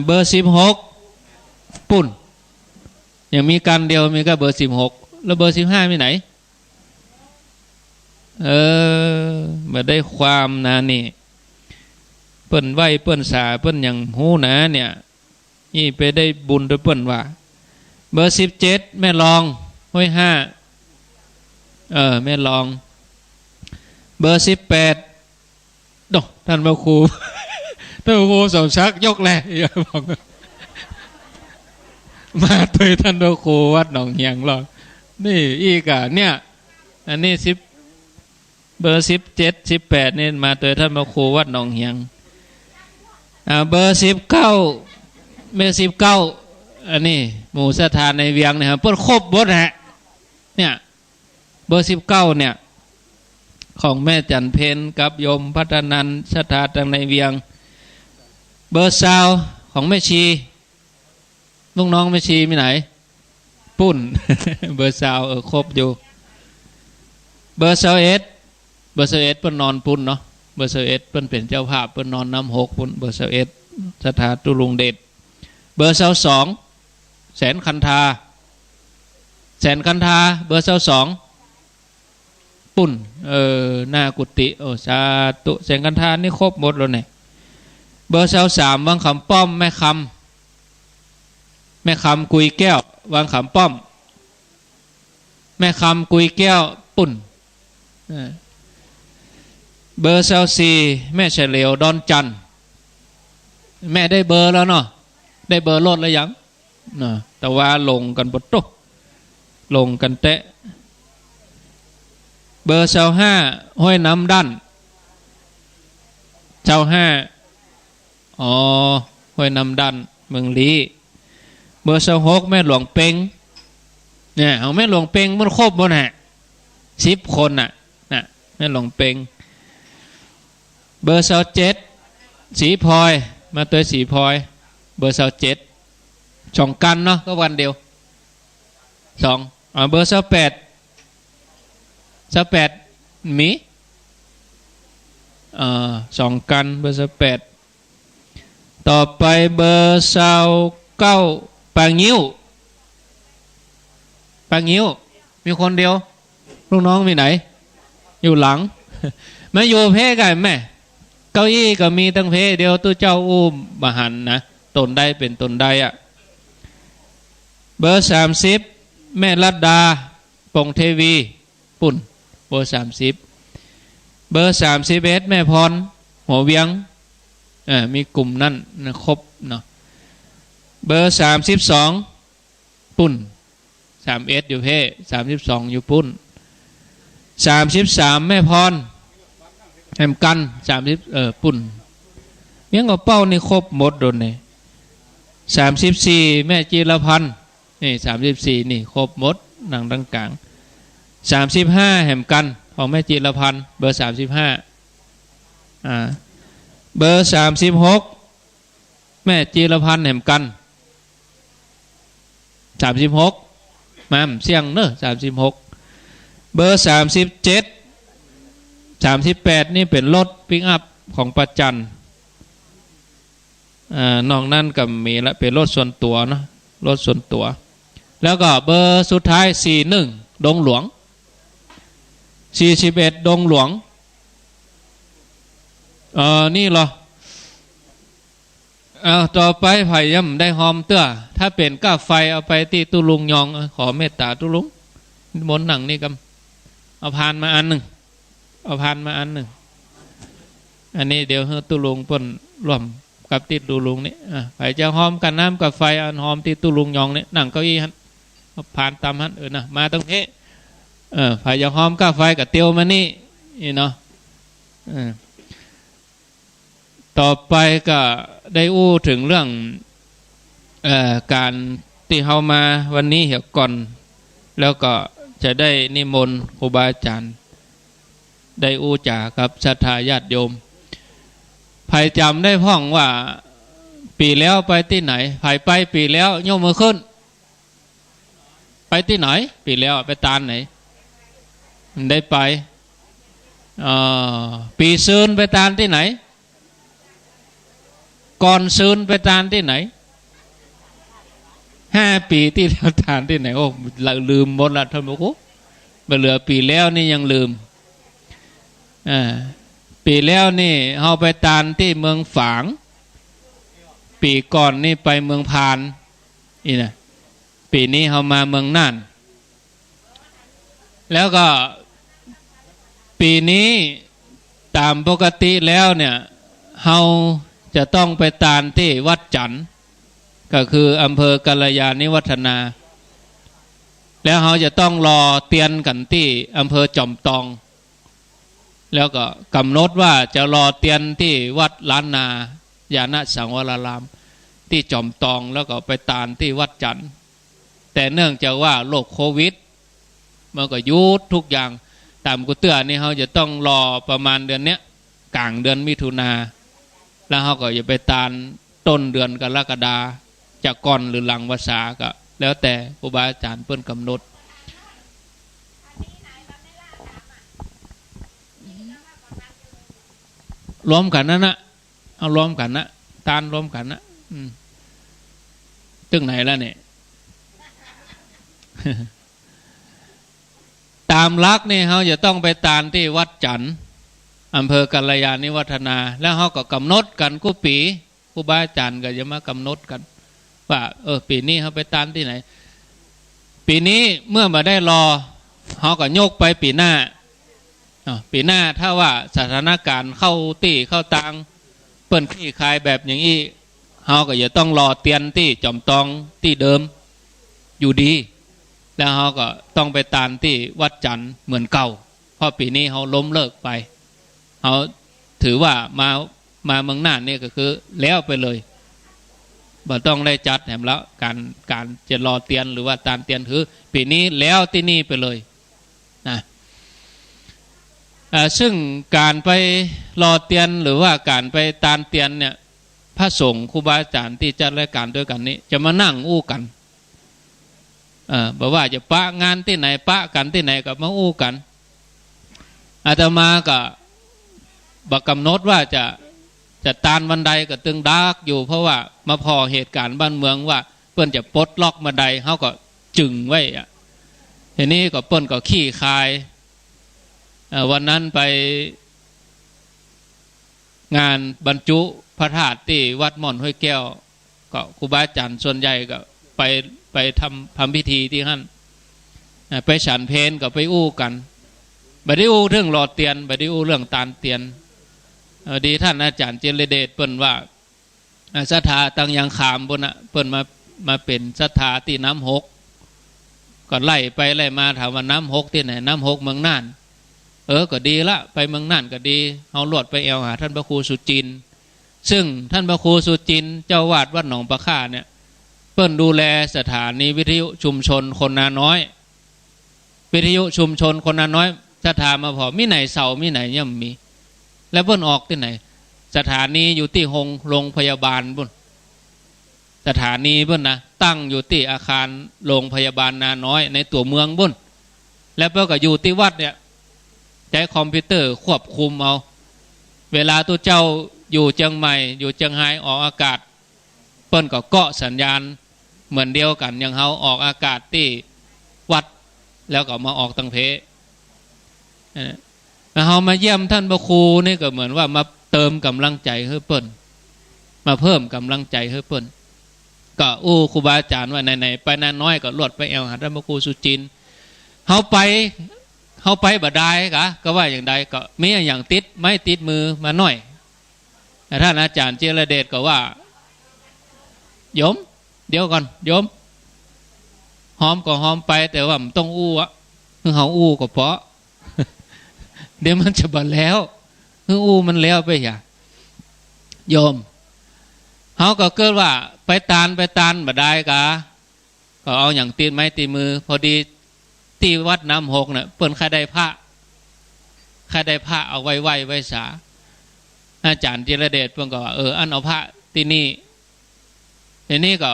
เบอร์16ปุ่นยังมีกันเดียวมีก็เบอร์16แล้วเบอร์15มีไหนมาได้ความนะนี่เปิ้นไหวเปิ้นสาเปิ้นยังหูนะเนี่ยนี่ไปได้บุญด้วยเปิ้นว่าเบอร์17แม่รองห้วย5 แม่ลองเบอร์18ดอกท่านพระครู ท่านพระครูสมชักยกแลอย่าบอกมาตัวท่านพระครูวัดหนองเฮียงหรอกนี่อีกอ่ะเนี่ยอันนี้เบอร์17 18นี่มาตัวท่านพระครูวัดหนองเฮียงเบอร์19เบอร์19อันนี้หมู่สถานในเวียงนะครับเพิ่นครบหมดฮะเนี่ยเบอร์19เนี่ยของแม่จันเพนกับโยมพัฒนันสถานในเวียงเบอร์20ของแม่ชีลูกน้องแม่ชีมีไหนปุ้น เบอร์20ครบอยู่เบอร์21เพิ่นนอนปุ้นเนาะเบอร์21เพิ่นเป็นเจ้าภาพเพิ่นนอนน้ำ6ปุ้นเบอร์21สถานตุลุงเดชเบอร์22แสนคันธาเบอร์22ปุ่นหน้ากุฏิโอ้สาธุแสนคันธานี่ครบหมดแล้วเนี่ยเบอร์23วังขำป้อมแม่คำกุยแก้ววังขำป้อมแม่คำกุยแก้วปุ่นเบอร์24แม่เฉลียวดอนจันแม่ได้เบอร์แล้วเนาะได้เบอร์รถแล้วยังนะแต่ว่าลงกันบดตุ๊ลงกันเตะเบอร์25ห้วยน้ำดัน25ห้วยน้ำดันเมืองลีเบอร์26แม่หลวงเปงเนี่ยเอาแม่หลวงเปงมันครบหมดฮะ10 คนน่ะแม่หลวงเปงเบอร์27สีพลอยมาตัวสีพลอยเบอร์27สองกันเนาะก็วันเดียว2เบอร์28มี2กันเบอร์28ต่อไปเบอร์29ปางงิ้วมีคนเดียวลูกน้องมีไหนอยู่หลัง มาอยู่เพกันแม่เก้าอี้ก็มีตั้งเพเดียวตัวเจ้าอุ้มบหันนะตนได้เป็นตนได้อะเบอร์30แม่รัตดาปงเทวีปุ่นเบอร์30เบอร์31แม่พรหัวเวียงมีกลุ่มนั่นนะครบเนาะเบอร์32ปุ่น31อยู่เพ32อยู่ปุ่น33แม่พรแหมกัน30ปุ่นเมียงกับเป้านี่ครบหมดโดนเนี่ย34แม่จีรพันธ์นี่34นี่ครบหมดหนังดังกลาง35แหมกันของแม่จีรพันธ์เบอร์35เบอร์36แม่จีรพันธ์แหมกัน36มาเสียงเนอะ36เบอร์37 38นี่เป็นรถปิกอัพของประจันนอกนั้นก็มีละเป็นรถส่วนตัวเนาะรถส่วนตัวแล้วก็เบอร์สุดท้าย41ดงหลวง41ดงหลวงนี่เหรอต่อไปไผ่ย่ำได้หอมเตื้อถ้าเป็นก้าไฟเอาไปที่ตุลุงยองขอเมตตาตุลุงมนหนังนี่กำเอาพานมาอันหนึ่งอันนี้เดี๋ยวให้ตุลุงปนร่วมกับติดตุลุงนี่ไผ่จะหอมกันน้ำกับไฟอันหอมที่ตุลุงยองนี่หนังเก้าอี้ฮันผ่านตามฮันนะมาตรงนี้ไผ่จะหอมกับไฟกับเตียวมานี่เนาะต่อไปก็ได้อู้ถึงเรื่องการที่เฮามาวันนี้เหี่ยวก่อนแล้วก็จะได้นิมนต์ครูบาอาจารย์ได้อู้จ่ากับศรัทธาญาติโยมไผ่จำได้พ่องว่าปีแล้วไปที่ไหนไผ่ไปปีแล้วโยมมือขึ้นไปที่ไหนปีแล้วไปตานไหนได้ไปปีซืนไปตานที่ไหนก่อนซืนไปตานที่ไหน5 ปีที่แล้วทานที่ไหนโอ้ลืมหมดละท่านผู้ชมเหลือปีแล้วนี่ยังลืมปีแล้วนี่เราไปตานที่เมืองฝางปีก่อนนี่ไปเมืองพานนี่นะปีนี้เรามาเมืองน่าน แล้วก็ปีนี้ตามปกติแล้วเนี่ยเฮาจะต้องไปตานที่วัดจันทร์ก็คืออำเภอกัลยาณิวัฒนาแล้วเขาจะต้องรอเตียนกันที่อำเภอจอมตองแล้วก็กำหนดว่าจะรอเตียนที่วัดล้านนายาณสังวรารามที่จอมตองแล้วก็ไปตานที่วัดจันทร์แต่เนื่องจากว่าโรคโควิดมันก็ยุดทุกอย่างตามกุเตือนี่เขาจะต้องรอประมาณเดือนเนี้ยกลางเดือนมิถุนาแล้วเขาก็จะไปตานต้นเดือนกรกฎาจะก่อนหรือหลังวาสาก็แล้วแต่ครูบาอาจารย์เพิ่นกำหนดรวมกันนั่นนะเอารวมกันนะตานรวมกันนะตึงไหนแล้วเนี่ย ตามลักนี่เขาจะต้องไปตานที่วัดจันทร์อำเภอกัลยาณิวัฒนาแล้วเขาก็กำหนดกันกุปีครูบาอาจารย์ก็จะมากำหนดกันว่าปีนี้เขาไปตานที่ไหนปีนี้เมื่อมาได้รอเขาก็โยกไปปีหน้าปีหน้าถ้าว่าสถานการณ์เข้าตีเข้าตังเปิ้นคลี่คลายแบบอย่างนี้เขาก็จะต้องรอเตียนที่จอมตองที่เดิมอยู่ดีแล้วเขาก็ต้องไปตานที่วัดจันทร์เหมือนเก่าเพราะปีนี้เขาล้มเลิกไปเขาถือว่ามาเมืองน่านนี่ก็คือแล้วไปเลยบ่ต้องได้จัดแถมแล้วการจะรอเตียนหรือว่าตานเตียนถือปีนี้แล้วที่นี่ไปเลยนะซึ่งการไปรอเตียนหรือว่าการไปตานเตียนเนี่ยพระสงฆ์ครูบาอาจารย์ที่จัดรายการด้วยกันนี้จะมานั่งอู้กันบอกว่าจะปะงานที่ไหนปะกันที่ไหนก็มาอู้กันอาตมาก็บอกกำหนดว่าจะตานบันไดก็ตึงดากอยู่เพราะว่ามาพอเหตุการณ์บ้านเมืองว่าเปิ้นจะปลดล็อกบันไดเขาก็จึงไว้ทีนี้ก็เปิ้นก็ขี้คายวันนั้นไปงานบรรจุพระธาตุที่วัดม่อนห้วยแก้วก็ครูบาอาจารย์ส่วนใหญ่ก็ไปทำพิธีที่นั่นไปฉันเพลก็ไปอู้กันบัดนี้อู้เรื่องรอเตียนบัดนี้อู้เรื่องตานเตียนดีท่านอาจารย์เจริญเดชเปิ้นว่าศรัทธาตั้งยังขามบนเปิ้นมาเป็นศรัทธาที่น้ำหกก็ไล่ไปไล่มาถามว่าน้ำหกที่ไหนน้ำหกเมืองน่านก็ดีละไปเมืองน่านก็ดีเอาลวดไปแอวหาท่านพระครูสุจินซึ่งท่านพระครูสุจินเจ้าวาดวัดหนองปะค่าเนี่ยเปิ้นดูแลสถานีวิทยุชุมชนคนนาน้อยวิทยุชุมชนคนนาน้อยศรัทธามาพอมิไหนเสามิไหนย่ำมีแล้วเปิ้นออกที่ไหนสถานีอยู่ที่โรงพยาบาลบุญสถานีเปิ้นนะตั้งอยู่ที่อาคารโรงพยาบาลนาน้อยในตัวเมืองบุญแล้วเปิ้นก็อยู่ที่วัดเนี่ยใช้คอมพิวเตอร์ควบคุมเอาเวลาตัวเจ้าอยู่เชียงใหม่อยู่เชียงรายออกอากาศเปิ้นก็เกาะสัญญาณเหมือนเดียวกันอย่างเฮาออกอากาศที่วัดแล้วก็มาออกตังเพแล้วเฮามาเยี่ยมท่านพระครูนี่ก็เหมือนว่ามาเติมกำลังใจให้เปิ้นมาเพิ่มกำลังใจให้เปิ้นก็ครูบาอาจารย์ว่าไหนๆไปนาน้อยก็ลวดไปแอวหาท่านพระครูสุจินเฮาไปบ่ได้ก็ว่าอย่างใดก็มีอย่างติดไม่ติดมือมาหน่อยแต่ท่านอาจารย์เจริญเดชก็ว่าโยมเดี๋ยวก่อนโยมหอมก็หอมไปแต่ว่ามันต้องอู้คือเฮาอู้ก็เพราะ เดี๋ยวมันจะบ่แล้วคืออู้มันแล้วไปอย่าโยมเฮาก็เกิดว่าไปตานบ่ได้ก็เอาอย่างตีนไม้ตีมือพอดีที่วัดน้ำหกเนี่ยเปิ้นใครได้พระเอาไว้สาอาจารย์เจริญเดชเพิ่นก็ว่าอันเอาพระที่นี่ทีนี้ก็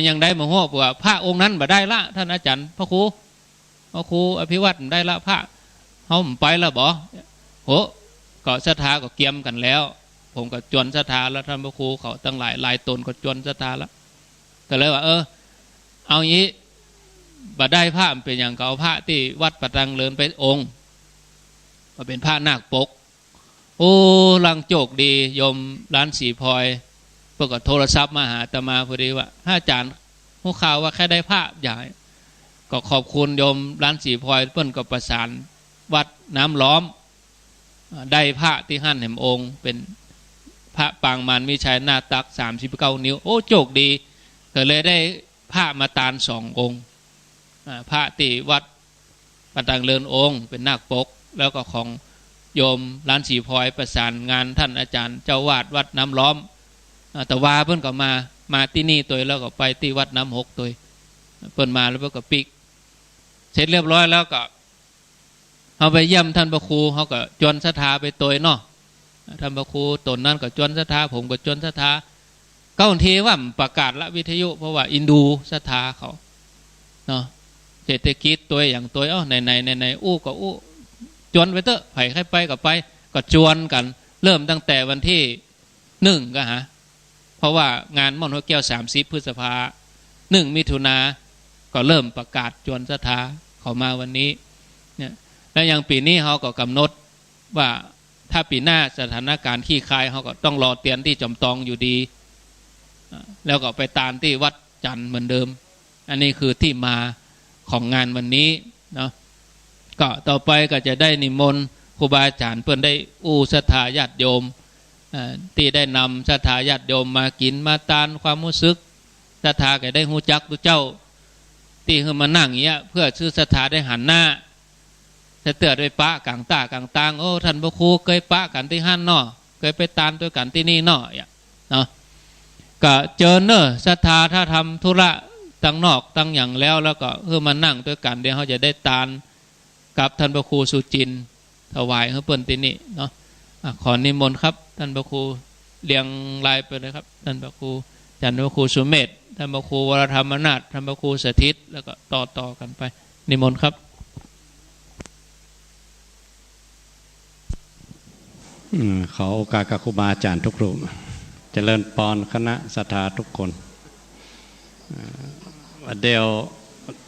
ยังได้มาหัวว่าพระองค์นั้นบ่ได้ละท่านอาจารย์พระครูอภิวัตรได้ละพระเฮาไปแล้วบ่ก็ศรัทธาก็เกี่ยมกันแล้วผมก็จวนศรัทธาแล้วท่านพระครูเขาตั้งหลายตนก็จวนศรัทธาแล้วก็เลยว่าเอางี้บ่ได้พระเป็นอย่างก็เอาพระที่วัดปะตังเลินไปองค์ก็เป็นพระนาคปกลังโจกดีโยมร้านสีพลอยเพื่อก็โทรศัพท์มาหาอาตมาพอดีว่าอาจารย์ผู้ข่าวว่าแค่ได้พระใหญ่ ก็ขอบคุณโยมร้านสีพลอยเปิ้นก็ประสานวัดน้ำล้อมได้พระที่หั่นแห่มองค์เป็นพระปางมารวิชัยหน้าตัก39 นิ้วโอ้โจกดีก็เลยได้พระมาตาล2 องค์พระที่วัดปันตังเลินองค์เป็นนาคปกแล้วก็ของโยมร้านสีพลอยประสานงานท่านอาจารย์เจ้าวาดวัดน้ำล้อมแต่ว่าเพิ่นก็มาที่นี่ตัวแล้วก็ไปที่วัดน้ำหกตัวเพิ่นมาแล้วเพิ่นก็ปิกเสร็จเรียบร้อยแล้วก็เขาไปเยี่ยมท่านพระครูเขาก็จวนศรัทธาไปตัวเนาะท่านพระครูตนนั้นก็จวนศรัทธาผมก็จวนศรัทธาก็บางทีว่าประกาศละวิทยุเพราะว่าอินดูศรัทธาเขาเนาะเศรษฐกิจตัวอย่างตัวในอู้ก็อู้จวนไปเถอะไผ่ใครไปก็ไปก็จวนกันเริ่มตั้งแต่วันที่1ก็ฮะเพราะว่างานม่อนหัวแก้ว30 พฤษภา1 มิถุนาก็เริ่มประกาศจวนศรัทธาเขามาวันนี้เนี่ยแล้วอย่างปีนี้เขาก็กำหนดว่าถ้าปีหน้าสถานการณ์ขี้คายเขาก็ต้องรอเตียนที่จอมตองอยู่ดีแล้วก็ไปตามที่วัดจันทร์เหมือนเดิมอันนี้คือที่มาของงานวันนี้เนาะก็ต่อไปก็จะได้นิมนต์ครูบาอาจารย์เพื่อนได้อู้ศรัทธาญาติโยมที่ได้นำศรัทธาญาติโยมมากินมาตานความรู้สึกศรัทธาก็ได้หูจักตัวเจ้าที่คือมานั่งอย่างเงี้ยเพื่อชื่อศรัทธาได้หันหน้าจะเตือนด้วยปะกลางตากลางตางโอ้ท่านพระครูเคยปะกันที่หั่นเนาะเคยไปตานด้วยกันที่นี่เนาะเนาะก็เจอเนอะศรัทธาถ้าทำธุระตั้งนอกตั้งอย่างแล้วก็มานั่งด้วยกันเดี๋ยวเขาจะได้ตานกับท่านพระครูสุจินถวายให้เปิ้นที่นี่เนาะขอนิมนต์ครับท่านพระครูเรียงรายไปเลยครับท่านพระครูจันทร์พระครูสุเมธท่านพระครูวรธรรมนาถท่านพระครูสถิตแล้วก็ต่อกันไปนิมนต์ครับขอโอกาสกับครูบาอาจารย์ทุกรูปเจริญพรคณะศรัทธาทุกคนเดียว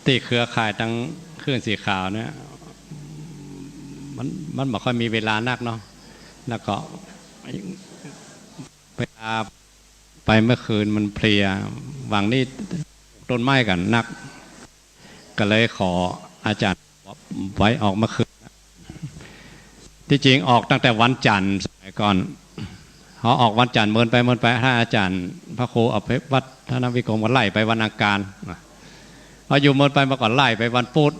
ตีเครือข่ายทั้งเครื่องสีขาวเนี่ยมันบอกว่ามีเวลานักเนาะแล้วก็เวลาไปเมื่อคืนมันเพลียหวังนี่ต้นไม้กันนักก็เลยขออาจารย์ไว้ออกเมื่อคืนที่จริงออกตั้งแต่วันจันทร์สมัยก่อนเขาออกวันจันทร์เมินไปถ้าอาจารย์พระครูเอาไปวัดท่านวิกรมก็ไล่ไปวันอังคารเขาอยู่เมินไปมาก่อนไล่ไปวันพุธ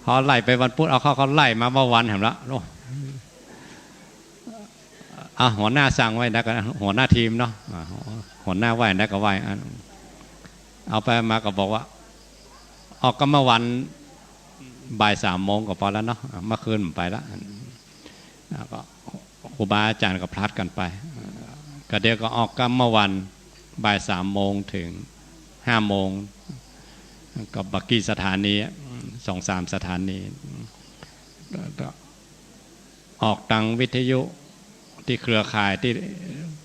เขาไล่ไปวันพุธเอาเขาไล่มาเมื่อวันเห็นละหัวหน้าสั่งไว้นะก็หัวหน้าทีมเนาะหัวหน้าไหวนะก็ไหวเอาไปมาก็บอกว่าออกก็เมื่อวันบ่าย3 โมงก็พอแล้วเนาะเมื่อคืนไปแล้วก็ครูบาอาจารย์ก็พลัดกันไปก็เดี๋ยวก็ออกก็เมื่อวันบ่าย3 โมงถึง5 โมงก็บักกี้สถานี2-3 สถานีออกทางวิทยุที่เครือข่ายที่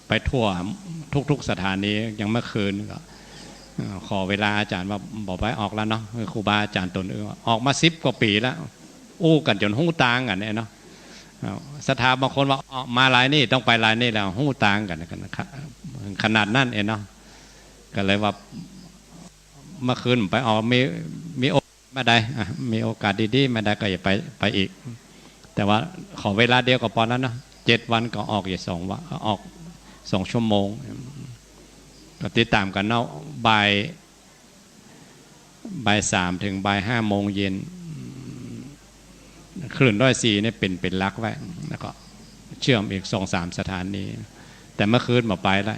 ไปทั่วทุกสถานียังเมื่อคืนก็ขอเวลาอาจารย์ว่าบอกไปออกแล้วเนาะครูบาอาจารย์ตนออกมา10 กว่าปีแล้วอู้กันจนหู้ตางกันเนี่ยเนาะศรัทธาบางคนว่าออกมาลายนี่ต้องไปลายนี่แล้วหู้ตางกันนะครับขนาดนั้นเองเนาะก็เลยว่าเมื่อคืนไปออกมีโอกาสมาได้มีโอกาสดีๆมาได้ก็อย่าไปอีกแต่ว่าขอเวลาเดียวก็พอแล้วเนาะ7 วันก็ออกอย่า2 วันออก2 ชั่วโมงก็ติดตามกันเนาะบ่าย 3ถึงบ่าย 5 โมงเย็นคลื่น104เนี่ยเป็นลักไว้แล้วก็เชื่อมอีก2-3 สถานีแต่เมื่อคืนมาไปแล้ว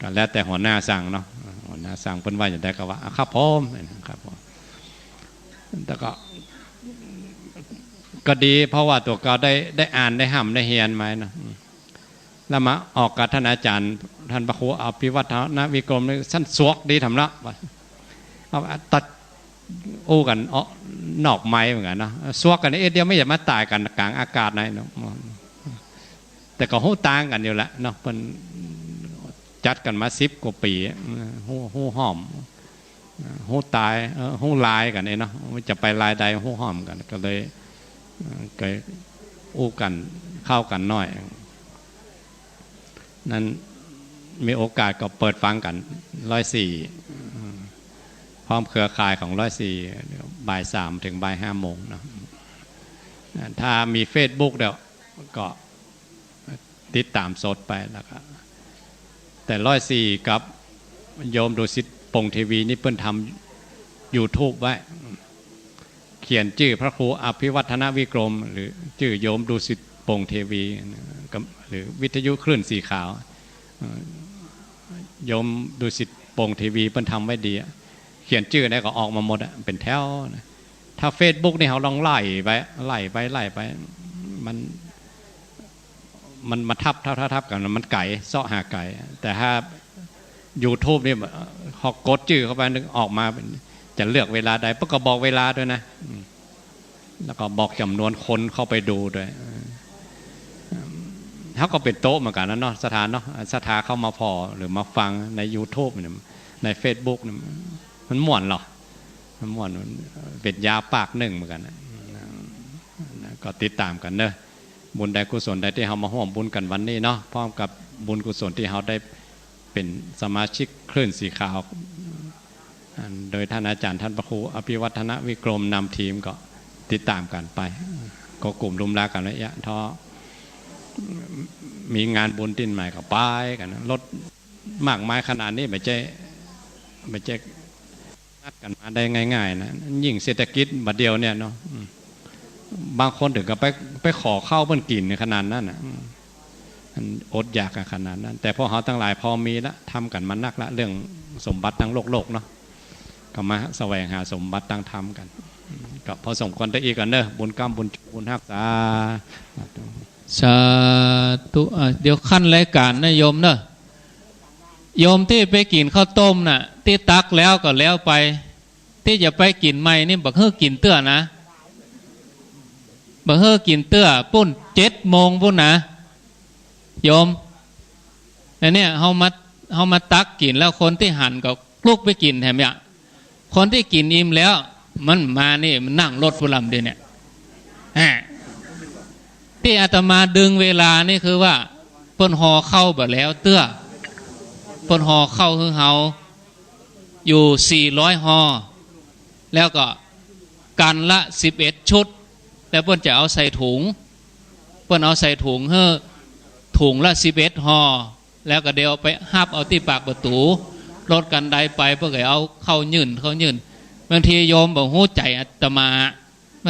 ก็แล้วแต่หัวหน้าสั่งเนาะหัวหน้าสั่งเพิ่นว่าอย่างใดก็ว่าครับผมครับแต่ก็ดีเพราะว่าตัวก็ได้อ่านได้ห้ำได้เฮียนมาเนาะแล้วมาออกกับท่านอาจารย์ท่านพระครูอภิวัฒนวิกรมสั้นสวกดีทำละเอาตัดอู้กันนอกไม้เหมือนกันเนาะสวกกันเดียวไม่อยากมาตายกันกลางอากาศไหนเนาะแต่ก็หู้ต่างกันอยู่แหละเนาะเป็นจัดกันมา10 กว่าปีหู้หอมหู้ตายหู้ลายกันเนาะจะไปลายใดหู้หอมกันก็เลยอู้กันเข้ากันน้อยนั้นมีโอกาสก็เปิดฟังกัน104 พร้อมเครือข่ายของ104บ่าย 3 ถึงบ่าย 5 โมงนะถ้ามี Facebook เดี๋ยวก็ติดตามสดไปแล้วก็แต่104กับโยมดุสิตปงทีวีนี่เพิ่นทำ YouTube ไว้เขียนชื่อพระครูอภิวัฒนวิกรมหรือชื่อโยมดุสิตปงทีวีหรือวิทยุคลื่นสีขาวโยมดุสิตปงทีวีเพิ่นทำไว้ดีเขียนชื่อได้ก็ออกมาหมดเป็นแถวถ้า Facebook นี่เขาลองไล่ไปมันมาทับกันมันไก่เสาะหาไก่แต่ถ้า YouTube นี่เขากดชื่อเข้าไปนึกออกมาจะเลือกเวลาใดปุ๊บก็บอกเวลาด้วยนะแล้วก็บอกจำนวนคนเข้าไปดูด้วยเขาก็เป็นโต๊ะเหมือนกันนะเนาะสถานเนาะสถานเข้ามาพอหรือมาฟังใน YouTube ใน Facebook มันม่วนหรอมันม่วนเป็นยาปากหนึ่งเหมือนกันนะก็ติดตามกันเนอะบุญใดกุศลใดที่เรามาร่วมบุญกันวันนี้เนาะพร้อมกับบุญกุศลที่เราได้เป็นสมาชิกคลื่นสีขาวโดยท่านอาจารย์ท่านพระครูอภิวัฒนวิกรมนำทีมก็ติดตามกันไปก็กลุ่มรุมลากันระยะท้อมีงานบุญที่ใหม่ก็ไปกันรถมากมายขนาดนี้ไม่ใช่นัดกันมาได้ง่ายๆนะยิ่งเศรษฐกิจบัดเดียวเนี่ยเนาะบางคนถึงกับไปขอเข้าเพิ่นกินในขนาดนั้นนะอดอยากขนาดนั้นแต่พอเขาทั้งหลายพอมีละทำกันมานักละเรื่องสมบัติทั้งโลกเนาะก็มาแสวงหาสมบัติตั้งทำกันกับพอสมควรได้อีกกันเนอะบุญกรรมบุญฮักษาสาธุเดี๋ยวขั้นรายการนะโยมเนอะโยมที่ไปกินข้าวต้มน่ะที่ตักแล้วก็แล้วไปที่จะไปกินใหม่นี่บักเฮือกินเตื้อนะบักเฮือกินเตื้อปุ้น7 โมงปุ้นนะโยมแต่เนี่ยเฮามาตักกินแล้วคนที่หั่นก็ลุกไปกินแถมเนี่ยคนที่กินอิ่มแล้วมันมานี่มันนั่งรถผู้ลำเดียวเนี่ยที่อาตมาดึงเวลานี่คือว่าเปิ้นห่อเข้าแบบแล้วเตื้อเปิ้นห่อเข้าคือเฮาอยู่400ห่อแล้วก็กันละ11 ชุดแล้วเปิ้นจะเอาใส่ถุงเปิ้นเอาใส่ถุงเฮ้อถุงละ11ห่อแล้วก็เดี๋ยวไปหับเอาที่ปากประตูรถกันใดไปเพื่อเอาเข้ายื่นบางทีโยมบอกหู้ใจอาตมา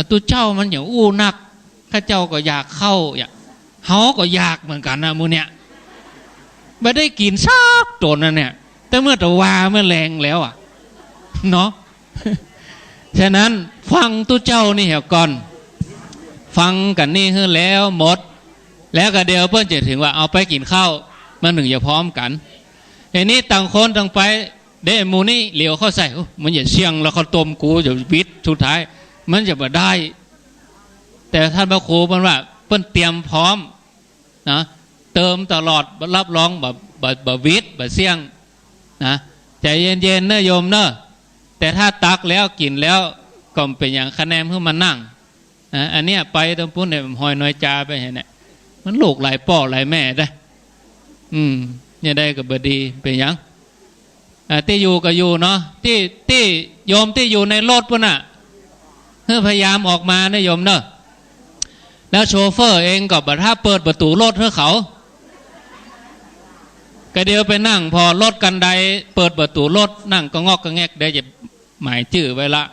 ตู้เจ้ามันอย่างอู้นักข้าเจ้าก็อยากเข้าเฮาก็อยากเหมือนกันนะมูเนี่ยไม่ได้กินซักโดนนั่นเนี่ยแต่เมื่อตะวาเมื่อแรงแล้วเนาะ ฉะนั้นฟังตู้เจ้านี่เหรอก่อนฟังกันนี่คือแล้วหมดแล้วก็เดี๋ยวเพื่อนจะถึงว่าเอาไปกินข้าวมาหนึ่งอย่าพร้อมกันไอ้นี้ต่างคนต่างไปเดมูนี่เหลียวเข้าใส่มันอย่าเชียงแล้วเขาต้มกูอย่าวิทย์สุดท้ายมันจะมาได้แต่ท่านพระครูมันว่าเพิ่นเตรียมพร้อมนะเติมตลอดรับรองแบบวิทย์แบบเสี่ยงนะใจเย็นๆเนอะโยมเนอะแต่ถ้าตักแล้วกินแล้วก็เป็นอย่างคะแนนเพื่อมานั่งนะอันเนี้ยไปตรงพุ่นเนี่ยหอยน้อยจาไปเห็นเนี่ยมันลูกหลายป่อหลายแม่ได้เนี่ยได้กับบดีเป็นอย่างที่อยู่ก็อยู่เนาะที่โยมที่อยู่ในรถพุ่นน่ะพยายามออกมานะโยมเนอะแล้วโชเฟอร์เองก็บัดถ้าเปิดประตูรถให้เขาก็เดี๋ยวไปนั่งพอรถกันใดเปิดประตูรถนั่งก็งอกก็แงกได้จะหมายชื่อไว้ละ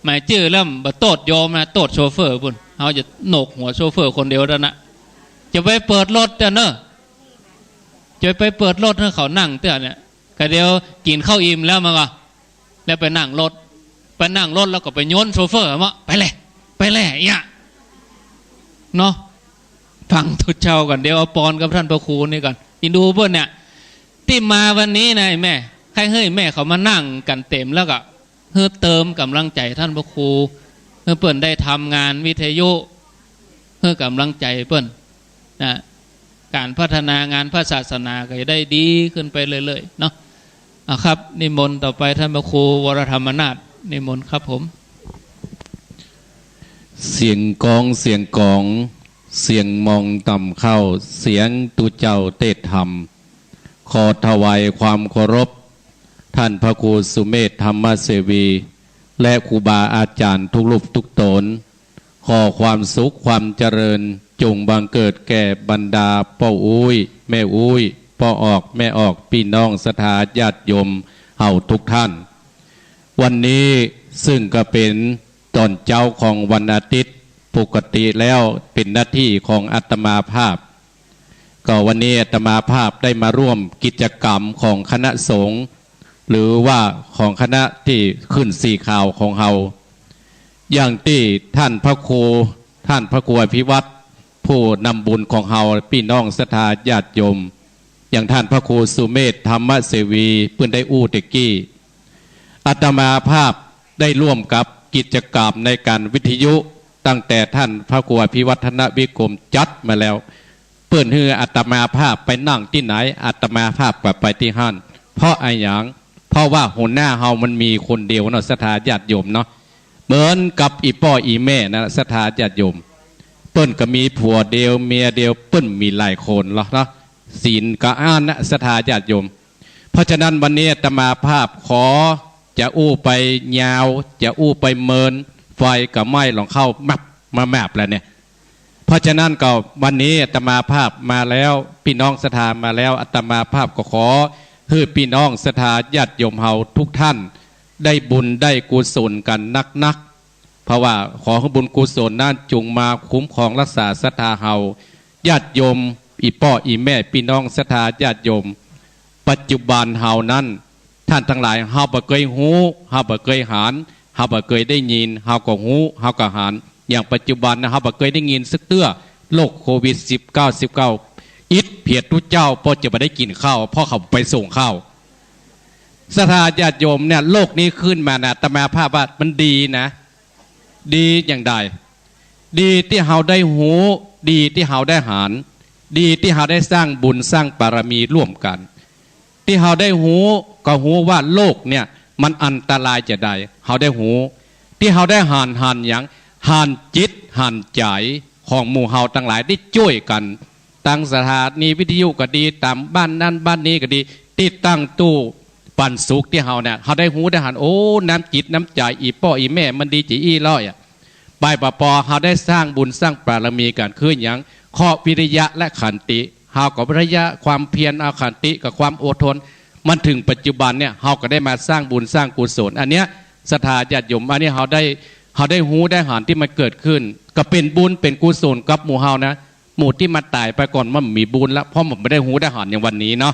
หมายชื่อแล้วบัดโตดโยมนะโตดโชเฟอร์พุ่นเขาจะโหนกหัวโชเฟอร์คนเดียวแล้วนะจะไปเปิดรถเนอะจะไปเปิดรถให้เขานั่งเตี้ยเนี่ยก็เดี๋ยวกินข้าวอิ่มแล้วมันก็แล้วไปนั่งรถแล้วก็ไปโยนโชเฟอร์มาไปเลยเนี่ยเนาะฟังทุกเช้าก่อนเดี๋ยวเอาปอนกับท่านพระครูนี่ก่อนอินดูเพื่อนเนี่ยที่มาวันนี้นายแม่ใครเฮ้ยแม่เขามานั่งกันเต็มแล้วก็เพื่อเติมกำลังใจท่านพระครูเพื่อเปิ้นได้ทำงานวิทยุเพื่อกำลังใจเปิ้นนะการพัฒนางานพระศาสนาก็จะได้ดีขึ้นไปเรื่อยๆเนาะครับนิมนต์ต่อไปท่านพระครูวรธรรมนาถนิมนต์ครับผมเสียงกองเสียงมองต่ำเข้าเสียงตุเจ้าเตศธรรมขอถวายความเคารพ ท่านพระครูสุเมธธรรมเสวีและครูบาอาจารย์ทุกรูปทุกตนขอความสุขความเจริญจงบังเกิดแก่บรรดาพ่ออุ้ยแม่อุ้ยพ่อออกแม่ออกพี่น้องศรัทธาญาติโยมเฮาทุกท่านวันนี้ซึ่งก็เป็นตอนเจ้าของวันอาทิตย์ปกติแล้วเป็นหน้าที่ของอาตมาภาพก็วันนี้อาตมาภาพได้มาร่วมกิจกรรมของคณะสงฆ์หรือว่าของคณะที่ขึ้นสี่ข่าวของเฮาอย่างที่ท่านพระครูอภิวัตรผู้นำบุญของเฮาพี่น้องศรัทธาญาติโยมอย่างท่านพระครูสุเมธธรรมเสวีเพื่อนได้อู้ตะกี้อาตมาภาพได้ร่วมกับกิจกรรมในการวิทยุตั้งแต่ท่านพระครูอภิวัฒนวิกรมจัดมาแล้วเพื่อนให้อาตมาภาพไปนั่งที่ไหนอาตมาภาพไปที่ห้านเพราะอะไรอย่างเพราะว่าหัวหน้าเฮามันมีคนเดียวเนาะศรัทธาญาติโยมเนาะเหมือนกับอีพ่ออีแม่นะศรัทธาญาติโยมเปิ้นก็มีผัวเดียวเมียเดียวเปิ้นมีหลายคนหรอกเนาะศีลก็อ่านนะศรัทธาญาติโยมเพราะฉะนั้นวันนี้อาตมาภาพขอจะอู้ไปยาวจะอู้ไปเมินไฟกับไม้หลงเข้ามาแมบแล้วเนี่ยเพราะฉะนั้นก็วันนี้อาตมาภาพมาแล้วพี่น้องศรัทธามาแล้วอาตมาภาพก็ขอให้พี่น้องศรัทธาญาติโยมเฮาทุกท่านได้บุญได้กุศลกันนักเพราะว่าขอให้บุญกุศลนั้นจงมาคุ้มครองรักษาศรัทธาเฮาญาติโยมอีพ่ออีแม่พี่น้องศรัทธาญาติโยมปัจจุบันเฮานั้นท่านทั้งหลายเฮาบ่เคยฮู้เฮาบ่เคยหานเฮาบ่เคยได้ยินเฮาก็ฮู้เฮาก็หานอย่างปัจจุบันนะเฮาบ่เคยได้ยินสักเตื้อโรคโควิด19อิดเพียรทุกเจ้าพอจะบ่ได้กินข้าวเพราะเขาไปส่งข้าวศรัทธาญาติโยมเนี่ยโลกนี้ขึ้นมานะอาตมาภาพว่ามันดีนะดีอย่างใดดีที่เฮาได้หูดีที่เฮาได้หารดีที่เฮาได้สร้างบุญสร้างบารมีร่วมกันที่เฮาได้หูก็หูว่าโลกเนี่ยมันอันตรายจะได้เฮาได้หูที่เฮาได้หารอย่างหารจิตหารใจของหมู่เฮาทั้งหลายได้ช่วยกันตั้งสถานีวิทยุก็ดีตามบ้านนั้นบ้านนี้ก็ดีติดตั้งตู้ปันสุกที่เฮาเนี่ยเฮาได้หูได้หันโอ้น้ำจิตน้ำใจอีพ่ออีแม่มันดีจีอีร้อยใบปอเฮาได้สร้างบุญสร้างบารมีกันขึ้นอย่างข้อวิริยะและขันติเฮากับวิริยะความเพียรเอาขันติกับความอดทนมันถึงปัจจุบันเนี่ยเฮาก็ได้มาสร้างบุญสร้างกุศลอันเนี้ยศรัทธาญาติโยมอันนี้เฮาได้หูได้หันที่มันเกิดขึ้นก็เป็นบุญเป็นกุศลกับหมู่เฮานะหมู่ที่มาตายไปก่อนมันมีบุญแล้วเพราะมันไม่ได้หูได้หันอย่างวันนี้เนาะ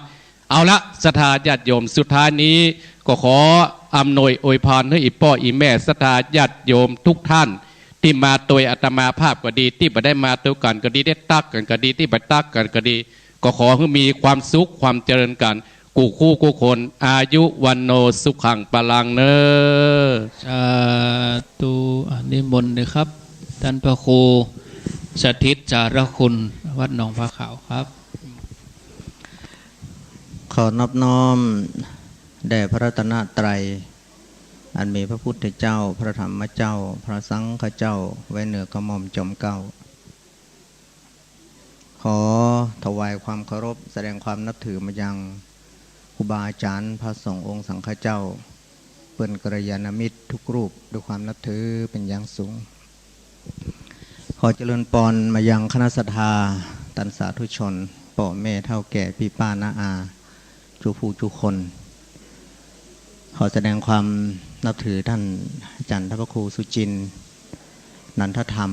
เอาละศรัทธาญาติโยมสุดท้ายนี้ก็ขออำนวยอวยพรให้อีพ่ออีแม่ศรัทธาญาติโยมทุกท่านที่มาโดยอาตมาภาพก็ดีที่ไม่ได้มาตัวกันก็ดีได้ตักกันก็ดีที่ไปตักกันก็ดีก็ขอให้มีความสุขความเจริญกันกูคู่กูคนอายุวันโนสุขังปลังเนอสาธุนิมนต์เลยครับท่านพระครูสถิตจารคุณวัดหนองพระขาวครับขอนอบน้อมแด่พระรัตนตรัยอันมีพระพุทธเจ้าพระธรรมเจ้าพระสังฆเจ้าไว้เหนือกระหม่อมจอมเกล้าขอถวายความเคารพแสดงความนับถือมายังครูบาอาจารย์พระสงฆ์องค์สังฆเจ้าเปิ้นกัลยาณมิตรทุกรูปด้วยความนับถือเป็นอย่างสูงขอเจริญพรมายังคณะศรัทธาตันสาธุชนพ่อแม่เฒ่าแก่พี่ป้าน้าอาจูผู้จูคนขอแสดงความนับถือท่านอาจารย์พระครูสุจินต์นันทธรรม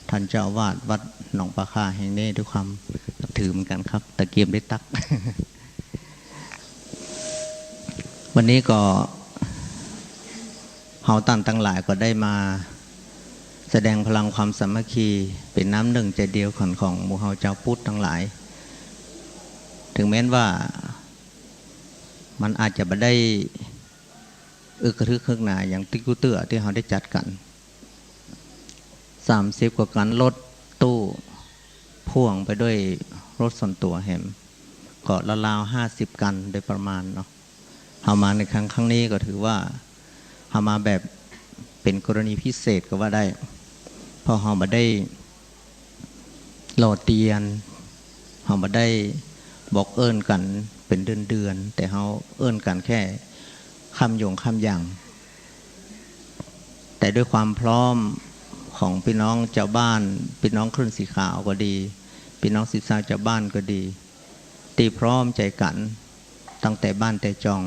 ท่านเจ้าอาวาสวัดหนองปลาคาแห่งนี้ด้วยความนับถือเหมือนกันครับตะเกียบได้ตัก วันนี้ก็เฮาตันทั้งหลายก็ได้มาแสดงพลังความสามัคคีเป็นน้ำหนึ่งใจเดียวของหมู่เฮาเจ้าพุทธทั้งหลายถึงแม้ว่ามันอาจจะไม่ได้กระทึกเครื่องหนาอย่างติ๊กกุเตอร์ที่เราได้จัดกัน30 กว่ากันรถตู้พ่วงไปด้วยรถส่วนตัวแฮมก็ราวๆ50 กันโดยประมาณเนาะเอามาในครั้งนี้ก็ถือว่าเอามาแบบเป็นกรณีพิเศษก็ว่าได้เพราะเราไม่ได้โหลดเตียนเราไม่ได้บอกเอิ้นกันเป็นเดือนแต่เราเอิ้นกันแค่ คำหยงคำอย่างแต่ด้วยความพร้อมของพี่น้องเจ้าบ้านพี่น้องคลื่นสีขาวก็ดีพี่น้อง13เจ้าบ้านก็ดีตีพร้อมใจกันตั้งแต่บ้านแต่จอง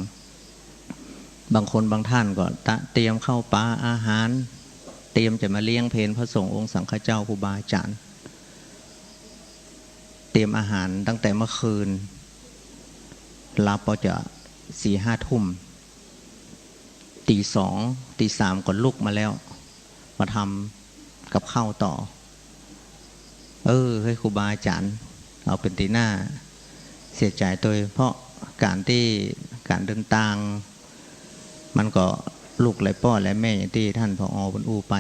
บางคนบางท่านก็เตรียมเข้าปลาอาหารเตรียมจะมาเลี้ยงเพลพระสงฆ์องค์สังฆเจ้าครูบาอาจารย์เตรียมอาหารตั้งแต่เมื่อคืนรับพอจะ4-5 ทุ่มตี 2 ตี 3ก็ลุกมาแล้วมาทำกับข้าวต่อให้ครูบาอาจารย์เอาเป็นตีหน้าเสียใจตัวเพราะการเดินทางมันก็ลูกและพ่อและแม่อย่างที่ท่านผอ.บรรอูไป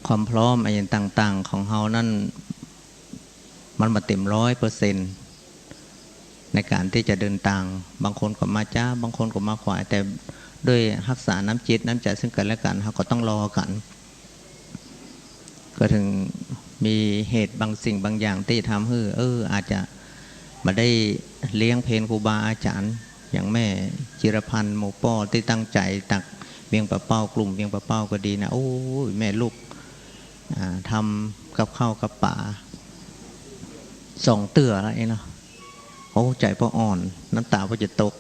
ความพร้อมอะไรต่างๆของเฮานั่นมันมาเต็ม100%ในการที่จะเดินทางบางคนก็มาจ้าบางคนก็มาขวายแต่ด้วยรักษาน้ำจิตน้ำใจซึ่งกันและกันเขาก็ต้องรอกันก็ถึงมีเหตุบางสิ่งบางอย่างที่ทำให้อาจจะมาได้เลี้ยงเพลครูบาอาจารย์อย่างแม่จิรพันธ์หมู่ป้อที่ตั้งใจตักเวียงปะเป้ากลุ่มเวียงปะเป้าก็ดีนะโอ้ยแม่ลูกทำกับข้าวกับป่า2 เตื่ออะไรเนาะโอ้ใจพ่ออ่อนน้ำตาพ่อจะตก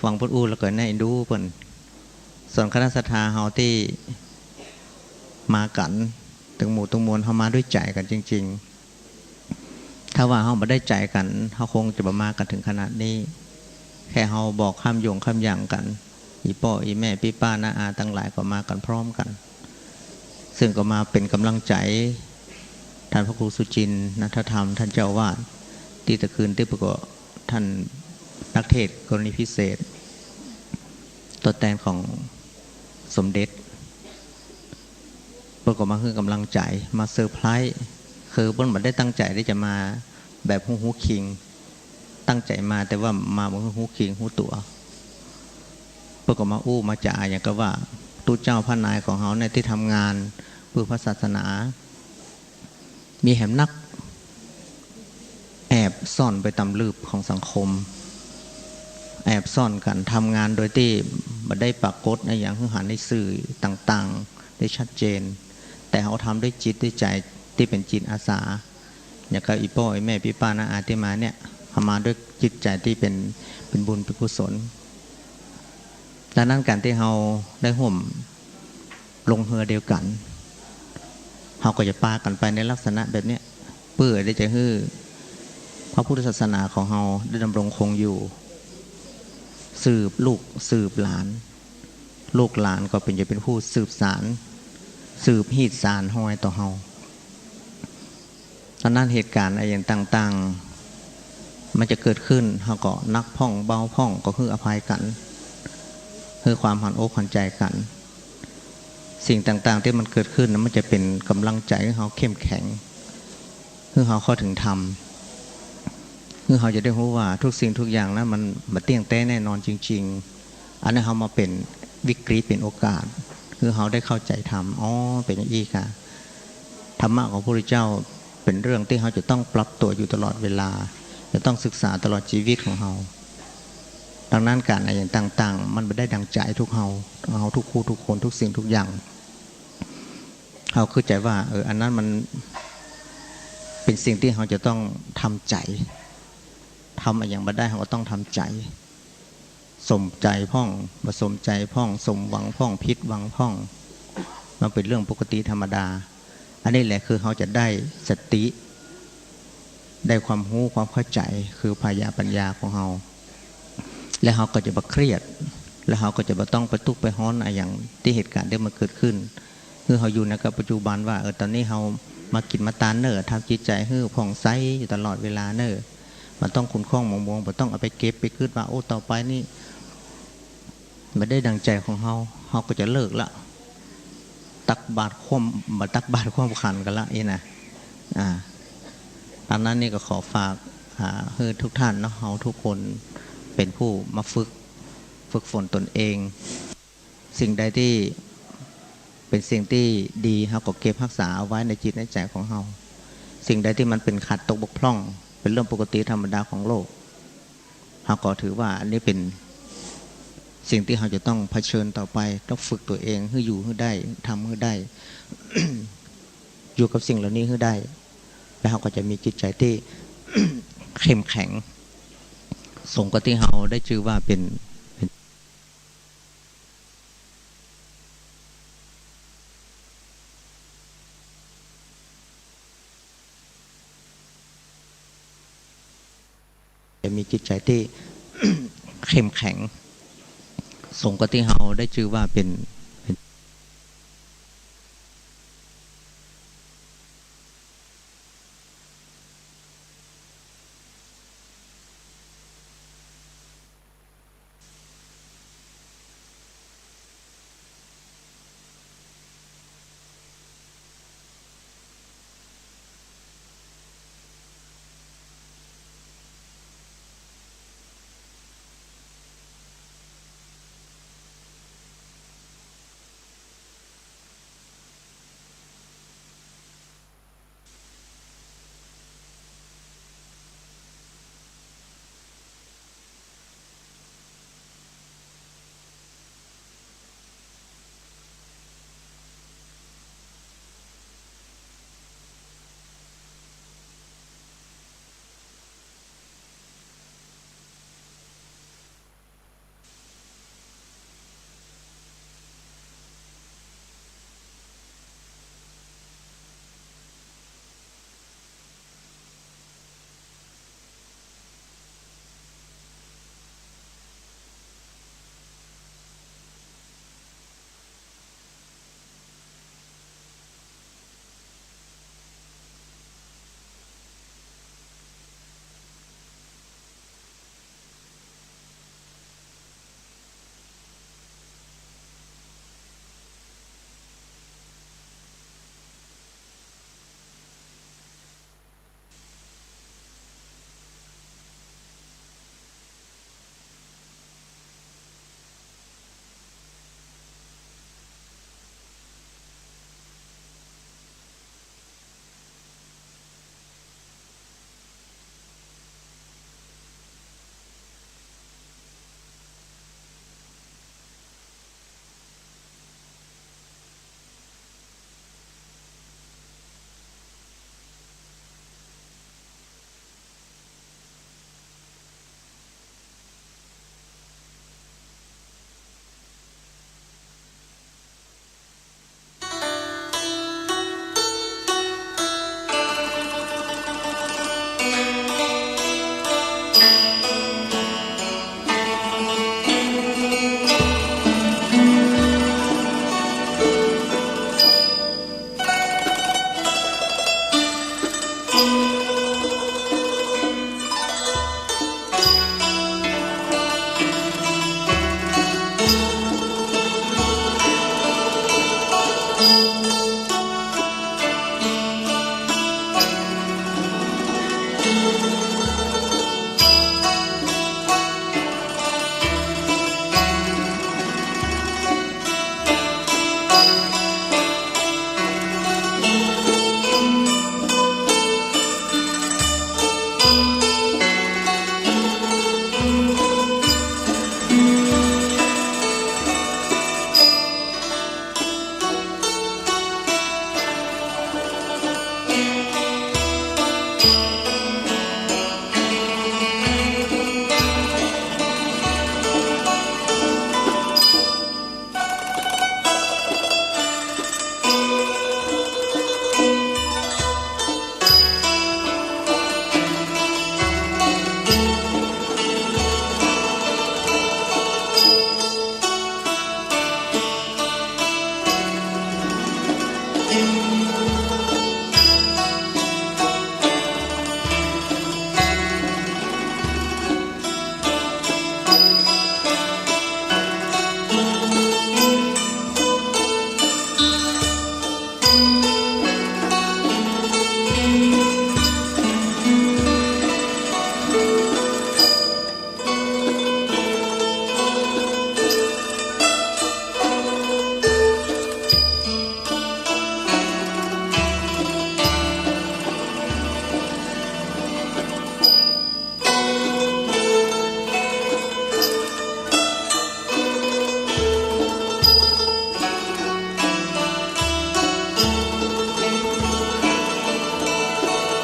ฟังพุทธอู้แล้วก็แน่ดูเพิ่นส่วนคณะศรัทธาเฮาที่มากันถึงหมู่ตรงมวลเฮามาด้วยใจกันจริงๆถ้าว่าเฮาบ่ได้ใจกันเฮาคงจะบ่มากันถึงขนาดนี้แค่เฮาบอกคำหยงคำหยั่งกันอีพ่ออีแม่พี่ป้าน้าอาทั้งหลายก็มากันพร้อมกันซึ่งก็มาเป็นกำลังใจท่านพระครูสุจินต์นัทธรรมท่านเจ้าวาดที่ตะคืนที่ประกอบท่านนักเทศกรณีพิเศษตัวแทนของสมเด็จประกอบมาคือกำลังใจมาเซอร์ไพรส์คือเพิ่นบ่ได้ตั้งใจที่จะมาแบบหูคิงตั้งใจมาแต่ว่ามาบ่หูคิงหูตัวประกอบมาอู้มาจ่าอย่างก็ว่าตู้เจ้าพระนายของเฮาในที่ทำงานเพื่อพระศาสนามีแหมนักแอบซ่อนไปตำลืบของสังคมแอบซ่อนกันทำงานโดยที่ไม่ได้ปรากฏในอย่างหันในสื่อต่างๆได้ชัดเจนแต่เขาทำด้วยจิตด้วยใจที่เป็นจิตอาสาอย่างกับอีพ่ออีแม่พี่ป้าน้าอาที่มาเนี่ยทำมาด้วยจิตใจที่เป็นบุญเป็นกุศลดังนั้นการที่เราได้ห่มลงเรือเดียวกันเราก็จะปากันไปในลักษณะแบบนี้เพื่อได้จะให้พระพุทธศาสนาของเราได้ดำรงคงอยู่สืบลูกสืบหลานลูกหลานก็เป็นจะเป็นผู้สืบสารสืบหีดสารห้อยต่อเราตอนนั้นเหตุการณ์อะไรอย่างต่างๆมันจะเกิดขึ้นเราก็นักพ่องเบาพ่องก็คืออภัยกันคือความหันอกหันใจกันสิ่งต่างๆที่มันเกิดขึ้นนั้นมันจะเป็นกำลังใจให้เราเข้มแข็งให้เราเข้าถึงธรรมให้เราจะได้รู้ว่าทุกสิ่งทุกอย่างนั้นมันมาเตี้ยงแต้แน่นอนจริงๆอันนี้เรามาเป็นวิกฤตเป็นโอกาสคือเราได้เข้าใจธรรมเป็นอย่างนี้ค่ะธรรมะของพระพุทธเจ้าเป็นเรื่องที่เราจะต้องปรับตัวอยู่ตลอดเวลาจะต้องศึกษาตลอดชีวิตของเราดังนั้นการอะไรอย่างต่างๆมันไม่ได้ดังใจทุกเราทุกคู่ทุกคนทุกสิ่งทุกอย่างเราเข้าใจว่าอันนั้นมันเป็นสิ่งที่เราจะต้องทำใจทำอะไรอย่างไม่ได้เราก็ต้องทำใจสมใจพ่องผสมใจพ่องสมหวังพ่องพิษหวังพ่องมันเป็นเรื่องปกติธรรมดาอันนี้แหละคือเราจะได้สติได้ความรู้ความเข้าใจคือภายาปัญญาของเราและเราก็จะบ่เครียดและเราก็จะบ่ต้องไปทุกข์ไปฮ้อนอะไรอย่างที่เหตุการณ์ที่มันเกิดขึ้นคือเราอยู่ในกับปัจจุบันว่าตอนนี้เรามากินมาตานเนอทำจิตใจให้ผ่องใสอยู่ตลอดเวลาเนอมันต้องคุณข้องมองมันต้องเอาไปเก็บไปคืดว่าต่อไปนี่ไม่ได้ดังใจของเราก็จะเลิกละตักบาตรคว่ำมาตักบาตรคว่ำขันกันละนะตอนนั้นนี่ก็ขอฝากให้ทุกท่านเนาะเราทุกคนเป็นผู้มาฝึกฝนตนเองสิ่งใดที่เป็นสิ่งที่ดีเราก็เก็บรักษาเอาไว้ในจิตในใจของเราสิ่งใดที่มันเป็นขัดตกบกพร่องเป็นเรื่องปกติธรรมดาของโลกเราก็ถือว่าอันนี้เป็น สิ่งที่เราจะต้องเผชิญต่อไปต้องฝึกตัวเองให้อยู่ให้ได้ทำให้ได้ อยู่กับสิ่งเหล่านี้ให้ได้ แล้วเราก็จะมีจิตใจที่ เข้มแข็งสมกับที่เราได้ชื่อว่าเป็นจะมีจิตใจที่ เข้มแข็งสมกับที่เราได้ชื่อว่าเป็น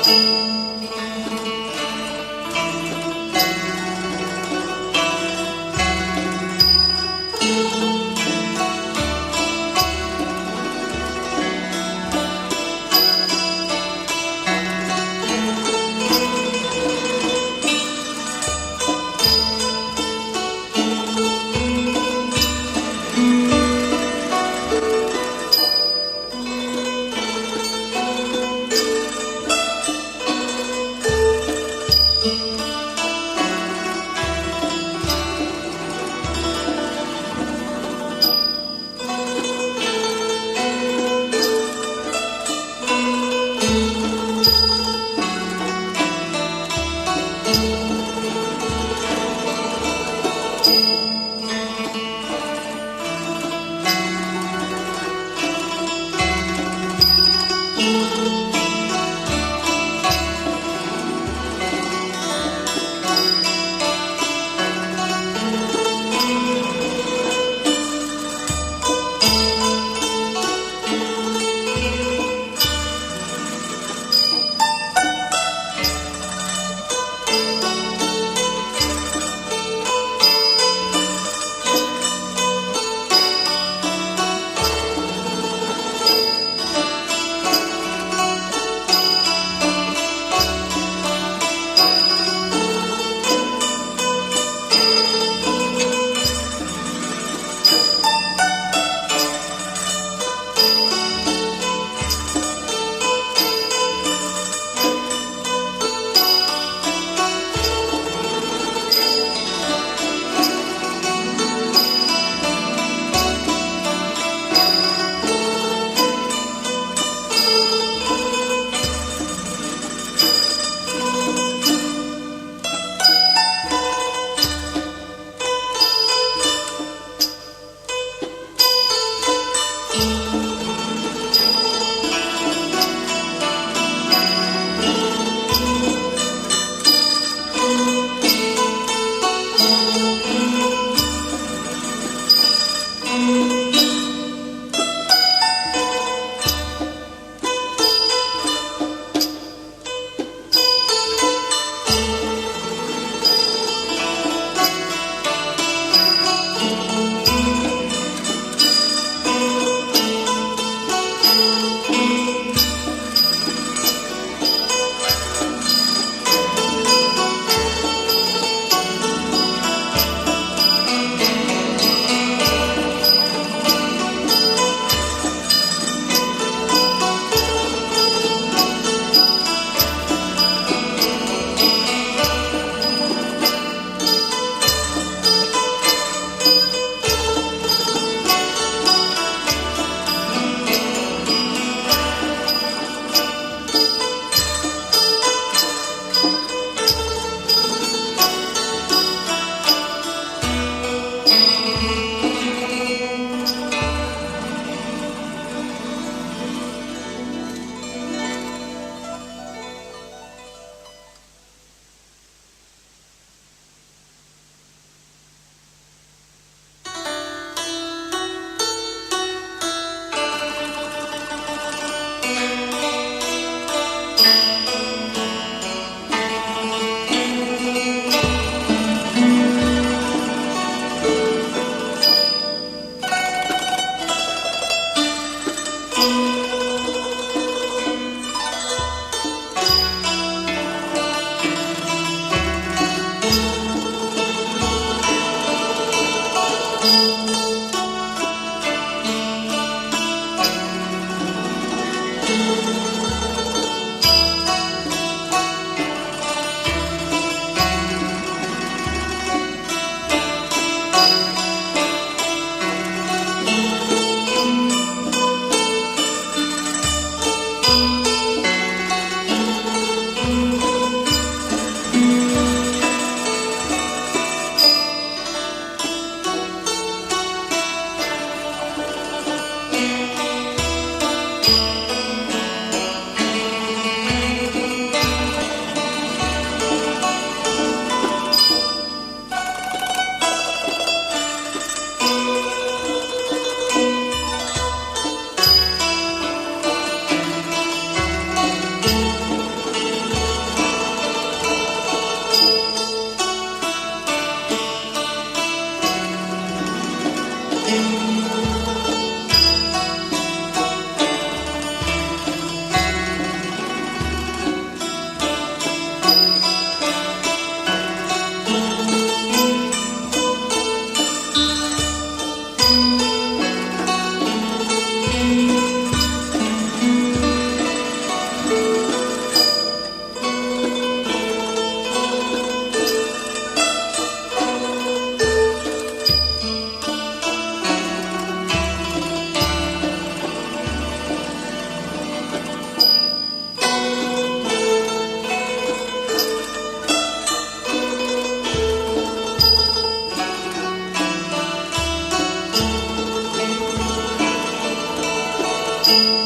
เ เ